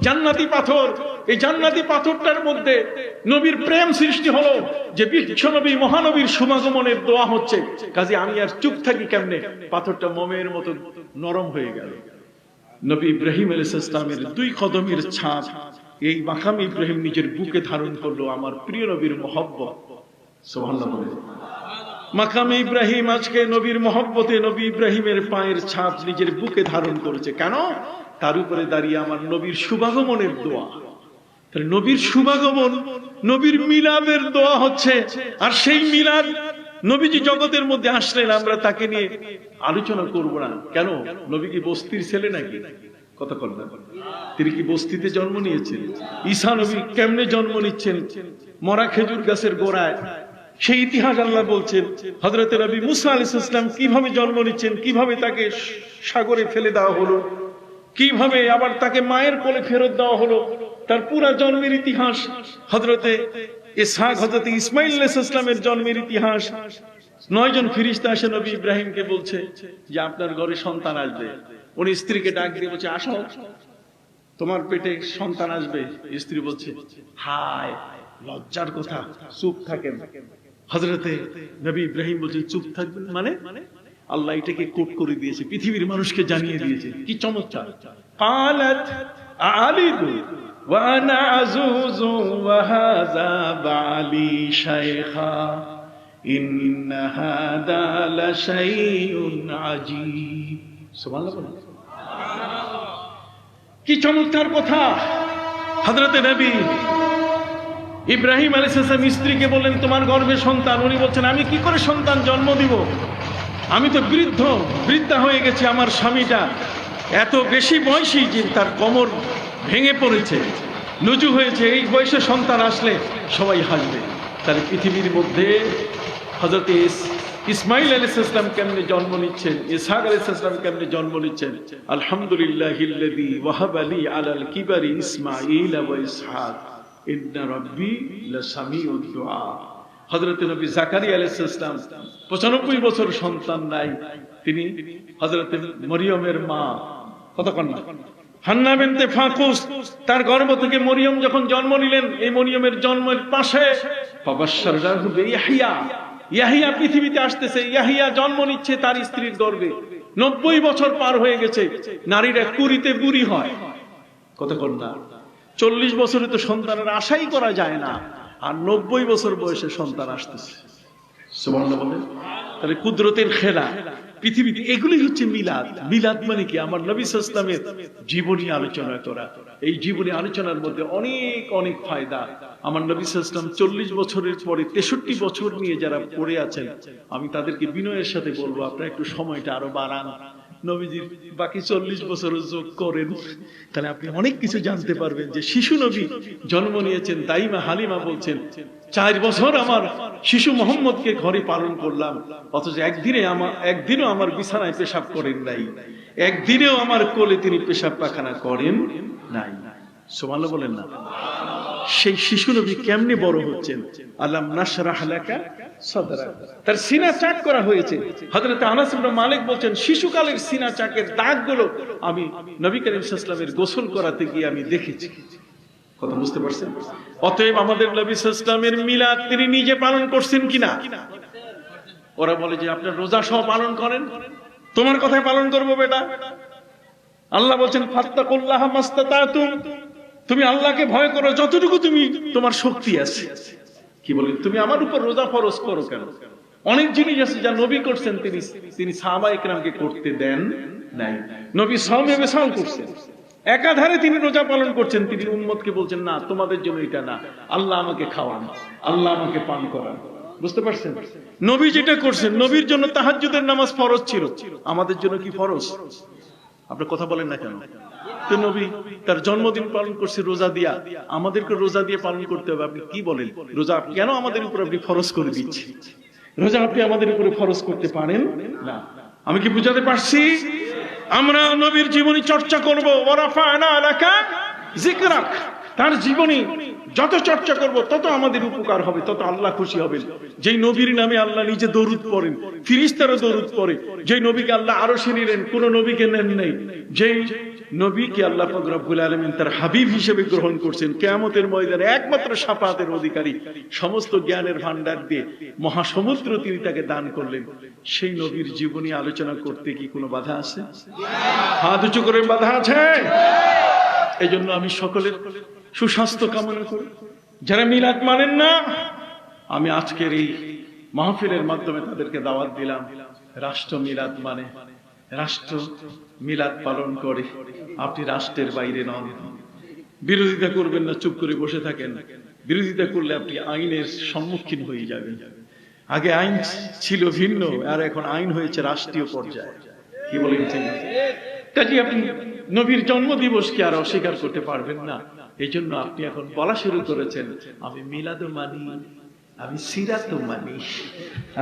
জান্নাতি পাথর, এই জান্নাতি পাথরটার মধ্যে নবীর প্রেম সৃষ্টি হলো, যে বিশ্ব নবী মহানবীর শুভাগমনের দোয়া হচ্ছে, কাজে আমি আর চুপ থাকি কেমনে? পাথরটা মোমের মতো নরম হয়ে গেল। নবী ইব্রাহিম আলাইহিস সালামের 2 কদমের ছাপ এই মাকাম ইব্রাহিম নিজের বুকে ধারণ করলো আমার প্রিয় নবীর মহব্বত। সুবহানাল্লাহ বলে। মাকাম ইব্রাহিম আজকে নবীর মহব্বতে নবী ইব্রাহিমের পায়ের ছাপ নিজের বুকে ধারণ করেছে। কেন? তার উপরে দাঁড়িয়ে আমার নবীর শুভাগমনের দোয়া। তাহলে নবীর শুভাগমন, নবীর মিলাদের দোয়া হচ্ছে। আর সেই মিলাদ, নবীজি জগতের মধ্যে আসলেন, আমরা তাকে নিয়ে আলোচনা করব না কেন? নবী কি বস্তির ছেলে নাকি? কথা বলবেন, তিনি কি বস্তিতে জন্ম নিয়েছেন? ঈসা নবী কেমনে জন্ম নিচ্ছেন? মরা খেজুর গাছের গোড়ায়। সেই ইতিহাস আল্লাহ বলছেন। হযরত নবী মুসা আলাইহিস সালাম কিভাবে জন্ম নিচ্ছেন, কিভাবে তাকে সাগরে ফেলে দেওয়া হলো, কিভাবে আবার তাকে মায়ের কোলে ফেরত দেওয়া হলো, তার পুরা জন্মের ইতিহাস। হযরতে ইসহাক, হযরতে ইসমাঈল আলাইহিস সালামের জন্মের ইতিহাস। 9 জন ফেরেশতা এসে নবী ইব্রাহিমকে বলছে যে আপনার ঘরে সন্তান আসবে। উনি স্ত্রীকে ডাক দিয়ে বলছে, আসো, তোমার পেটে সন্তান আসবে। স্ত্রী বলছে, হায় লজ্জার কথা, চুপ থাকেন। হযরতে নবী ইব্রাহিম বলছেন, চুপ থাকবেন মানে? আল্লাহ এটাকে কোট করে দিয়েছে, পৃথিবীর মানুষকে জানিয়ে দিয়েছে। কি চমৎকার! قالت أعلد وأنا عجوز وهذا بعلي شيخا إن هذا لشيء عجيب। সুবহানাল্লাহ। কি চমৎকার কথা! হযরতে নবী ইব্রাহিম আলাইহিস সালাম স্ত্রীকে বললেন, তোমার গর্ভে সন্তান। উনি বলছেন, আমি কি করে সন্তান জন্ম দিব? আমি তো বৃদ্ধা হয়ে গেছি। আমার স্বামীটা এত বেশি বয়সী যে তার কোমর ভেঙে পড়েছে, নুজু হয়েছে। এই বয়সে সন্তান আসলে সবাই হাসবে। তাহলে পৃথিবীর মধ্যে হযরত ইসমাঈল আলাইহিস সালাম কেমনে জন্ম নিচ্ছেন, ইসহাক আলাইহিস সালাম কেমনে জন্ম নিচ্ছেন। আলহামদুলিল্লাহিল্লাযী ওয়াহাবা লি আলাল কিবারি ইসমাঈল ওয়া ইসহাক ইন্না রাব্বী লাসামিউদ দুআ। হযরত নবী জাকারিয়া আলাইহিস সালাম 95 বছর সন্তান নাই। তিনি হযরত মরিয়মের মা, কতক্ষণ না, হান্না বিনতে ফাকুস, তার গর্ভ থেকে মরিয়ম যখন জন্ম নিলেন, এই মরিয়মের জন্মের পাশে ফাবাশশারনাহু বিয়াহইয়া, ইয়াহইয়া পৃথিবীতে আসতেছে। ইয়াহইয়া জন্ম নিচ্ছে তার স্ত্রীর গর্ভে। 90 বছর পার হয়ে গেছে। নারীরা কুড়িতে বুড়ি হয়, কতক্ষণ না, 40 বছরে তো সন্তানের আশাই করা যায় না, আর 90 বছর বয়সে সন্তান আসতেছে। সুবহানাল্লাহ বলেন। তাহলে কুদরতের খেলা পৃথিবীতে। এগুলি হচ্ছে মিলাদ। মিলাদ মানে কি? আমার নবী সাল্লাল্লাহু আলাইহি ওয়াসাল্লামের জীবনী আলোচনা করা। এই জীবনী আলোচনার মধ্যে অনেক অনেক ফায়দা। আমার নবী সাল্লাল্লাহু আলাইহি ওয়াসাল্লাম 40 বছরের পরে 63 বছর নিয়ে যারা পড়ে আছেন, আমি তাদেরকে বিনয়ের সাথে বলবো, আপনারা একটু সময়টা আরো বাড়ান, নবীজির বাকি 40 বছর যোগ করেন, তাহলে আপনি অনেক কিছু জানতে পারবেন। যে শিশু নবী জন্ম নিয়েছেন, দাইমা হালিমা বলছেন, 4 বছর আমার শিশু মোহাম্মদকে ঘরে পালন করলাম, অথচ একদিনও আমার বিছানায় পেশাব করেন নাই, একদিনেও আমার কোলে তিনি পেশাব পায়খানা করেন নাই। সুবহানাল্লাহ বলেন না? সেই শিশু নবী কেমনে বড় হচ্ছেন? আলাম নাশরাহ লাকা সাদরাক, তার সিনা চাক করা হয়েছে। হযরত আনাস ইবনে মালিক বলছেন, শিশুকালের সিনা চাকের দাগগুলো আমি নবী করিম সাল্লাল্লাহু আলাইহি ওয়াসাল্লামের গোসল করাতে গিয়ে আমি দেখেছি। কথা বুঝতে পারছেন? অতএব আমাদের নবী সাল্লাল্লাহু আলাইহি ওয়াসাল্লামের মিলাদ তিনি নিজে পালন করছেন কিনা? ওরা বলে যে আপনি রোজা সহ পালন করেন, তোমার কথাই পালন করব বেটা। আল্লাহ বলছেন, ফাত্তাকুল্লাহ মাস্তাতাতুম, তুমি আল্লাহকে ভয় করো যতটুকু তোমার শক্তি আছে। কি বলেন? তুমি আমার উপর রোজা ফরজ করো কেন? অনেক জিনিস আছে যা নবী করছেন, তিনি সাহাবায়ে কেরামকে করতে দেন নাই। নবী সাওমে বিসাল করছেন, একাধারে তিনি রোজা পালন করছেন। তিনি উম্মতকে বলছেন, না তোমাদের জন্য এটা না, আল্লাহ আমাকে খাওয়ান, আল্লাহ আমাকে পান করান। বুঝতে পারছেন? নবী যেটা করছেন, নবীর জন্য তাহাজ্জুদের নামাজ ফরজ ছিল, আমাদের জন্য কি ফরজ? আপনি কথা বলেন না কেন? তো নবী তার জন্মদিন পালন করছে রোজা দিয়া, আমাদেরকে রোজা দিয়ে পালন করতে হবে। আপনি কি বলেন? রোজা কেন আমাদের উপর আপনি ফরজ করে দিচ্ছেন? রোজা আপনি আমাদের উপরে ফরজ করতে পারেন না। আমি কি বুঝাতে পারছি? আমরা নবীর জীবনী চর্চা করব। ওয়ারাফা'না লাকা যিকরাক, তার জীবনী যত চর্চা করব তত আমাদের উপকার হবে, তত আল্লাহ খুশি হবেন। যেই নবীর নামে আল্লাহ নিজে দরুদ পড়েন, ফিরিস্তারও দরুদ পড়ে, যেই নবীকে আল্লাহ আরশে নিলেন, কোন নবীকে নেন নাই, যেই নবীকে আল্লাহ পাক রব্বুল আলামিন তার হাবিব হিসেবে গ্রহণ করছেন, কিয়ামতের ময়দানে একমাত্র শাফাআতের অধিকারী, সমস্ত জ্ঞানের ভান্ডার দিয়ে মহাসমুদ্র তিনি তাকে দান করলেন, সেই নবীর জীবনী আলোচনা করতে কি কোনো বাধা আছে? হাত উঁচু করে বাধা আছে? এই জন্য আমি সকলের সুস্বাস্থ্য কামনা করি। যারা মিলাদ মানেন না, আমি আজকের এই মাহফিলের মাধ্যমে তাদেরকে দাওয়াত দিলাম। রাষ্ট্র মিলাদ মানে, রাষ্ট্র মিলাদ পালন করে, আপনি রাষ্ট্রের বাইরে নন। বিরোধিতা করবেন না, চুপ করে বসে থাকেন। বিরোধিতা করলে আপনি আইনের সম্মুখীন হয়ে যাবেন। আগে আইন ছিল ভিন্ন, আর এখন আইন হয়েছে রাষ্ট্রীয় পর্যায়ে। কি বলেন? কাজে আপনি নবীর জন্ম দিবসকে আর অস্বীকার করতে পারবেন না। এই জন্য আপনি এখন বলা শুরু করেছেন, আমি মিলাদও মানি, আমি সিরাতও মানি।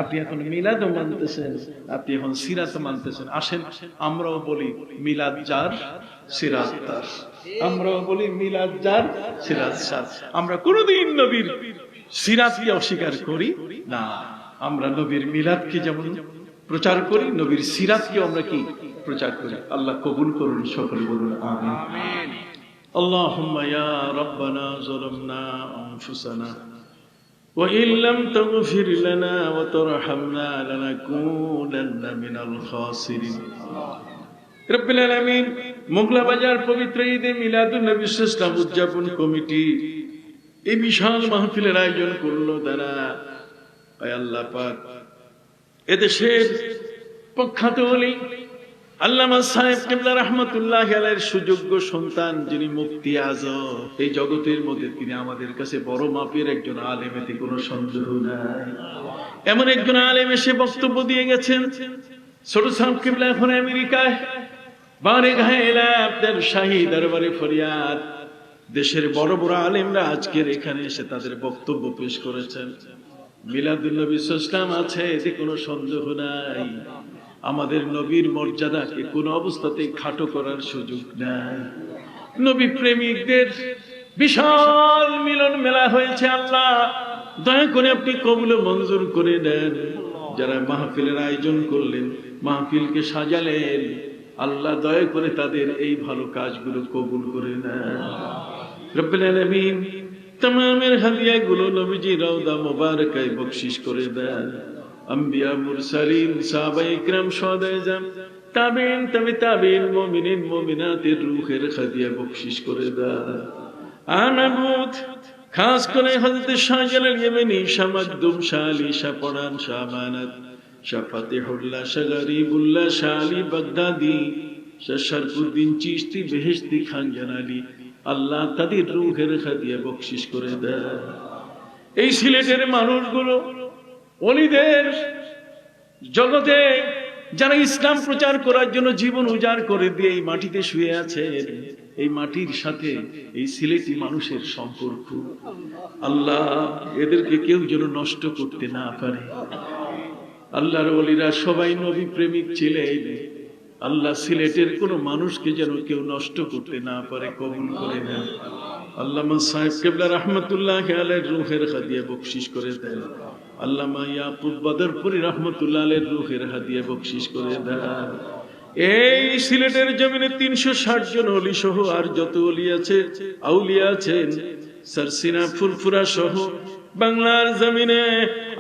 আপনি এখন মিলাদও মানতেছেন, আপনি এখন সিরাতও মানতেছেন। আসেন আমরাও বলি মিলাদ যার সিরাত তার, আমরাও বলি মিলাদ যার সিরাত তার। আমরা কোনোদিন নবীর সিরাতকে অস্বীকার করি না। আমরা নবীর মিলাদকে যেমন প্রচার করি, নবীর সিরাতকে আমরা কি প্রচার করি। আল্লাহ কবুল করুন, সকলে বলুন আমিন। আল্লাহুম্মা ইয়া রাব্বানা যালামনা আনফুসানা ওয়া ইন লাম তাগফির লানা ওয়া তারহামনা লানাকুনান্না মিনাল খাসিরিন। রব্বুল আলামিন মোগলা বাজার পবিত্র ঈদে মিলাদুন নবী ইসলাম উদযাপন কমিটি এই বিশাল মাহফিলের আয়োজন করলো তারা। আয় আল্লাহ পাক, এদেশের প্রখ্যাত ওলি আল্লামা সাহেব কিবলা রাহমাতুল্লাহি আলাইহির সুযোগ্য সন্তান, যিনি মুফতি আজম, এই জগতের মধ্যে তিনি আমাদের কাছে বড় মাপের একজন আলেম, এতে কোনো সন্দেহ নাই। এমন একজন আলেম এসে বক্তব্য দিয়ে গেছেন। ছোট সাহেব কিবলা এখন আমেরিকায়, বারেগাহে এলা আপনার শাহী দরবারে ফরিয়াদ। দেশের বড় বড় আলেমরা আজকের এখানে এসে তাদের বক্তব্য পেশ করেছেন। মিলাদুন নবী সাল্লাল্লাহু আছে, এতে কোনো সন্দেহ নাই। আমাদের নবীর মর্যাদাকে কোন অবস্থাতেই খাটো করার সুযোগ নাই। নবী প্রেমিকদের বিশাল মিলন মেলা হয়েছে। আল্লাহ দয়া করে আপনি কবুল মঞ্জুর করে দেন। যারা মাহফিলের আয়োজন করলেন, মাহফিলকে সাজালেন, আল্লাহ দয়া করে তাদের এই ভালো কাজগুলো কবুল করে নেন। রব্বুল আলামিন তামামের হাদিয়াগুলো নবীজি রওজা মুবারকায় বকশিশ করে দেন। আম্বিয়া, মুরসালিন, সাহাবায়ে ইকরাম, শুহাদায়ে জাম, তাবেঈন, তাবেঈন, মুমিনিন, মুমিনাতের রূহের হাদিয়া বকশিশ করে দেন। আনাবুত খাস করে হযরত শাহজালাল ইয়েমেনি, শাহ মাকদুম, শাহ আলী, শাহ পরান, শাহ আমানত, শাহ ফাতিহুল্লাহ, শাহ গরিবুল্লাহ, শাহ আলী বাগদাদি, শাহ শরফুদ্দিন চিশতি, বেহেশতি, খান জানালি, আল্লাহ তাদের রূহের হাদিয়া বকশিশ করে দেন। এই সিলেটের মানুষগুলো ওলিদের জগতে যারা ইসলাম প্রচার করার জন্য জীবন উজাড় করে দিয়ে এই মাটিতে শুয়ে আছে, এই মাটির সাথে এই সিলেটি মানুষের সম্পর্ক, আল্লাহ এদেরকে কেউ যেন নষ্ট করতে না পারে। আল্লাহর ওলিরা সবাই নবী প্রেমিক ছিলেন। আল্লাহ সিলেটের কোন মানুষকে যেন কেউ নষ্ট করতে না পারে, কবুল করে নেন। আল্লামা সাহেব কিবলা রাহমাতুল্লাহি আলাইহির রূহের হাদিয়া বকশিশ করে দেন। আল্লামা ইয়াকুব বদরপুরি রাহমাতুল্লাহি আলাইহির রূহের হাদিয়া বকশিশ করে দেন। এই সিলেটের জমিনে 360 জন ওলি সহ আর যত ওলি আছে, আউলিয়া আছেন, সরসিনা ফুরফুরা সহ বাংলার জমিনে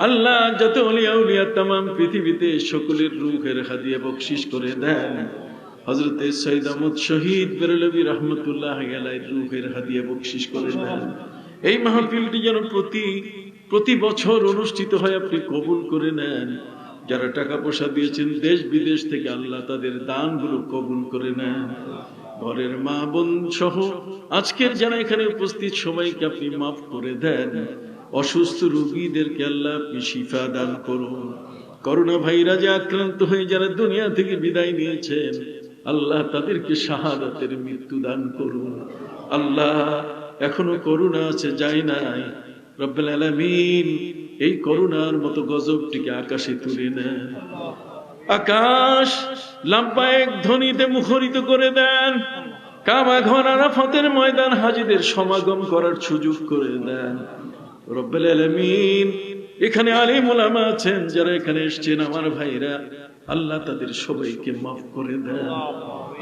আল্লাহ যত ওলি আউলিয়া तमाम পৃথিবীতে সকলের রূহের হাদিয়া বকশিশ করে দেন। হযরত সৈয়দ আহমদ শহীদ বেরলভী রাহমাতুল্লাহি আলাইহির রূহের হাদিয়া বকশিশ করে দেন। এই মাহফিলটি যেন প্রতি বছর অনুষ্ঠিত হয়, আপনি কবুল করে নেন। যারা টাকা পয়সা দিয়েছেন দেশ বিদেশ থেকে, আল্লাহ তাদের দানগুলো কবুল করে নেন। ঘরের মা বোন সহ আজকের যারা এখানে উপস্থিত সবাইকে আপনি মাফ করে দেন। অসুস্থ রোগীদেরকে আল্লাহ আপনি শিফা দান করুন। করোনা ভাইরাসে আক্রান্ত হয়ে যারা দুনিয়া থেকে বিদায় নিয়েছেন, আল্লাহ তাদেরকে শাহাদাতের মৃত্যু দান করুন। আল্লাহ এখনো করোনা আছে, যায় নাই। রব্বুল আলামিন এই করোনার মতো গজবটিকে আকাশে তুলে নেন। আকাশ লাম্বায়েক ধ্বনিতে মুখরিত করে দেন। কাবা ঘর আরাফাতের ময়দান হাজীদের সমাগম করার সুযোগ করে দেন রব্বুল আলামিন। এখানে আলিম উলামা আছেন যারা এখানে এসেছেন আমার ভাইরা, আল্লাহ তাদের সবাইকে মাফ করে দেন।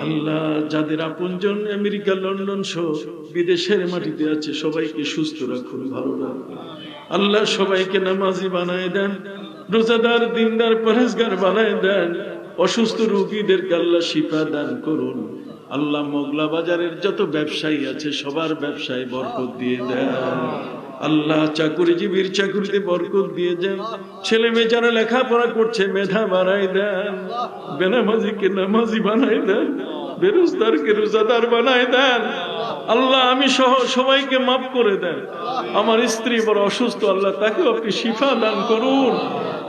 আল্লাহ যাদের আপনজন আমেরিকা লন্ডন সহ বিদেশের মাটিতে আছে সবাইকে সুস্থ রাখুন, ভালো রাখুন। আল্লাহ সবাইকে নামাজি বানায় দেন, রোজাদার দিনদার পরহেজগার বানায় দেন। অসুস্থ রোগীদেরকে আল্লাহ শিফা দান করুন। আল্লাহ মোগলা বাজারের যত ব্যবসায়ী আছে সবার ব্যবসায় বরকত দিয়ে দেন। আল্লাহ চাকুরিজীবীর চাকুরিতে বরকত দিয়ে দেন। ছেলে মেয়ে যারা লেখাপড়া করছে মেধা বাড়াই দেন। বেনামাজিকে নামাজি বানাই দেন, বেরোজদারকে রোজাদার বানাই দেন। আল্লাহ আমি সহ সবাইকে মাফ করে দেন। আমার স্ত্রী বড় অসুস্থ, আল্লাহ তাকেও আপনি শিফা দান করুন।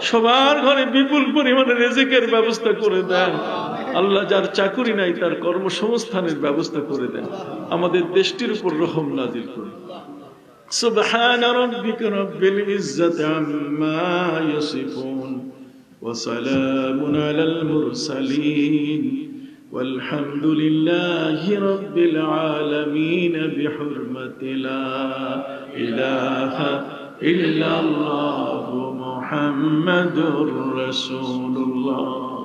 সবার ঘরে বিপুল পরিমাণে রিজিকের ব্যবস্থা করে দেন। আল্লাহ যার চাকুরি নাই তার কর্মসংস্থানের ব্যবস্থা করে দেন। আমাদের দেশটির উপর রহম নাজিল করুন। سبحان ربك رب العزة عما يصفون وسلام على المرسلين والحمد لله رب العالمين بحرمة لا إله إلا الله محمد رسول الله.